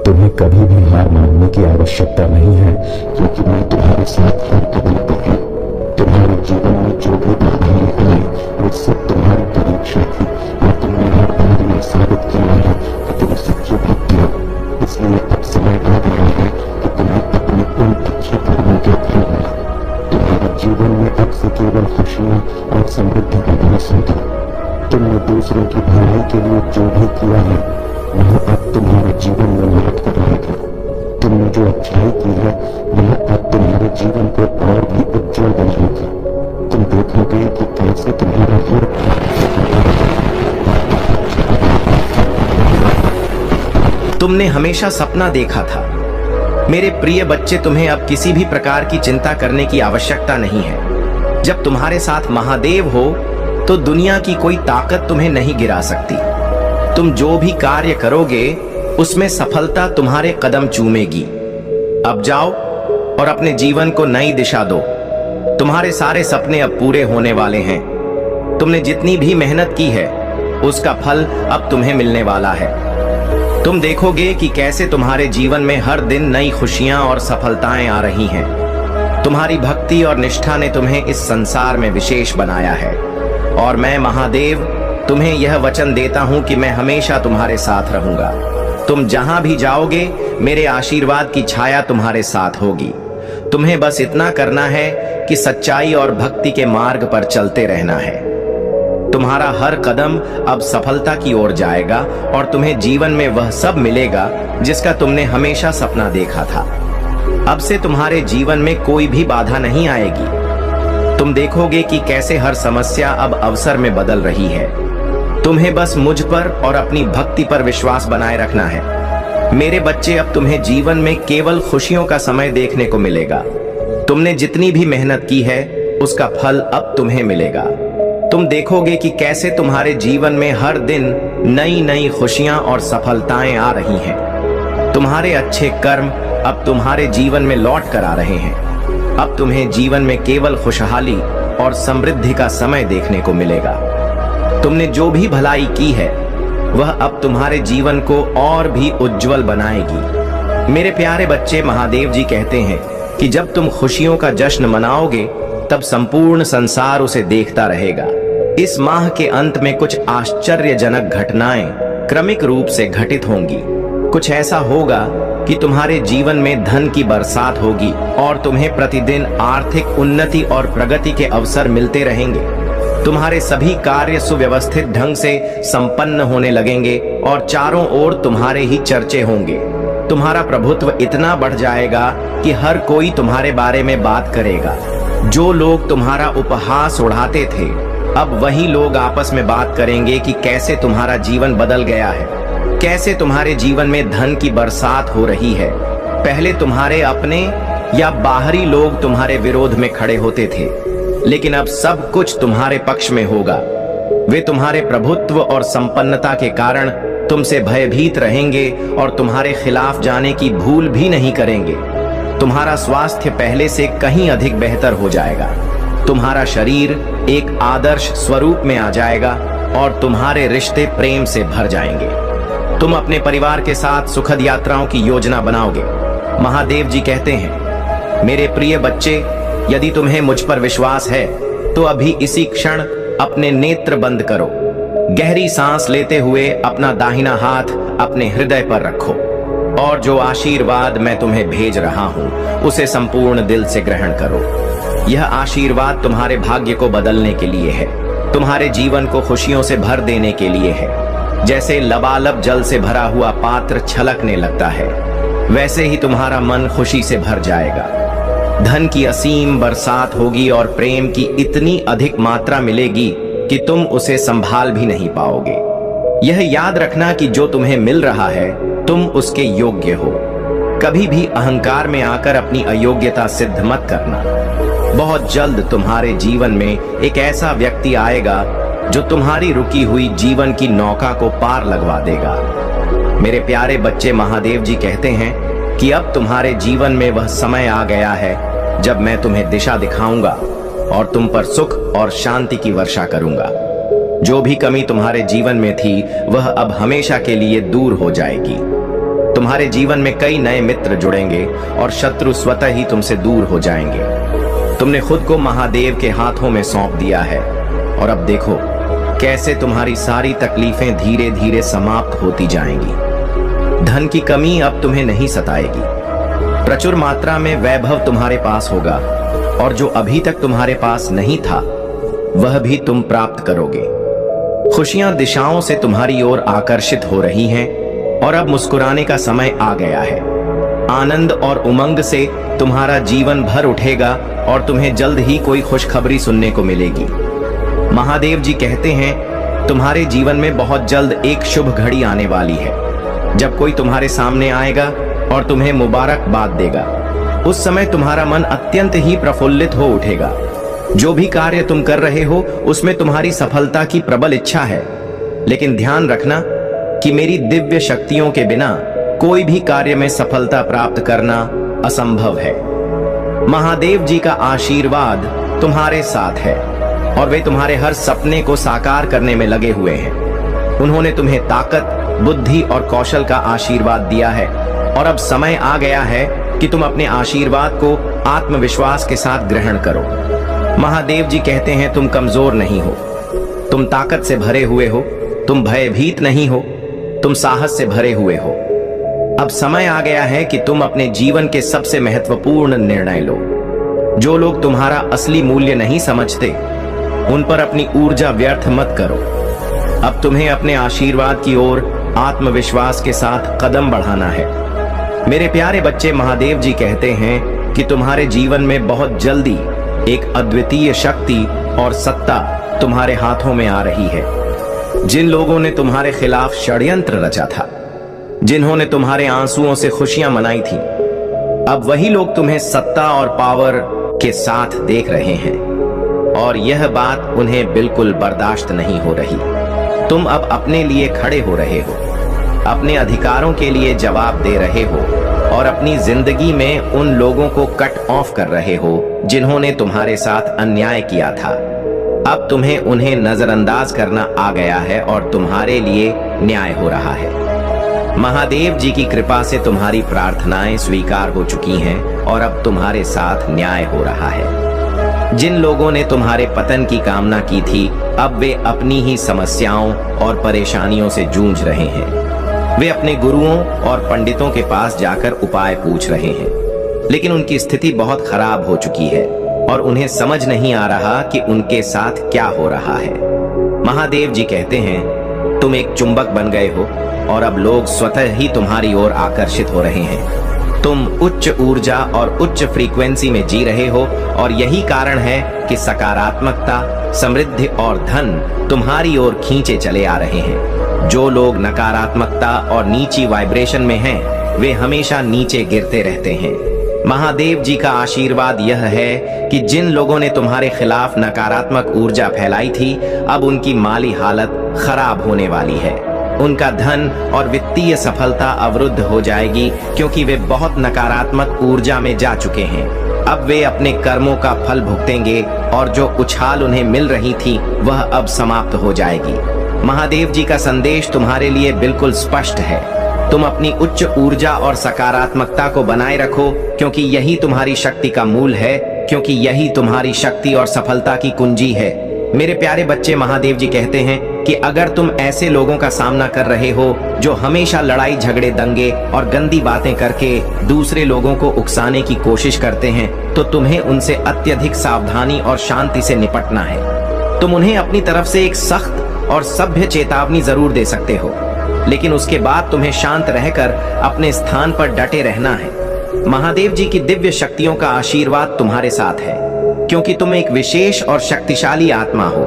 तुम्हें कभी भी हार मानने की आवश्यकता नहीं है, क्योंकि मैं तुम्हारे साथ हर कदम पर हूँ। तुम्हारे जीवन में जो भी बाधाएं आई, वो सब तुम्हारी परीक्षा थी और तुमने हर बार यह साबित किया है कि तुम सच्चे भक्त हो। इसलिए अब समय आ गया है कि तुम्हें अपने उन अच्छे कर्मों के फल मिले। तुम्हारे जीवन में अब से केवल खुशियां और समृद्धि का बरस होगा। तुमने दूसरों की भलाई के लिए जो भी किया है वह अब तुम्हारे जीवन में लौट कर रहेगा। तुमने जो अच्छाई की है वह अब तुम्हारे जीवन को और भी उज्जवल बनाएगा। तुम देखोगे कि कैसे तुम्हारा हर तुमने हमेशा सपना देखा था। मेरे प्रिय बच्चे, तुम्हें अब किसी भी प्रकार की चिंता करने की आवश्यकता नहीं है। जब तुम्हारे साथ महादेव हो तो दुनिया की कोई ताकत तुम्हें नहीं गिरा सकती। तुम जो भी कार्य करोगे उसमें सफलता तुम्हारे कदम चूमेगी। अब जाओ और अपने जीवन को नई दिशा दो। तुम्हारे सारे सपने अब पूरे होने वाले हैं। तुमने जितनी भी मेहनत की है उसका फल अब तुम्हें मिलने वाला है। तुम देखोगे कि कैसे तुम्हारे जीवन में हर दिन नई खुशियां और सफलताएं आ रही हैं। तुम्हारी भक्ति और निष्ठा ने तुम्हें इस संसार में विशेष बनाया है और मैं महादेव तुम्हें यह वचन देता हूं कि मैं हमेशा तुम्हारे साथ रहूंगा। तुम जहां भी जाओगे मेरे आशीर्वाद की छाया तुम्हारे साथ होगी। तुम्हें बस इतना करना है कि सच्चाई और भक्ति के मार्ग पर चलते रहना है। तुम्हारा हर कदम अब सफलता की ओर जाएगा और तुम्हें जीवन में वह सब मिलेगा जिसका तुमने हमेशा सपना देखा था। अब से तुम्हारे जीवन में कोई भी बाधा नहीं आएगी। तुम देखोगे कि कैसे हर समस्या अब अवसर में बदल रही है। तुम्हें बस मुझ पर और अपनी भक्ति पर विश्वास बनाए रखना है। मेरे बच्चे, अब तुम्हें जीवन में केवल खुशियों का समय देखने को मिलेगा। तुमने जितनी भी मेहनत की है उसका फल अब तुम्हें मिलेगा। तुम देखोगे कि कैसे तुम्हारे जीवन में हर दिन नई नई खुशियां और सफलताएं आ रही हैं। तुम्हारे अच्छे कर्म अब तुम्हारे जीवन में लौट कर आ रहे हैं। अब तुम्हें जीवन में केवल खुशहाली और समृद्धि का समय देखने को मिलेगा। तुमने जो भी भलाई की है वह अब तुम्हारे जीवन को और भी उज्जवल बनाएगी। मेरे प्यारे बच्चे, महादेव जी कहते हैं कि जब तुम खुशियों का जश्न मनाओगे तब संपूर्ण संसार उसे देखता रहेगा। इस माह के अंत में कुछ आश्चर्यजनक घटनाएं क्रमिक रूप से घटित होंगी। कुछ ऐसा होगा कि तुम्हारे जीवन में धन की बरसात होगी और तुम्हें प्रतिदिन आर्थिक उन्नति और प्रगति के अवसर मिलते रहेंगे। तुम्हारे सभी कार्य सुव्यवस्थित ढंग से संपन्न होने लगेंगे और चारों ओर तुम्हारे ही चर्चे होंगे। तुम्हारा प्रभुत्व इतना बढ़ जाएगा कि हर कोई तुम्हारे बारे में बात करेगा। जो लोग तुम्हारा उपहास उड़ाते थे अब वही लोग आपस में बात करेंगे कि कैसे तुम्हारा जीवन बदल गया है, कैसे तुम्हारे जीवन में धन की बरसात हो रही है। पहले तुम्हारे अपने या बाहरी लोग तुम्हारे विरोध में खड़े होते थे, लेकिन अब सब कुछ तुम्हारे पक्ष में होगा। वे तुम्हारे प्रभुत्व और संपन्नता के कारण तुमसे भयभीत रहेंगे और तुम्हारे खिलाफ जाने की भूल भी नहीं करेंगे। तुम्हारा स्वास्थ्य पहले से कहीं अधिक बेहतर हो जाएगा। तुम्हारा शरीर एक आदर्श स्वरूप में आ जाएगा और तुम्हारे रिश्ते प्रेम से भर जाएंगे। तुम अपने परिवार के साथ सुखद यात्राओं की योजना बनाओगे। महादेव जी कहते हैं, मेरे प्रिय बच्चे, यदि तुम्हें मुझ पर विश्वास है तो अभी इसी क्षण अपने नेत्र बंद करो गहरी सांस लेते हुए अपना दाहिना हाथ अपने हृदय पर रखो और जो आशीर्वाद मैं तुम्हें भेज रहा हूं उसे संपूर्ण दिल से ग्रहण करो। यह आशीर्वाद तुम्हारे भाग्य को बदलने के लिए है, तुम्हारे जीवन को खुशियों से भर देने के लिए है। जैसे लबालब जल से भरा हुआ पात्र छलकने लगता है, वैसे ही तुम्हारा मन खुशी से भर जाएगा। धन की असीम बरसात होगी और प्रेम की इतनी अधिक मात्रा मिलेगी कि तुम उसे संभाल भी नहीं पाओगे। यह याद रखना कि जो तुम्हें मिल रहा है तुम उसके योग्य हो। कभी भी अहंकार में आकर अपनी अयोग्यता सिद्ध मत करना। बहुत जल्द तुम्हारे जीवन में एक ऐसा व्यक्ति आएगा जो तुम्हारी रुकी हुई जीवन की नौका को पार लगवा देगा। मेरे प्यारे बच्चे, महादेव जी कहते हैं कि अब तुम्हारे जीवन में वह समय आ गया है जब मैं तुम्हें दिशा दिखाऊंगा और तुम पर सुख और शांति की वर्षा करूंगा। जो भी कमी तुम्हारे जीवन में थी वह अब हमेशा के लिए दूर हो जाएगी। तुम्हारे जीवन में कई नए मित्र जुड़ेंगे और शत्रु स्वतः ही तुमसे दूर हो जाएंगे। तुमने खुद को महादेव के हाथों में सौंप दिया है और अब देखो कैसे तुम्हारी सारी तकलीफें धीरे धीरे समाप्त होती जाएंगी। धन की कमी अब तुम्हें नहीं सताएगी। प्रचुर मात्रा में वैभव तुम्हारे पास होगा और जो अभी तक तुम्हारे पास नहीं था वह भी तुम प्राप्त करोगे। खुशियां दिशाओं से तुम्हारी ओर आकर्षित हो रही हैं और अब मुस्कुराने का समय आ गया है। आनंद और उमंग से तुम्हारा जीवन भर उठेगा और तुम्हें जल्द ही कोई खुशखबरी सुनने को मिलेगी। महादेव जी कहते हैं तुम्हारे जीवन में बहुत जल्द एक शुभ घड़ी आने वाली है जब कोई तुम्हारे सामने आएगा और तुम्हें मुबारकबाद देगा। उस समय तुम्हारा मन अत्यंत ही प्रफुल्लित हो उठेगा। जो भी कार्य तुम कर रहे हो उसमें तुम्हारी सफलता की प्रबल इच्छा है, लेकिन ध्यान रखना कि मेरी दिव्य शक्तियों के बिना कोई भी कार्य में सफलता प्राप्त करना असंभव है। महादेव जी का आशीर्वाद तुम्हारे साथ है और वे तुम्हारे हर सपने को साकार करने में लगे हुए हैं। उन्होंने तुम्हें ताकत, बुद्धि और कौशल का आशीर्वाद दिया है और अब समय आ गया है कि तुम अपने आशीर्वाद को आत्मविश्वास के साथ ग्रहण करो। महादेव जी कहते हैं तुम कमजोर नहीं हो, तुम ताकत से भरे हुए हो, तुम भयभीत नहीं हो, तुम साहस से भरे हुए हो। अब समय आ गया है कि तुम अपने जीवन के सबसे महत्वपूर्ण निर्णय लो। जो लोग तुम्हारा असली मूल्य नहीं समझते उन पर अपनी ऊर्जा व्यर्थ मत करो। अब तुम्हें अपने आशीर्वाद की ओर आत्मविश्वास के साथ कदम बढ़ाना है। मेरे प्यारे बच्चे, महादेव जी कहते हैं कि तुम्हारे जीवन में बहुत जल्दी एक अद्वितीय शक्ति और सत्ता तुम्हारे हाथों में आ रही है। जिन लोगों ने तुम्हारे खिलाफ षड्यंत्र रचा था, जिन्होंने तुम्हारे आंसुओं से खुशियां मनाई थी, अब वही लोग तुम्हें सत्ता और पावर के साथ देख रहे हैं और यह बात उन्हें बिल्कुल बर्दाश्त नहीं हो रही। तुम अब अपने लिए खड़े हो रहे हो, अपने अधिकारों के लिए जवाब दे रहे हो और अपनी जिंदगी में उन लोगों को कट ऑफ कर रहे हो जिन्होंने तुम्हारे साथ अन्याय किया था। अब तुम्हें उन्हें नजरअंदाज करना आ गया है और तुम्हारे लिए न्याय हो रहा है। महादेव जी की कृपा से तुम्हारी प्रार्थनाएं स्वीकार हो चुकी हैं और अब तुम्हारे साथ न्याय हो रहा है। जिन लोगों ने तुम्हारे पतन की कामना की थी, अब वे अपनी ही समस्याओं और परेशानियों से जूझ रहे हैं। वे अपने गुरुओं और पंडितों के पास जाकर उपाय पूछ रहे हैं, लेकिन उनकी स्थिति बहुत खराब हो चुकी है और उन्हें समझ नहीं आ रहा कि उनके साथ क्या हो रहा है। महादेव जी कहते हैं तुम एक चुंबक बन गए हो और अब लोग स्वतः ही तुम्हारी ओर आकर्षित हो रहे हैं। तुम उच्च ऊर्जा और उच्च फ्रीक्वेंसी में जी रहे हो और यही कारण है कि सकारात्मकता, समृद्धि और धन तुम्हारी ओर खींचे चले आ रहे हैं। जो लोग नकारात्मकता और नीची वाइब्रेशन में हैं, वे हमेशा नीचे गिरते रहते हैं। महादेव जी का आशीर्वाद यह है कि जिन लोगों ने तुम्हारे खिलाफ नकारात्मक ऊर्जा फैलाई थी, अब उनकी माली हालत खराब होने वाली है। उनका धन और वित्तीय सफलता अवरुद्ध हो जाएगी क्योंकि वे बहुत नकारात्मक ऊर्जा में जा चुके हैं। अब वे अपने कर्मों का फल भुगतेंगे और जो उछाल उन्हें मिल रही थी वह अब समाप्त हो जाएगी। महादेव जी का संदेश तुम्हारे लिए बिल्कुल स्पष्ट है। तुम अपनी उच्च ऊर्जा और सकारात्मकता को बनाए रखो क्योंकि यही तुम्हारी शक्ति का मूल है, क्योंकि यही तुम्हारी शक्ति और सफलता की कुंजी है। मेरे प्यारे बच्चे, महादेव जी कहते हैं कि अगर तुम ऐसे लोगों का सामना कर रहे हो जो हमेशा लड़ाई झगड़े दंगे और गंदी बातें करके दूसरे लोगों को उकसाने की कोशिश करते हैं, तो तुम्हें उनसे अत्यधिक सावधानी और शांति से निपटना है। तुम उन्हें अपनी तरफ से एक सख्त और सभ्य चेतावनी जरूर दे सकते हो, लेकिन उसके बाद तुम्हें शांत रहकर अपने स्थान पर डटे रहना है। महादेव जी की दिव्य शक्तियों का आशीर्वाद तुम्हारे साथ है, क्योंकि तुम एक विशेष और शक्तिशाली आत्मा हो।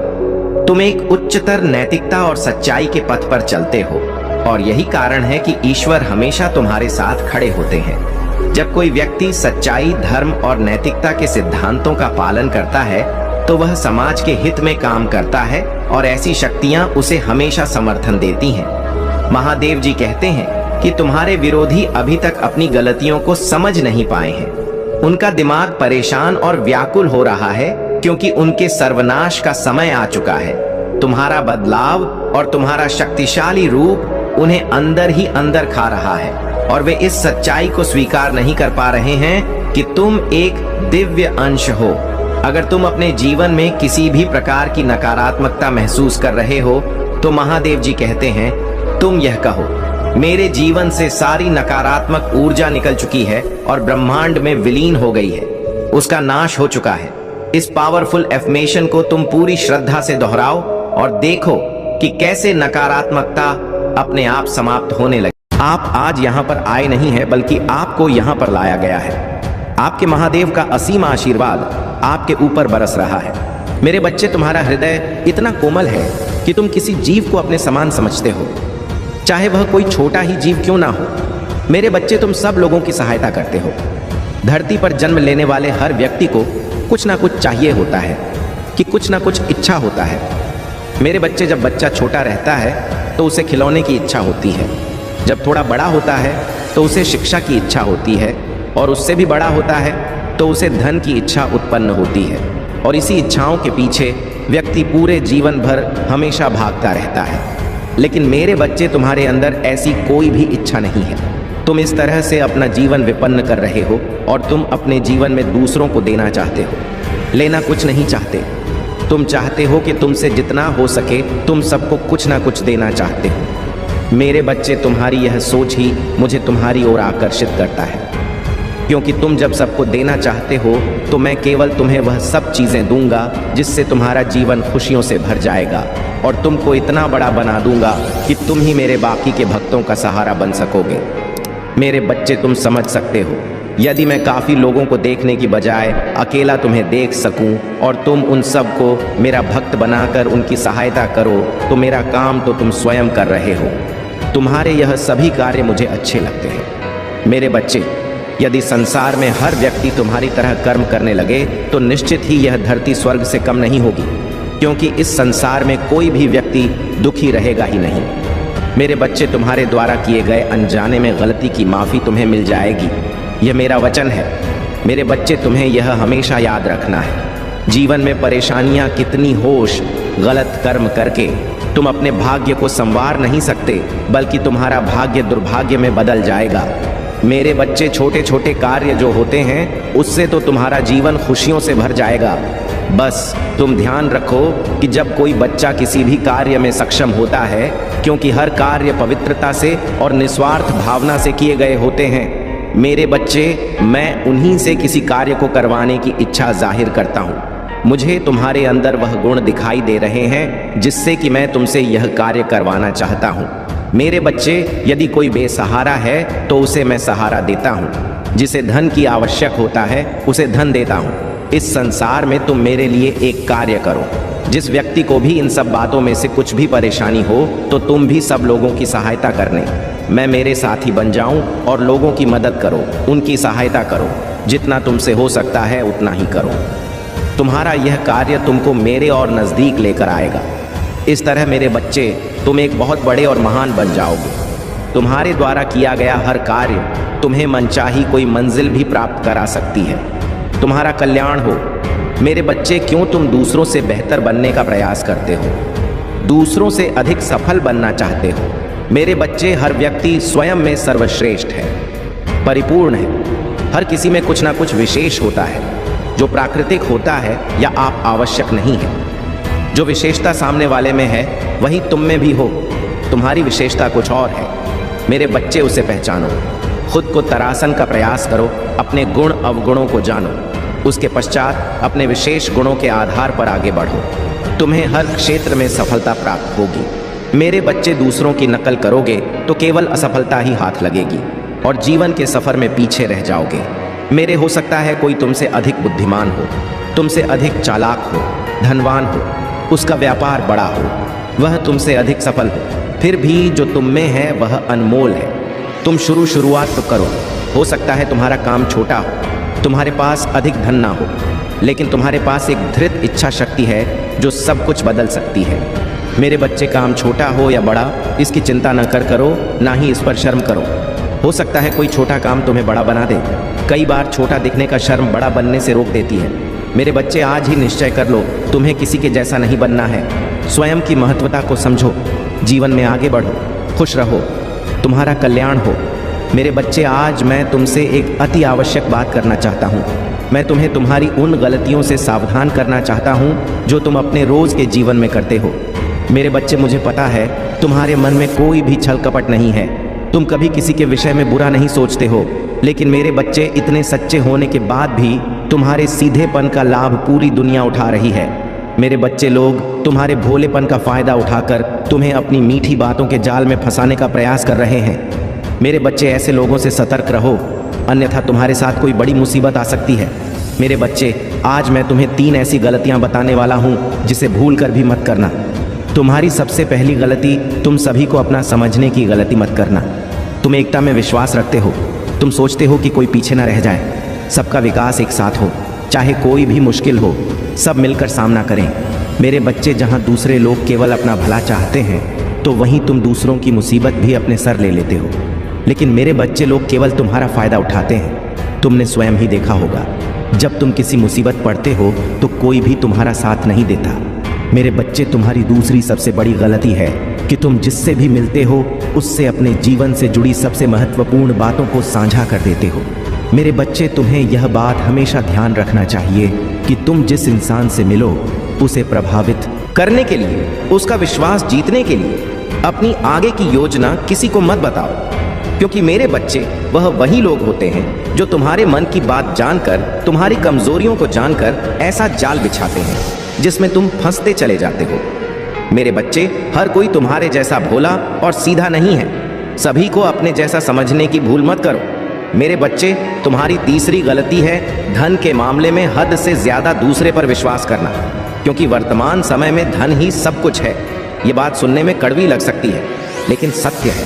तुम एक उच्चतर नैतिकता और सच्चाई के पथ पर चलते हो, और यही कारण है कि ईश्वर हमेशा तुम्हारे साथ खड़े होते हैं। जब कोई व्यक्ति सच्चाई, धर्म और नैतिकता के सिद्धांतों का पालन करता है, तो वह समाज के हित में काम करता है, और ऐसी शक्तियां उसे हमेशा समर्थन देती हैं। महादेव जी कहते हैं कि तुम्हारे विरोधी अभी तक अपनी गलतियों को समझ नहीं पाए हैं। उनका दिमाग परेशान और व्याकुल हो रहा है, क्योंकि उनके सर्वनाश का समय आ चुका है। तुम्हारा बदलाव और तुम्हारा शक्तिशाली रूप उन्हें अंदर ही अंदर खा रहा है, और वे इस सच्चाई को स्वीकार नहीं कर पा रहे हैं कि तुम एक दिव्य अंश हो। अगर तुम अपने जीवन में किसी भी प्रकार की नकारात्मकता महसूस कर रहे हो, तो महादेव जी कहते हैं तुम यह कहो, मेरे जीवन से सारी नकारात्मक ऊर्जा निकल चुकी है और ब्रह्मांड में विलीन हो गई है, उसका नाश हो चुका है। इस पावरफुल एफर्मेशन को तुम पूरी श्रद्धा से दोहराओ और देखो कि कैसे नकारात्मकता अपने आप समाप्त होने लगी। आप आज यहाँ पर आए नहीं है, बल्कि आपको यहाँ पर लाया गया है। आपके महादेव का असीम आशीर्वाद आपके ऊपर बरस रहा है। मेरे बच्चे, तुम्हारा हृदय इतना कोमल है कि तुम किसी जीव को अपने समान समझते हो, चाहे वह कोई छोटा ही जीव क्यों ना हो। मेरे बच्चे, तुम सब लोगों की सहायता करते हो। धरती पर जन्म लेने वाले हर व्यक्ति को कुछ ना कुछ चाहिए होता है, कि कुछ ना कुछ इच्छा होता है। मेरे बच्चे, जब बच्चा छोटा रहता है तो उसे खिलौने की इच्छा होती है। जब थोड़ा बड़ा होता है तो उसे शिक्षा की इच्छा होती है, और उससे भी बड़ा होता है तो उसे धन की इच्छा उत्पन्न होती है। और इसी इच्छाओं के पीछे व्यक्ति पूरे जीवन भर हमेशा भागता रहता है। लेकिन मेरे बच्चे, तुम्हारे अंदर ऐसी कोई भी इच्छा नहीं है। तुम इस तरह से अपना जीवन विपन्न कर रहे हो, और तुम अपने जीवन में दूसरों को देना चाहते हो, लेना कुछ नहीं चाहते। तुम चाहते हो कि तुमसे जितना हो सके तुम सबको कुछ ना कुछ देना चाहते हो। मेरे बच्चे, तुम्हारी यह सोच ही मुझे तुम्हारी ओर आकर्षित करता है, क्योंकि तुम जब सबको देना चाहते हो तो मैं केवल तुम्हें वह सब चीज़ें दूंगा जिससे तुम्हारा जीवन खुशियों से भर जाएगा, और तुमको इतना बड़ा बना दूंगा कि तुम ही मेरे बाकी के भक्तों का सहारा बन सकोगे। मेरे बच्चे, तुम समझ सकते हो, यदि मैं काफ़ी लोगों को देखने की बजाय अकेला तुम्हें देख सकूं और तुम उन सब को मेरा भक्त बनाकर उनकी सहायता करो, तो मेरा काम तो तुम स्वयं कर रहे हो। तुम्हारे यह सभी कार्य मुझे अच्छे लगते हैं। मेरे बच्चे, यदि संसार में हर व्यक्ति तुम्हारी तरह कर्म करने लगे तो निश्चित ही यह धरती स्वर्ग से कम नहीं होगी, क्योंकि इस संसार में कोई भी व्यक्ति दुखी रहेगा ही नहीं। मेरे बच्चे, तुम्हारे द्वारा किए गए अनजाने में गलती की माफ़ी तुम्हें मिल जाएगी, यह मेरा वचन है। मेरे बच्चे, तुम्हें यह हमेशा याद रखना है, जीवन में परेशानियां कितनी होश गलत कर्म करके तुम अपने भाग्य को संवार नहीं सकते, बल्कि तुम्हारा भाग्य दुर्भाग्य में बदल जाएगा। मेरे बच्चे, छोटे छोटे कार्य जो होते हैं उससे तो तुम्हारा जीवन खुशियों से भर जाएगा। बस तुम ध्यान रखो कि जब कोई बच्चा किसी भी कार्य में सक्षम होता है, क्योंकि हर कार्य पवित्रता से और निस्वार्थ भावना से किए गए होते हैं। मेरे बच्चे, मैं उन्हीं से किसी कार्य को करवाने की इच्छा जाहिर करता हूँ। मुझे तुम्हारे अंदर वह गुण दिखाई दे रहे हैं जिससे कि मैं तुमसे यह कार्य करवाना चाहता हूँ। मेरे बच्चे, यदि कोई बेसहारा है तो उसे मैं सहारा देता हूँ, जिसे धन की आवश्यक होता है उसे धन देता हूँ। इस संसार में तुम मेरे लिए एक कार्य करो। जिस व्यक्ति को भी इन सब बातों में से कुछ भी परेशानी हो, तो तुम भी सब लोगों की सहायता करने मैं मेरे साथी बन जाऊं और लोगों की मदद करो, उनकी सहायता करो। जितना तुमसे हो सकता है उतना ही करो। तुम्हारा यह कार्य तुमको मेरे और नज़दीक लेकर आएगा। इस तरह मेरे बच्चे, तुम एक बहुत बड़े और महान बन जाओगे। तुम्हारे द्वारा किया गया हर कार्य तुम्हें मनचाही कोई मंजिल भी प्राप्त करा सकती है। तुम्हारा कल्याण हो। मेरे बच्चे, क्यों तुम दूसरों से बेहतर बनने का प्रयास करते हो, दूसरों से अधिक सफल बनना चाहते हो। मेरे बच्चे, हर व्यक्ति स्वयं में सर्वश्रेष्ठ है, परिपूर्ण है। हर किसी में कुछ ना कुछ विशेष होता है जो प्राकृतिक होता है या आप आवश्यक नहीं है। जो विशेषता सामने वाले में है वही तुम में भी हो। तुम्हारी विशेषता कुछ और है। मेरे बच्चे, उसे पहचानो। खुद को तरासन का प्रयास करो, अपने गुण अवगुणों को जानो। उसके पश्चात अपने विशेष गुणों के आधार पर आगे बढ़ो। तुम्हें हर क्षेत्र में सफलता प्राप्त होगी। मेरे बच्चे, दूसरों की नकल करोगे तो केवल असफलता ही हाथ लगेगी और जीवन के सफर में पीछे रह जाओगे। मेरे, हो सकता है कोई तुमसे अधिक बुद्धिमान हो, तुमसे अधिक चालाक हो, धनवान हो, उसका व्यापार बड़ा हो, वह तुमसे अधिक सफल हो, फिर भी जो तुम में है वह अनमोल है। तुम शुरुआत तो करो। हो सकता है तुम्हारा काम छोटा हो, तुम्हारे पास अधिक धन ना हो, लेकिन तुम्हारे पास एक धृत इच्छा शक्ति है जो सब कुछ बदल सकती है। मेरे बच्चे, काम छोटा हो या बड़ा, इसकी चिंता न करो, ना ही इस पर शर्म करो। हो सकता है कोई छोटा काम तुम्हें बड़ा बना दे। कई बार छोटा दिखने का शर्म बड़ा बनने से रोक देती है। मेरे बच्चे, आज ही निश्चय कर लो, तुम्हें किसी के जैसा नहीं बनना है। स्वयं की महत्वता को समझो, जीवन में आगे बढ़ो, खुश रहो, तुम्हारा कल्याण हो। मेरे बच्चे, आज मैं तुमसे एक अति आवश्यक बात करना चाहता हूँ। मैं तुम्हें तुम्हारी उन गलतियों से सावधान करना चाहता हूँ जो तुम अपने रोज के जीवन में करते हो। मेरे बच्चे, मुझे पता है तुम्हारे मन में कोई भी छल कपट नहीं है। तुम कभी किसी के विषय में बुरा नहीं सोचते हो, लेकिन मेरे बच्चे, इतने सच्चे होने के बाद भी तुम्हारे सीधेपन का लाभ पूरी दुनिया उठा रही है। मेरे बच्चे, लोग तुम्हारे भोलेपन का फायदा उठाकर तुम्हें अपनी मीठी बातों के जाल में फंसाने का प्रयास कर रहे हैं। मेरे बच्चे, ऐसे लोगों से सतर्क रहो, अन्यथा तुम्हारे साथ कोई बड़ी मुसीबत आ सकती है। मेरे बच्चे, आज मैं तुम्हें 3 ऐसी गलतियां बताने वाला हूं जिसे भूल कर भी मत करना। तुम्हारी सबसे पहली गलती, तुम सभी को अपना समझने की गलती मत करना। तुम एकता में विश्वास रखते हो। तुम सोचते हो कि कोई पीछे न रह जाए, सबका विकास एक साथ हो, चाहे कोई भी मुश्किल हो, सब मिलकर सामना करें। मेरे बच्चे, जहां दूसरे लोग केवल अपना भला चाहते हैं, तो वहीं तुम दूसरों की मुसीबत भी अपने सर ले लेते हो। लेकिन मेरे बच्चे, लोग केवल तुम्हारा फायदा उठाते हैं। तुमने स्वयं ही देखा होगा, जब तुम किसी मुसीबत पड़ते हो तो कोई भी तुम्हारा साथ नहीं देता। मेरे बच्चे, तुम्हारी दूसरी सबसे बड़ी गलती है कि तुम जिससे भी मिलते हो उससे अपने जीवन से जुड़ी सबसे महत्वपूर्ण बातों को साझा कर देते हो। मेरे बच्चे, तुम्हें यह बात हमेशा ध्यान रखना चाहिए कि तुम जिस इंसान से मिलो उसे प्रभावित करने के लिए, उसका विश्वास जीतने के लिए अपनी आगे की योजना किसी को मत बताओ, क्योंकि मेरे बच्चे, वह वही लोग होते हैं जो तुम्हारे मन की बात जानकर, तुम्हारी कमजोरियों को जानकर ऐसा जाल बिछाते हैं जिसमें तुम फंसते चले जाते हो। मेरे बच्चे, हर कोई तुम्हारे जैसा भोला और सीधा नहीं है। सभी को अपने जैसा समझने की भूल मत करो। मेरे बच्चे, तुम्हारी तीसरी गलती है धन के मामले में हद से ज्यादा दूसरे पर विश्वास करना, क्योंकि वर्तमान समय में धन ही सब कुछ है। ये बात सुनने में कड़वी लग सकती है, लेकिन सत्य है।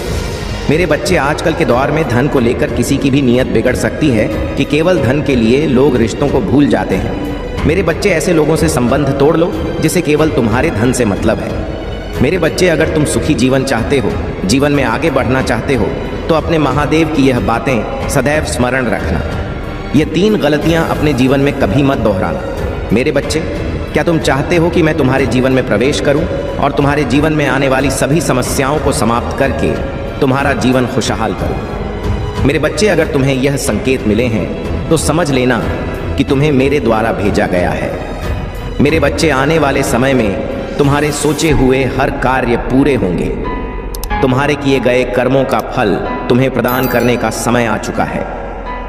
मेरे बच्चे, आजकल के दौर में धन को लेकर किसी की भी नीयत बिगड़ सकती है कि केवल धन के लिए लोग रिश्तों को भूल जाते हैं। मेरे बच्चे, ऐसे लोगों से संबंध तोड़ लो जिसे केवल तुम्हारे धन से मतलब है। मेरे बच्चे, अगर तुम सुखी जीवन चाहते हो, जीवन में आगे बढ़ना चाहते हो, तो अपने महादेव की यह बातें सदैव स्मरण रखना। ये 3 गलतियां अपने जीवन में कभी मत दोहराना। मेरे बच्चे, क्या तुम चाहते हो कि मैं तुम्हारे जीवन में प्रवेश करूं और तुम्हारे जीवन में आने वाली सभी समस्याओं को समाप्त करके तुम्हारा जीवन खुशहाल करूं? मेरे बच्चे, अगर तुम्हें यह संकेत मिले हैं तो समझ लेना कि तुम्हें मेरे द्वारा भेजा गया है। मेरे बच्चे, आने वाले समय में तुम्हारे सोचे हुए हर कार्य पूरे होंगे। तुम्हारे किए गए कर्मों का फल तुम्हें प्रदान करने का समय आ चुका है।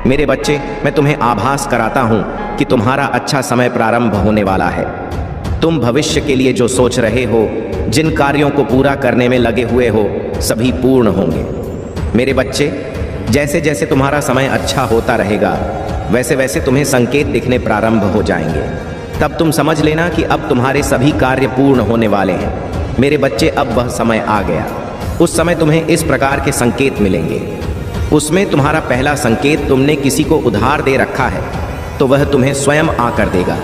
मेरे बच्चे, मैं तुम्हें आभास कराता हूं कि तुम्हारा अच्छा समय प्रारंभ होने वाला है। तुम भविष्य के लिए जो सोच रहे हो, जिन कार्यों को पूरा करने में लगे हुए हो, सभी पूर्ण होंगे। मेरे बच्चे, जैसे जैसे तुम्हारा समय अच्छा होता रहेगा, वैसे वैसे तुम्हें संकेत दिखने प्रारंभ हो जाएंगे। तब तुम समझ लेना कि अब तुम्हारे सभी कार्य पूर्ण होने वाले हैं। मेरे बच्चे, अब वह समय आ गया। उस समय तुम्हें इस प्रकार के संकेत मिलेंगे। उसमें तुम्हारा पहला संकेत, तुमने किसी को उधार दे रखा है तो वह तुम्हें स्वयं आकर देगा।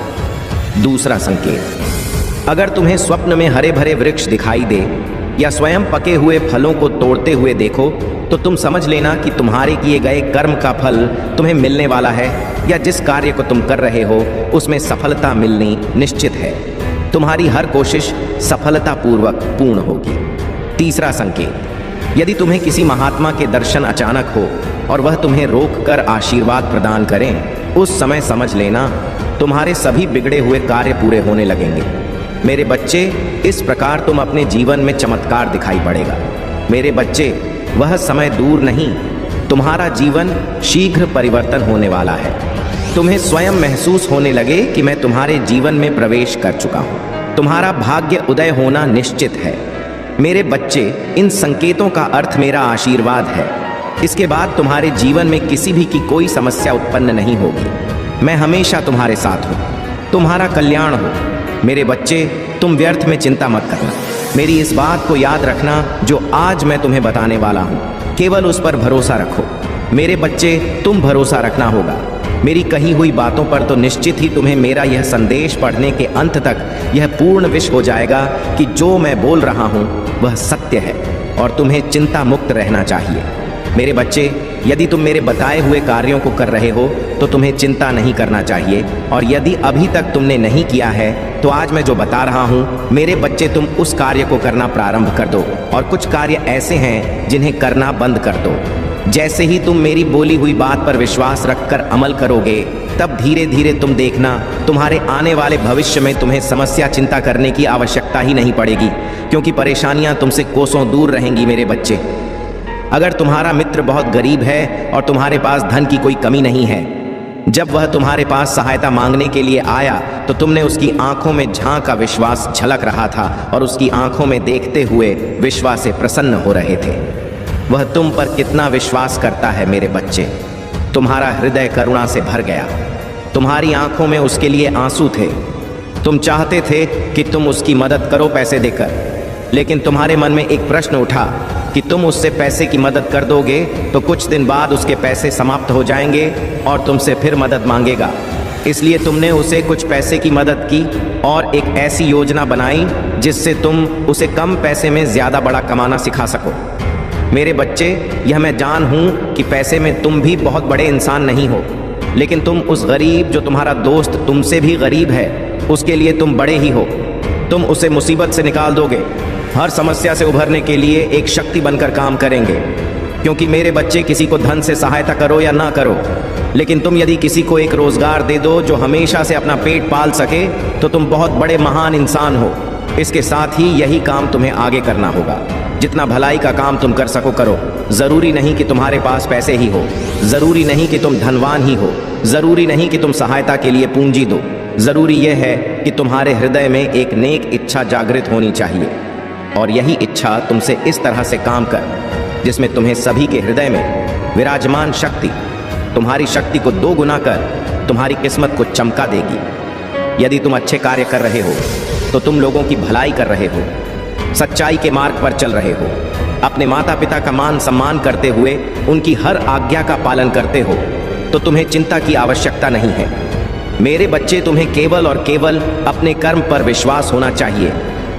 दूसरा संकेत, अगर तुम्हें स्वप्न में हरे भरे वृक्ष दिखाई दे या स्वयं पके हुए फलों को तोड़ते हुए देखो, तो तुम समझ लेना कि तुम्हारे किए गए कर्म का फल तुम्हें मिलने वाला है, या जिस कार्य को तुम कर रहे हो उसमें सफलता मिलनी निश्चित है। तुम्हारी हर कोशिश सफलतापूर्वक पूर्ण होगी। तीसरा संकेत, यदि तुम्हें किसी महात्मा के दर्शन अचानक हो और वह तुम्हें रोककर आशीर्वाद प्रदान करें, उस समय समझ लेना तुम्हारे सभी बिगड़े हुए कार्य पूरे होने लगेंगे। मेरे बच्चे, इस प्रकार तुम अपने जीवन में चमत्कार दिखाई पड़ेगा। मेरे बच्चे, वह समय दूर नहीं, तुम्हारा जीवन शीघ्र परिवर्तन होने वाला है। तुम्हें स्वयं महसूस होने लगे कि मैं तुम्हारे जीवन में प्रवेश कर चुका हूं। तुम्हारा भाग्य उदय होना निश्चित है। मेरे बच्चे, इन संकेतों का अर्थ मेरा आशीर्वाद है। इसके बाद तुम्हारे जीवन में किसी भी की कोई समस्या उत्पन्न नहीं होगी। मैं हमेशा तुम्हारे साथ हूँ, तुम्हारा कल्याण हो। मेरे बच्चे, तुम व्यर्थ में चिंता मत करना। मेरी इस बात को याद रखना जो आज मैं तुम्हें बताने वाला हूँ, केवल उस पर भरोसा रखो। मेरे बच्चे, तुम भरोसा रखना होगा। मेरी कही हुई बातों पर तो निश्चित ही तुम्हें मेरा यह संदेश पढ़ने के अंत तक यह पूर्ण विश्वास हो जाएगा कि जो मैं बोल रहा हूँ वह सत्य है और तुम्हें चिंता मुक्त रहना चाहिए। मेरे बच्चे, यदि तुम मेरे बताए हुए कार्यों को कर रहे हो तो तुम्हें चिंता नहीं करना चाहिए, और यदि अभी तक तुमने नहीं किया है तो आज मैं जो बता रहा हूँ, मेरे बच्चे, तुम उस कार्य को करना प्रारंभ कर दो। और कुछ कार्य ऐसे हैं जिन्हें करना बंद कर दो। जैसे ही तुम मेरी बोली हुई बात पर विश्वास रखकर अमल करोगे, तब धीरे धीरे तुम देखना, तुम्हारे आने वाले भविष्य में तुम्हें समस्या चिंता करने की आवश्यकता ही नहीं पड़ेगी, क्योंकि परेशानियां तुमसे कोसों दूर रहेंगी। मेरे बच्चे, अगर तुम्हारा मित्र बहुत गरीब है और तुम्हारे पास धन की कोई कमी नहीं है, जब वह तुम्हारे पास सहायता मांगने के लिए आया तो तुमने उसकी आंखों में झांका विश्वास झलक रहा था और उसकी आंखों में देखते हुए विश्वास से प्रसन्न हो रहे थे। वह तुम पर कितना विश्वास करता है मेरे बच्चे। तुम्हारा हृदय करुणा से भर गया। तुम्हारी आंखों में उसके लिए आंसू थे। तुम चाहते थे कि तुम उसकी मदद करो पैसे देकर, लेकिन तुम्हारे मन में एक प्रश्न उठा कि तुम उससे पैसे की मदद कर दोगे तो कुछ दिन बाद उसके पैसे समाप्त हो जाएंगे और तुमसे फिर मदद मांगेगा। इसलिए तुमने उसे कुछ पैसे की मदद की और एक ऐसी योजना बनाई जिससे तुम उसे कम पैसे में ज़्यादा बड़ा कमाना सिखा सको। मेरे बच्चे, यह मैं जान हूँ कि पैसे में तुम भी बहुत बड़े इंसान नहीं हो, लेकिन तुम उस गरीब जो तुम्हारा दोस्त तुमसे भी गरीब है, उसके लिए तुम बड़े ही हो। तुम उसे मुसीबत से निकाल दोगे, हर समस्या से उभरने के लिए एक शक्ति बनकर काम करेंगे। क्योंकि मेरे बच्चे, किसी को धन से सहायता करो या ना करो, लेकिन तुम यदि किसी को एक रोजगार दे दो जो हमेशा से अपना पेट पाल सके, तो तुम बहुत बड़े महान इंसान हो। इसके साथ ही यही काम तुम्हें आगे करना होगा। जितना भलाई का काम तुम कर सको करो। जरूरी नहीं कि तुम्हारे पास पैसे ही हो, जरूरी नहीं कि तुम धनवान ही हो, जरूरी नहीं कि तुम सहायता के लिए पूंजी दो। जरूरी यह है कि तुम्हारे हृदय में एक नेक इच्छा जागृत होनी चाहिए, और यही इच्छा तुमसे इस तरह से काम कर जिसमें तुम्हें सभी के हृदय में विराजमान शक्ति तुम्हारी शक्ति को 2 गुना कर तुम्हारी किस्मत को चमका देगी। यदि तुम अच्छे कार्य कर रहे हो तो तुम लोगों की भलाई कर रहे हो, सच्चाई के मार्ग पर चल रहे हो, अपने माता पिता का मान सम्मान करते हुए उनकी हर आज्ञा का पालन करते हो, तो तुम्हें चिंता की आवश्यकता नहीं है। मेरे बच्चे, तुम्हें केवल और केवल अपने कर्म पर विश्वास होना चाहिए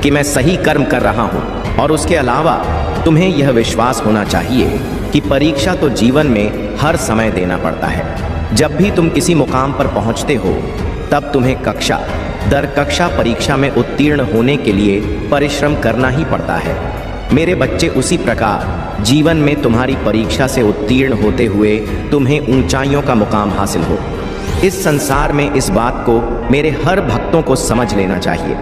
कि मैं सही कर्म कर रहा हूँ, और उसके अलावा तुम्हें यह विश्वास होना चाहिए कि परीक्षा तो जीवन में हर समय देना पड़ता है। जब भी तुम किसी मुकाम पर पहुँचते हो, तब तुम्हें कक्षा दर कक्षा परीक्षा में उत्तीर्ण होने के लिए परिश्रम करना ही पड़ता है। मेरे बच्चे, उसी प्रकार जीवन में तुम्हारी परीक्षा से उत्तीर्ण होते हुए तुम्हें ऊंचाइयों का मुकाम हासिल हो। इस संसार में इस बात को मेरे हर भक्तों को समझ लेना चाहिए।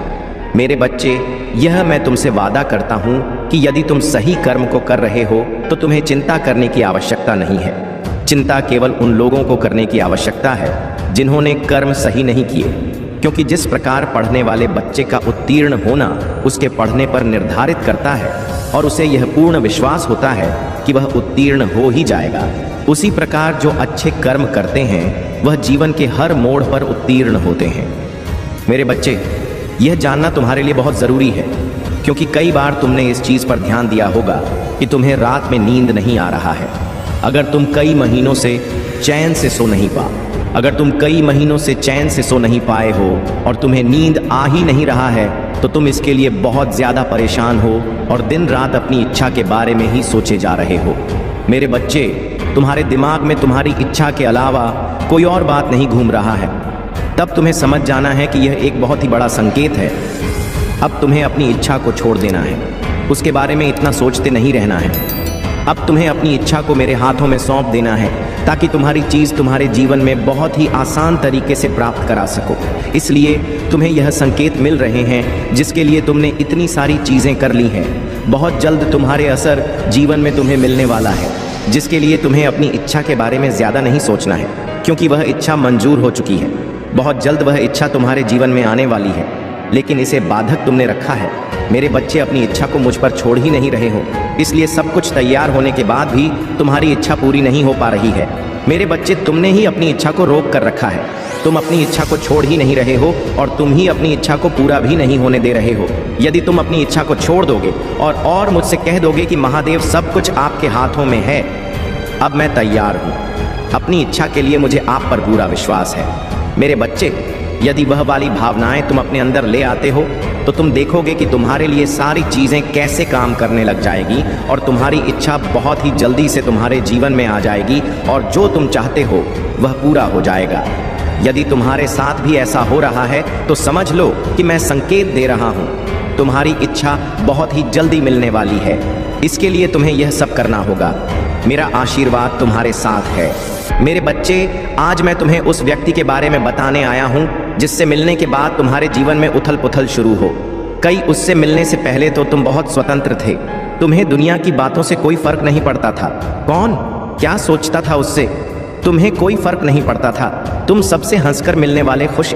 मेरे बच्चे, यह मैं तुमसे वादा करता हूँ कि यदि तुम सही कर्म को कर रहे हो तो तुम्हें चिंता करने की आवश्यकता नहीं है। चिंता केवल उन लोगों को करने की आवश्यकता है जिन्होंने कर्म सही नहीं किए, क्योंकि जिस प्रकार पढ़ने वाले बच्चे का उत्तीर्ण होना उसके पढ़ने पर निर्धारित करता है और उसे यह पूर्ण विश्वास होता है कि वह उत्तीर्ण हो ही जाएगा, उसी प्रकार जो अच्छे कर्म करते हैं वह जीवन के हर मोड़ पर उत्तीर्ण होते हैं। मेरे बच्चे, यह जानना तुम्हारे लिए बहुत ज़रूरी है, क्योंकि कई बार तुमने इस चीज़ पर ध्यान दिया होगा कि तुम्हें रात में नींद नहीं आ रहा है। अगर तुम कई महीनों से चैन से सो नहीं पाए हो और तुम्हें नींद आ ही नहीं रहा है, तो तुम इसके लिए बहुत ज़्यादा परेशान हो और दिन रात अपनी इच्छा के बारे में ही सोचे जा रहे हो। मेरे बच्चे, तुम्हारे दिमाग में तुम्हारी इच्छा के अलावा कोई और बात नहीं घूम रहा है। तब तुम्हें समझ जाना है कि यह एक बहुत ही बड़ा संकेत है। अब तुम्हें अपनी इच्छा को छोड़ देना है, उसके बारे में इतना सोचते नहीं रहना है। अब तुम्हें अपनी इच्छा को मेरे हाथों में सौंप देना है ताकि तुम्हारी चीज तुम्हारे जीवन में बहुत ही आसान तरीके से प्राप्त करा सको। इसलिए तुम्हें यह संकेत मिल रहे हैं जिसके लिए तुमने इतनी सारी चीजें कर ली हैं। बहुत जल्द तुम्हारे असर जीवन में तुम्हें मिलने वाला है, जिसके लिए तुम्हें अपनी इच्छा के बारे में ज्यादा नहीं सोचना है, क्योंकि वह इच्छा मंजूर हो चुकी है। बहुत जल्द वह इच्छा तुम्हारे जीवन में आने वाली है, लेकिन इसे बाधक तुमने रखा है। मेरे बच्चे अपनी इच्छा को मुझ पर छोड़ ही नहीं रहे हो, इसलिए सब कुछ तैयार होने के बाद भी तुम्हारी इच्छा पूरी नहीं हो पा रही है। मेरे बच्चे, तुमने ही अपनी इच्छा को रोक कर रखा है। तुम अपनी इच्छा को छोड़ ही नहीं रहे हो और तुम ही अपनी इच्छा को पूरा भी नहीं होने दे रहे हो। यदि तुम अपनी इच्छा को छोड़ दोगे और मुझसे कह दोगे कि महादेव सब कुछ आपके हाथों में है, अब मैं तैयार हूँ। अपनी इच्छा के लिए मुझे आप पर पूरा विश्वास है। मेरे बच्चे, यदि वह वाली भावनाएं तुम अपने अंदर ले आते हो तो तुम देखोगे कि तुम्हारे लिए सारी चीजें कैसे काम करने लग जाएगी और तुम्हारी इच्छा बहुत ही जल्दी से तुम्हारे जीवन में आ जाएगी और जो तुम चाहते हो वह पूरा हो जाएगा। यदि तुम्हारे साथ भी ऐसा हो रहा है तो समझ लो कि मैं संकेत दे रहा हूँ। तुम्हारी इच्छा बहुत ही जल्दी मिलने वाली है। इसके लिए तुम्हें यह सब करना होगा। मेरा आशीर्वाद तुम्हारे साथ है। मेरे बच्चे, आज मैं तुम्हें उस व्यक्ति के बारे में बताने आया हूँ जिससे मिलने के बाद तुम्हारे जीवन में उथल पुथल शुरू हो। उससे मिलने से पहले तो तुम बहुत स्वतंत्र थे। तुम्हें दुनिया की बातों से कोई फर्क नहीं पड़ता था। कौन क्या सोचता था उससे तुम्हें कोई फर्क नहीं पड़ता था। तुम सबसे हंसकर मिलने वाले खुश